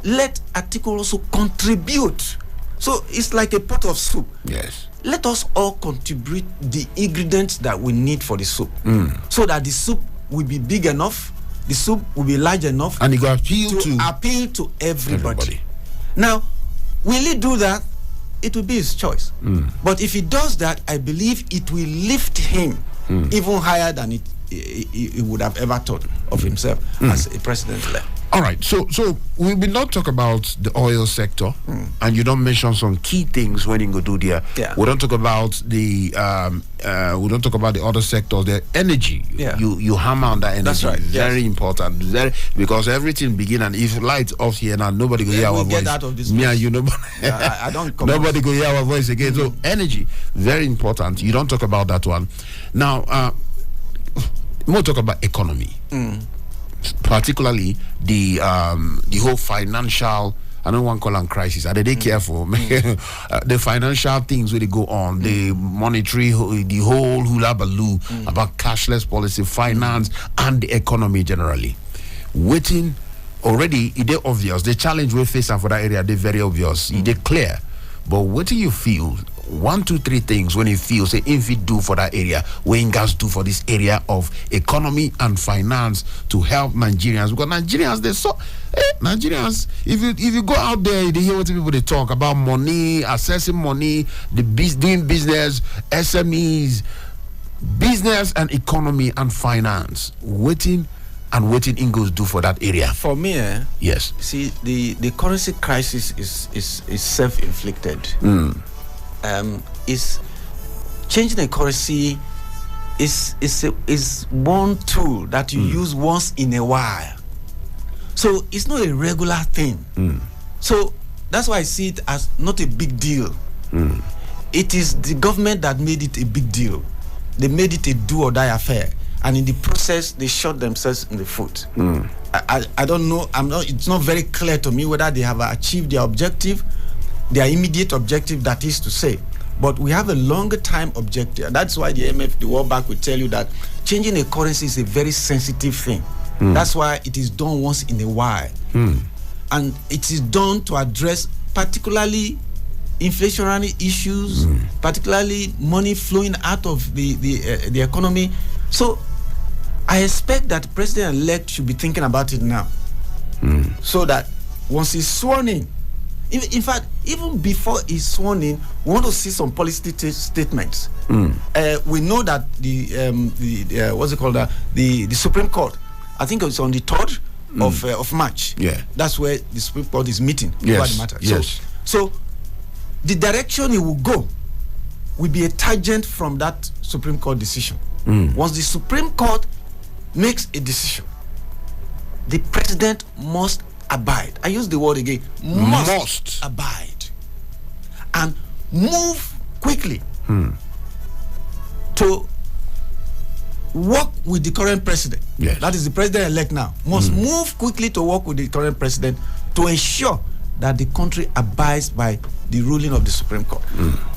Let Atiku also contribute. So it's like a pot of soup. Yes. Let us all contribute the ingredients that we need for the soup, so that the soup will be big enough, the soup will be large enough, and it will appeal to everybody. Now, will he do that? It will be his choice. But if he does that, I believe it will lift him even higher than he would have ever thought of himself as a president-elect. All right, so we will not talk about the oil sector, and you don't mention some key things when you go do there. Yeah. We don't talk about the other sectors, the energy. Yeah. You hammer on that energy. That's right. Very important. Because everything begin, and if lights off here now, nobody go hear our voice. Get out of this Me and you, nobody. I don't. Nobody go hear our voice again. So energy, very important. You don't talk about that one. Now, we'll talk about economy. Particularly the whole financial, I don't want to call them crisis. Are they careful? The financial things where they go on, the monetary, the whole hula baloo about cashless policy, finance, and the economy generally. Waiting already, it is obvious. The challenge we face for that area, they're very obvious. It is clear. But what do you feel? 1, 2, 3 things when you feel, say, if you do for that area, what you guys do for this area of economy and finance to help Nigerians? Because Nigerians, Nigerians, if you go out there, you hear what people they talk about money, accessing money, doing business, SMEs, business and economy and finance. Waiting Ingles do for that area. For me, yes. See, the currency crisis is self-inflicted. Is changing the currency is one tool that you use once in a while. So it's not a regular thing. So that's why I see it as not a big deal. It is the government that made it a big deal. They made it a do or die affair, and in the process they shot themselves in the foot. I don't know. It's not very clear to me whether they have achieved their objective, their immediate objective, that is to say. But we have a longer time objective. And that's why the IMF, the World Bank, will tell you that changing a currency is a very sensitive thing. That's why it is done once in a while. And it is done to address particularly inflationary issues, particularly money flowing out of the economy. So I expect that President-elect should be thinking about it now. so that once he's sworn in, in fact, even before he's sworn in, we want to see some policy statements. We know that the what's it called? The Supreme Court, I think it's on the 3rd of March. Yeah, that's where the Supreme Court is meeting over the matter. Yes. So the direction it will go will be a tangent from that Supreme Court decision. Once the Supreme Court makes a decision, the president must abide. I use the word again. Must abide. And move quickly to work with the current president. Yes. That is the president-elect now. Must move quickly to work with the current president to ensure that the country abides by the ruling of the Supreme Court.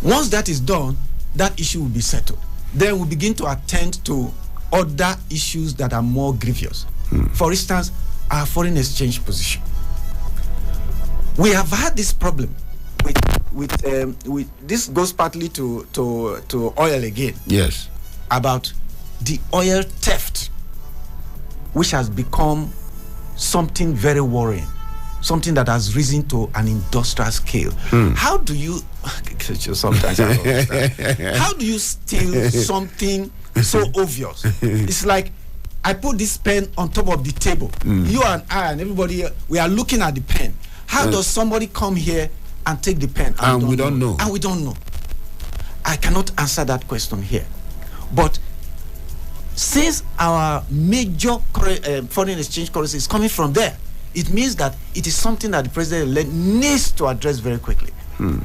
Once that is done, that issue will be settled. Then we begin to attend to other issues that are more grievous. For instance, our foreign exchange position. We have had this problem with this goes partly to oil again. Yes. About the oil theft, which has become something very worrying, something that has risen to an industrial scale. How do you sometimes I don't understand. How do you steal something so obvious? It's like I put this pen on top of the table. You and I and everybody, we are looking at the pen. How does somebody come here and take the pen? And we don't know. And we don't know. I cannot answer that question here. But since our major foreign exchange currency is coming from there, it means that it is something that the president needs to address very quickly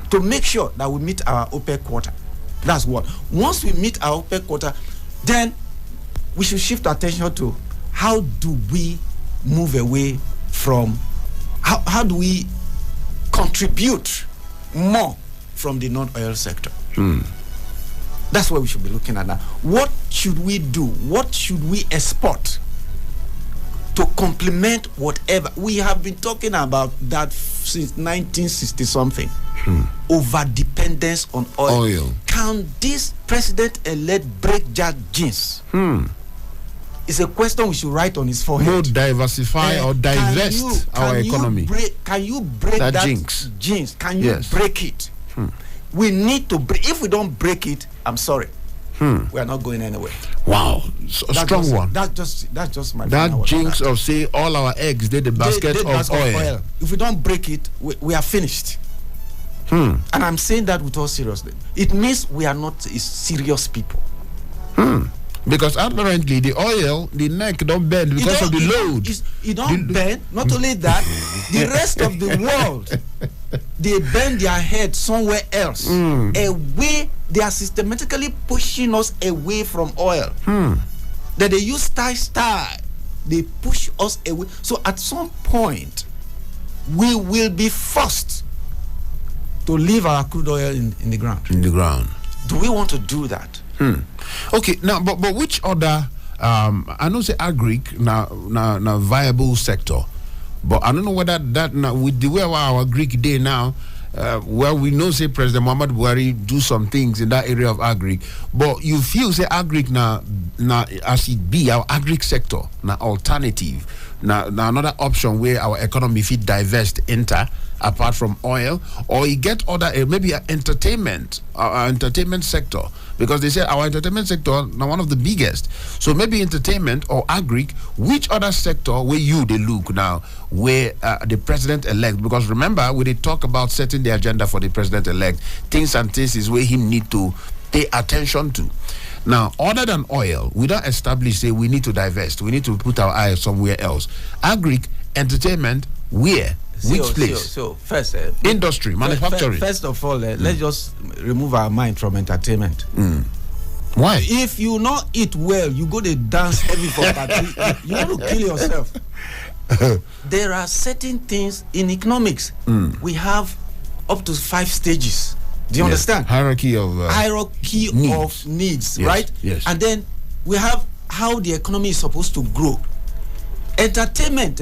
to make sure that we meet our OPEC quota. That's what. Once we meet our OPEC quota, then we should shift attention to how do we move away from, how do we contribute more from the non-oil sector. That's what we should be looking at now. What should we do? What should we export to complement whatever? We have been talking about that since 1960 something. Over dependence on oil. Can this president-elect break that jinx? It's a question we should write on his forehead. No, diversify or divest our economy. Can you break that jinx? Can you break it? We need to break. If we don't break it, I'm sorry, we are not going anywhere. Wow, a strong one. That's just my. That jinx of say all our eggs did the basket of oil. If we don't break it, we are finished. And I'm saying that with all seriousness. It means we are not serious people. Because apparently the oil, the neck don't bend because of the load. It don't bend. Not only that, the rest of the world, they bend their head somewhere else. Away, they are systematically pushing us away from oil. That they use style. They push us away. So at some point, we will be forced to leave our crude oil in the ground. In the ground. Do we want to do that? Okay, now, but which other? I know say agric now viable sector, but I don't know whether that now with the way our Greek day now, well we know say President Muhammad Buhari do some things in that area of agric, but you feel say agric now as it be our agric sector now alternative now another option where our economy fit divest enter apart from oil, or you get other maybe entertainment sector, because they say our entertainment sector now one of the biggest. So maybe entertainment or agric. Which other sector where they look now where the president-elect, because remember we did talk about setting the agenda for the president-elect, things is where he need to pay attention to. Now, other than oil, we don't establish say we need to divest, we need to put our eyes somewhere else. Agric, entertainment, where? Which place? So first, industry, manufacturing. First of all, let's just remove our mind from entertainment. Why? If you not eat well, you go to dance heavy for party, you want to kill yourself. There are certain things in economics. We have up to 5 stages. Do you understand? Hierarchy of needs, yes, right? Yes. And then we have how the economy is supposed to grow. Entertainment,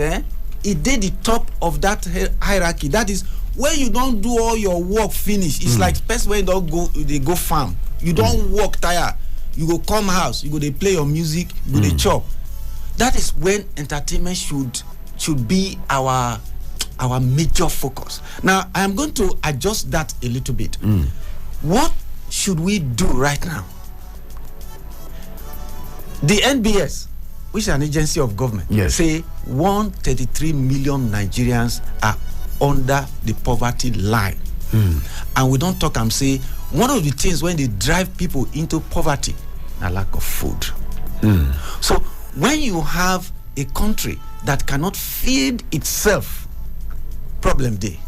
it did the top of that hierarchy. That is when you don't do all your work finish. It's like first when they go farm. You don't work tired. You go come house. You go they play your music. You go they chop. That is when entertainment should should be our major focus. Now, I am going to adjust that a little bit. What should we do right now? The NBS, which is an agency of government, say 133 million Nigerians are under the poverty line. And we don't talk and say one of the things when they drive people into poverty, a lack of food. So when you have a country that cannot feed itself, problem day.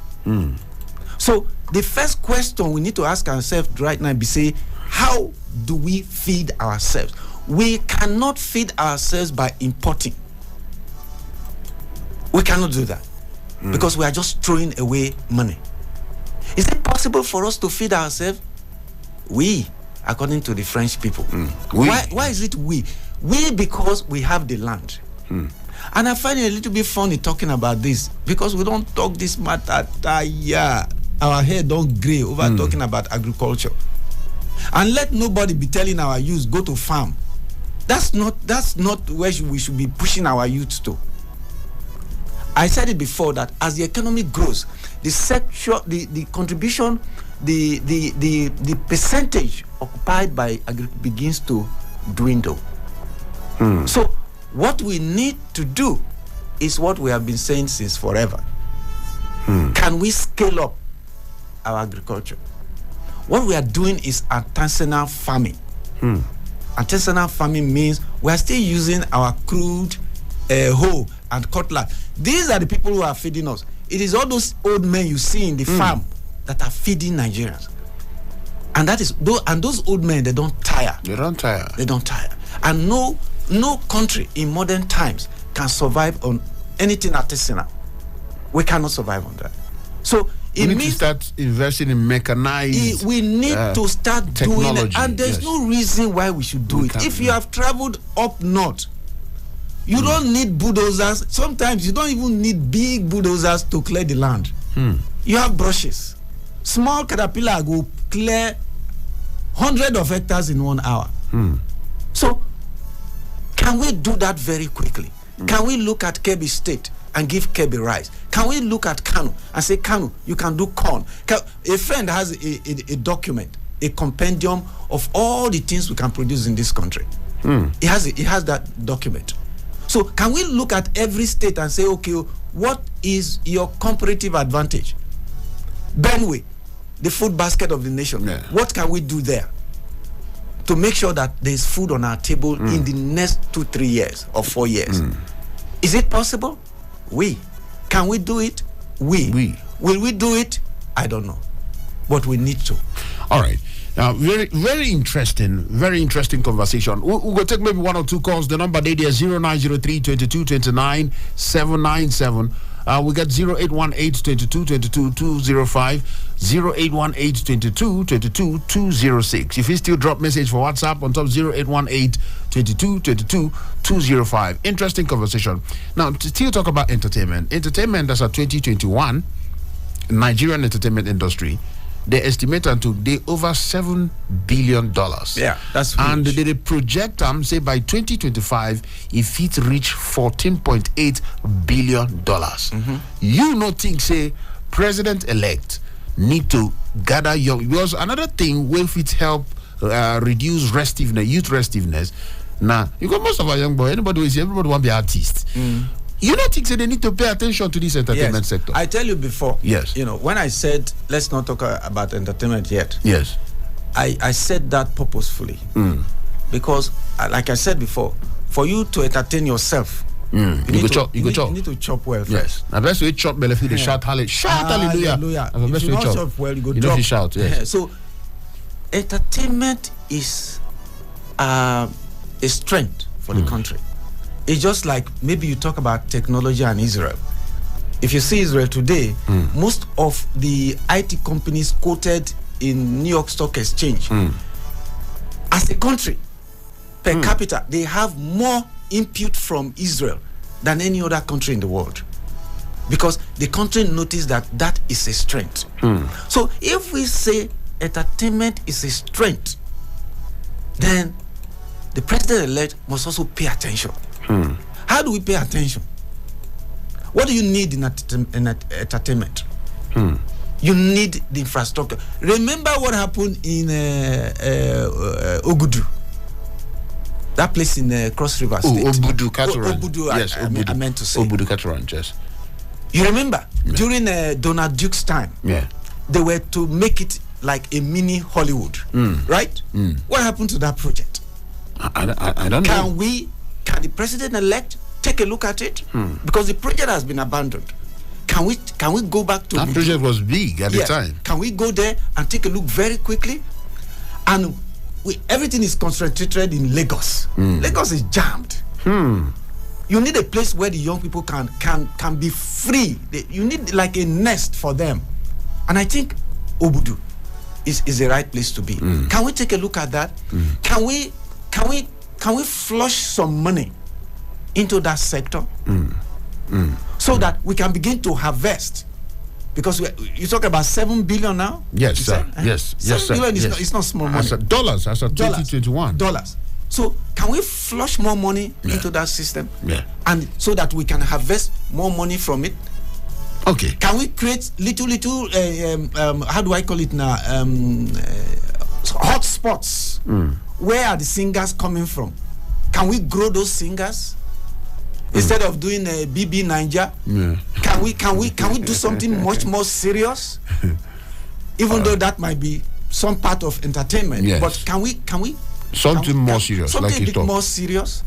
So the first question we need to ask ourselves right now be say, how do we feed ourselves? We cannot feed ourselves by importing. We cannot do that because we are just throwing away money. Is it possible for us to feed ourselves? We, according to the French people. Why is it we? We, because we have the land. And I find it a little bit funny talking about this because we don't talk this matter. Our hair don't gray over talking about agriculture. And let nobody be telling our youth go to farm. That's not where we should be pushing our youth to. I said it before that as the economy grows, the contribution, the percentage occupied by agriculture begins to dwindle. So what we need to do is what we have been saying since forever. Can we scale up our agriculture? What we are doing is artisanal farming. Artisanal farming means we are still using our crude hoe and cutlass. These are the people who are feeding us. It is all those old men you see in the farm that are feeding Nigerians. And that is those old men, they don't tire. They don't tire. And no country in modern times can survive on anything artisanal. We cannot survive on that. So we need to start investing in mechanized. We need to start doing it, and there's no reason why we should do it. If you have traveled up north, you don't need bulldozers. Sometimes you don't even need big bulldozers to clear the land. You have brushes. Small caterpillar will clear hundreds of hectares in 1 hour. So, can we do that very quickly? Can we look at Kebbi State and give Kebbi rice? Can we look at Kano and say, Kano, you can do corn? A friend has a document, a compendium of all the things we can produce in this country. He has that document. So can we look at every state and say, okay, what is your comparative advantage? Benue, the food basket of the nation. What can we do there to make sure that there's food on our table in the next 2-3 years or 4 years? Is it possible? Can we do it? Will we do it? I don't know, but we need to. All right. Very interesting conversation. We'll go take maybe 1 or 2 calls. The number there is 0903 22 29 797. We got 0818 22 22 205, 0818 22 22 206. If you still drop message for WhatsApp on top 0818 22 22 205. Interesting conversation. Now, to still talk about entertainment. Entertainment as a 2021 Nigerian entertainment industry, they estimate until they over $7 billion. Yeah, that's huge. And they project say by 2025 if it reach $14.8 billion. You not think say president-elect need to gather young, because another thing will fit help reduce restiveness, youth restiveness. Now you got most of our young boys, everybody want to be artists. You don't think they need to pay attention to this entertainment sector? I tell you before. Yes. You know, when I said let's not talk about entertainment yet. Yes. I said that purposefully because, like I said before, for you to entertain yourself, you need to chop well first. Yes. Now best way chop belly feed shout hallelujah. Shout hallelujah. If you don't chop well, you go drop. Shout. Yes. So entertainment is a strength for the country. It's just like maybe you talk about technology and Israel. If you see Israel today, most of the IT companies quoted in New York Stock Exchange, as a country, per capita, they have more input from Israel than any other country in the world. Because the country noticed that is a strength. So if we say entertainment is a strength, then the president-elect must also pay attention. How do we pay attention? What do you need in entertainment? You need the infrastructure. Remember what happened in Ogudu, that place in Cross River State. Obudu Katuran. Obudu, yes, I meant to say. Obudu Katuran, yes. You remember during Donald Duke's time? Yeah. They were to make it like a mini Hollywood, right? What happened to that project? I don't know. Can the president-elect take a look at it? Because the project has been abandoned. Can we go back to that project was big at the time? Can we go there and take a look very quickly? And everything is concentrated in Lagos. Lagos is jammed. You need a place where the young people can be free. You need like a nest for them. And I think Obudu is the right place to be. Can we take a look at that? Can we flush some money into that sector so that we can begin to harvest? Because you talk about 7 billion now. Yes, sir. Yes, 7 billion is not small money. Dollars as of 2021. Dollars. So can we flush more money into that system? Yeah. And so that we can harvest more money from it? Okay. Can we create little how do I call it now? Hot spots. Where are the singers coming from? Can we grow those singers instead of doing a BB Niger? Can we do something much more serious? Even though that might be some part of entertainment, but can we something more serious, something like a bit more serious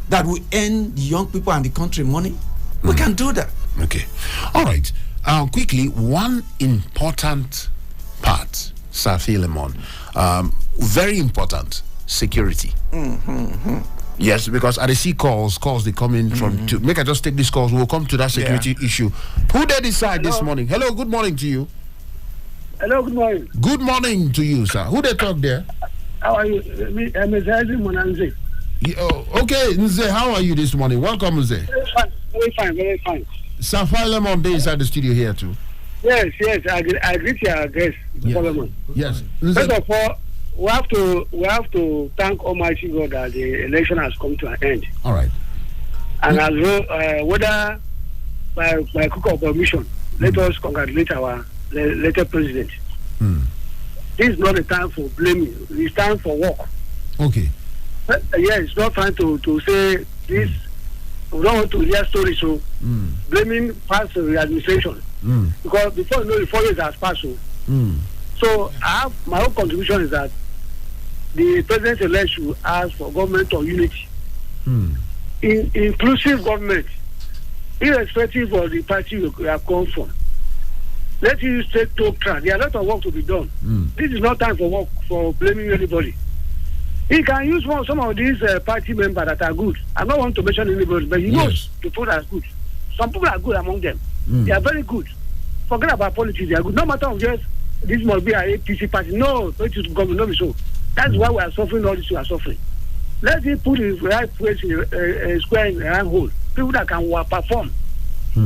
that will earn the young people and the country money? We can do that. Okay. All right. Quickly, one important part, Sir Philemon, very important, security. Yes, because I see calls they come in from to make I just take these calls. We'll come to that security issue. Who they decide this morning? Hello, good morning to you. Hello, good morning. Good morning to you, sir. Who they talk there? How are you? I'm Ezemmuo. Okay, Nze, how are you this morning? Welcome, Nze. Very fine. Sir Philemon, they inside the studio here too. Yes, I greet your guest, Philemon. Yes. First of all, we have to thank Almighty God that the election has come to an end. All right. And as well, whether by cook or permission, let us congratulate our elected president. This is not a time for blaming. It's time for work. Okay. It's not time to say this. We don't want to hear stories, so blaming past administration. Because before you know, the 4 years has passed. So my own contribution is that the president-elect should ask for government of unity, inclusive government, irrespective of the party you have come from. Let you take talk track. There are a lot of work to be done. This is not time for work for blaming anybody. He can use some of these party members that are good. I don't want to mention anybody, but he knows people that are good. Some people are good among them. They are very good. Forget about politics. They are good. No matter of just this must be a APC party. No, it is government. So that's why we are suffering all this. We are suffering. Let him put his right place in a square in a round hole. People that can perform.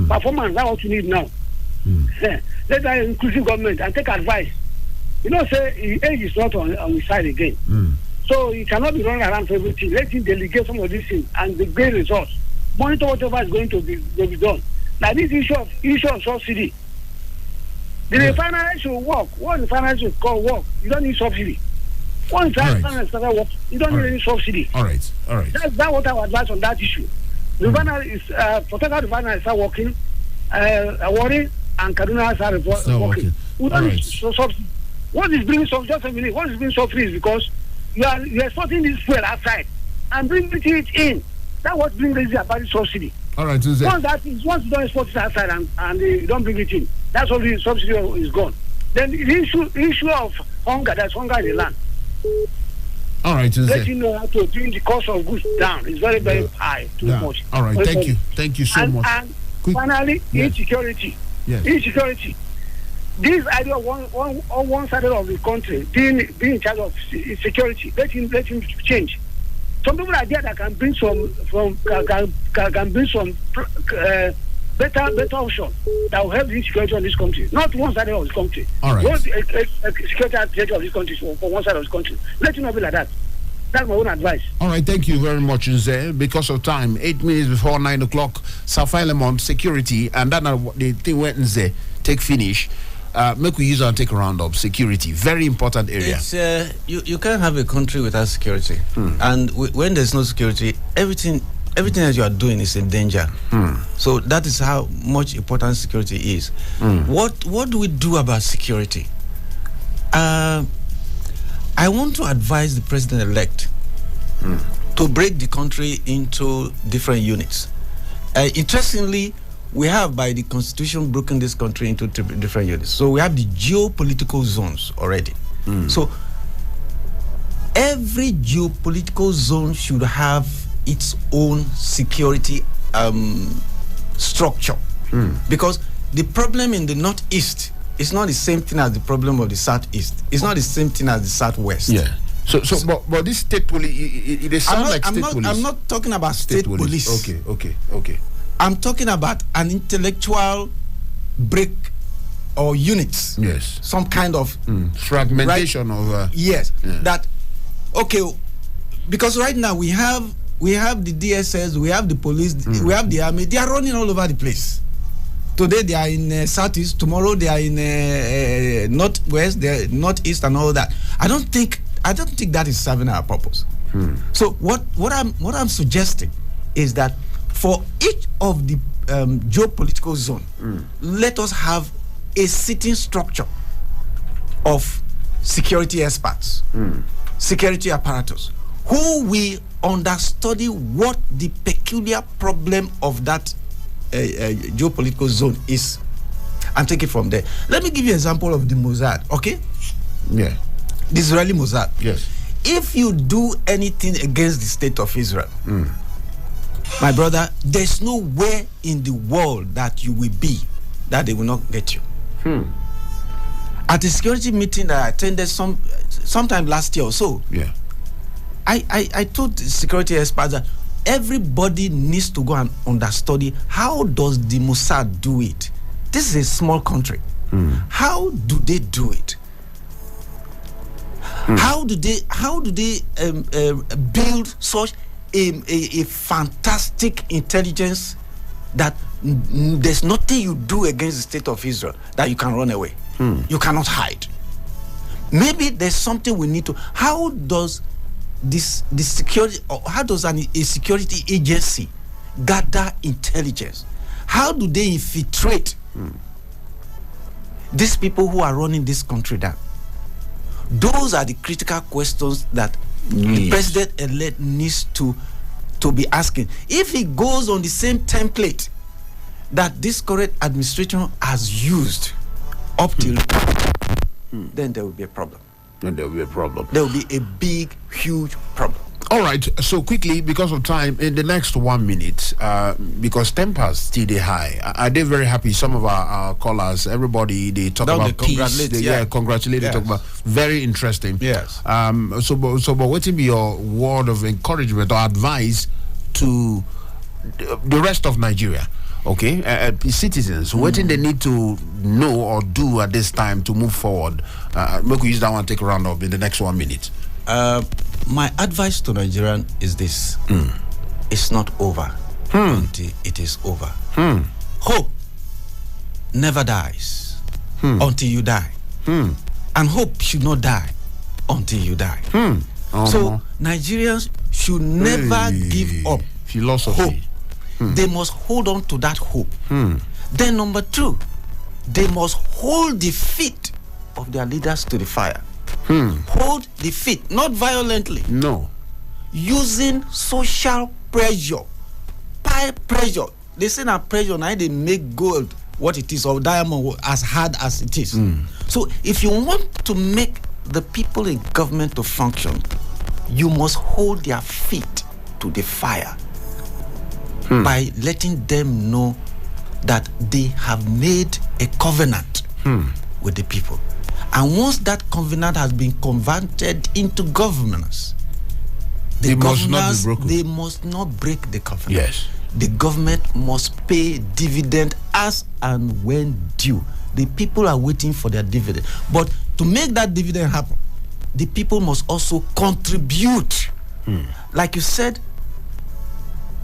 Performance. That's what you need now. Let that inclusive government and take advice. You know, say age is not on his side again. So he cannot be running around for everything. Let him delegate some of these things and the great results. Monitor whatever is going to be done. Now this issue of subsidy. The refinery should work. What refinery should call work? You don't need subsidy. Once refinery started work, you don't need any subsidy. All right. That's what I would advise on that issue. Refinery is potential refinery start working. Awari and Kaduna start working. We don't need subsidy. What is bringing subsidy? Just a minute. What is bringing subsidy is because you are exporting this fuel outside and bringing it in. That's what brings this about the subsidy. All right, once you don't export it outside and you don't bring it in, that's all the subsidy is gone. Then the issue of hunger, there's hunger in the land. All right, let you know how to bring the cost of goods down. It's very, very high, too much. All right, thank you so much. And finally, insecurity. Insecurity. This idea of one side of the country being in charge of security, let him change. Some people are there that can bring some better option that will help the security of this country. Not one side of this country. All right. What security of this country for one side of this country. Let it not be like that. That's my own advice. All right, thank you very much, Nze. Because of time, 8 minutes before 9 o'clock, South Element security, and then the thing went Nze take finish. Make we use and take a round up. Security, very important area. It's, you can't have a country without security, and when there's no security, everything that you are doing is in danger. So that is how much important security is. What do we do about security? I want to advise the president-elect to break the country into different units. Interestingly, we have, by the constitution, broken this country into different units. So we have the geopolitical zones already. So every geopolitical zone should have its own security structure. Because the problem in the northeast is not the same thing as the problem of the southeast. It's not the same thing as the southwest. Yeah. But this state police, it sounds like state police. I'm not talking about state police. Okay. I'm talking about an intellectual break or units. Yes. Some kind of fragmentation of. Yes. Yeah. That. Okay. Because right now we have the DSS, we have the police, we have the army. They are running all over the place. Today they are in southeast. Tomorrow they are in northwest, they are northeast, and all that. I don't think that is serving our purpose. So what I'm suggesting is that for each of the geopolitical zone, let us have a sitting structure of security experts, security apparatus, who will understudy what the peculiar problem of that geopolitical zone is, and take it from there. Let me give you an example of the Mossad, okay? Yeah. The Israeli Mossad. Yes. If you do anything against the state of Israel, my brother, there's nowhere in the world that you will be that they will not get you. At a security meeting that I attended sometime last year or so, yeah, I told the security experts that everybody needs to go and understudy how does the Mossad do it. This is a small country. How do they do it? How do they build such a fantastic intelligence that there's nothing you do against the state of Israel that you can run away? You cannot hide. Maybe there's something we need to. How does the security, or how does a security agency gather intelligence? How do they infiltrate these people who are running this country down? Those are the critical questions that the president-elect needs to be asking. If he goes on the same template that this current administration has used up till then there will be a problem. There will be a big, huge problem. All right, so quickly, because of time, in the next 1 minute, because tempers still they high. Are they very happy? Some of our callers, everybody, they talk about peace. Congratulate. They talk about very interesting. Yes. So but what will be your word of encouragement or advice to the rest of Nigeria? Okay, citizens, what do they need to know or do at this time to move forward? Make we use that one, take a round up in the next 1 minute. My advice to Nigerian is this: it's not over until it is over. Hope never dies until you die, and hope should not die until you die. So Nigerians should never give up philosophy. Hope. They must hold on to that hope. Then number two, they must hold the feet of their leaders to the fire. Hold the feet, not violently. No. Using social pressure, peer pressure. They say that pressure now they make gold what it is, or diamond as hard as it is. So if you want to make the people in government to function, you must hold their feet to the fire by letting them know that they have made a covenant with the people. And once that covenant has been converted into governance, they must not break the covenant. Yes. The government must pay dividend as and when due. The people are waiting for their dividend. But to make that dividend happen, the people must also contribute Like you said,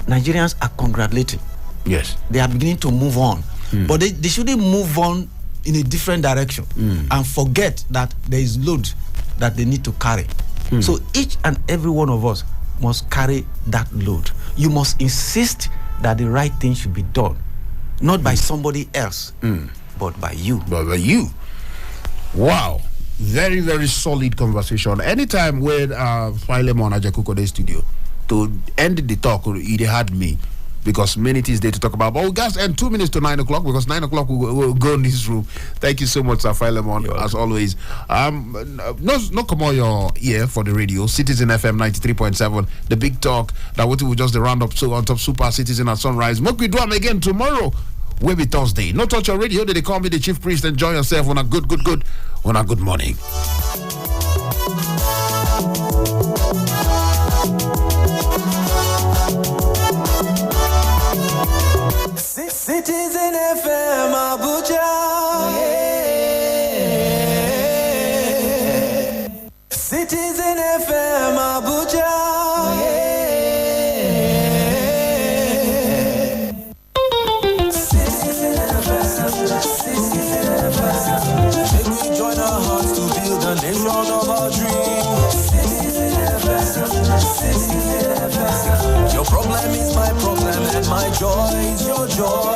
Nigerians are congratulating. Yes. They are beginning to move on. But they shouldn't move on in a different direction and forget that there is load that they need to carry. So each and every one of us must carry that load. You must insist that the right thing should be done, not by somebody else, but by you. Wow. Very, very solid conversation. Anytime when Philemon Ajakukode's studio to end the talk, he had me because many things there to talk about. But we got 2 minutes to 9 o'clock because 9 o'clock we'll go in this room. Thank you so much, Sir Philemon, as always. No come on your ear for the radio. Citizen FM 93.7, the big talk that what we just the roundup so on top Super Citizen at Sunrise. Mock we do them again tomorrow. Will be Thursday. No touch your radio. They call me the chief priest. Enjoy yourself on a good morning. Citizen FM Abuja. Citizen FM Abuja. Nation of our dreams. Your problem is my problem and my joy is your joy.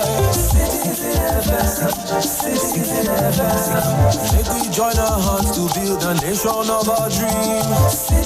Make we join our hearts to build a nation of our dreams.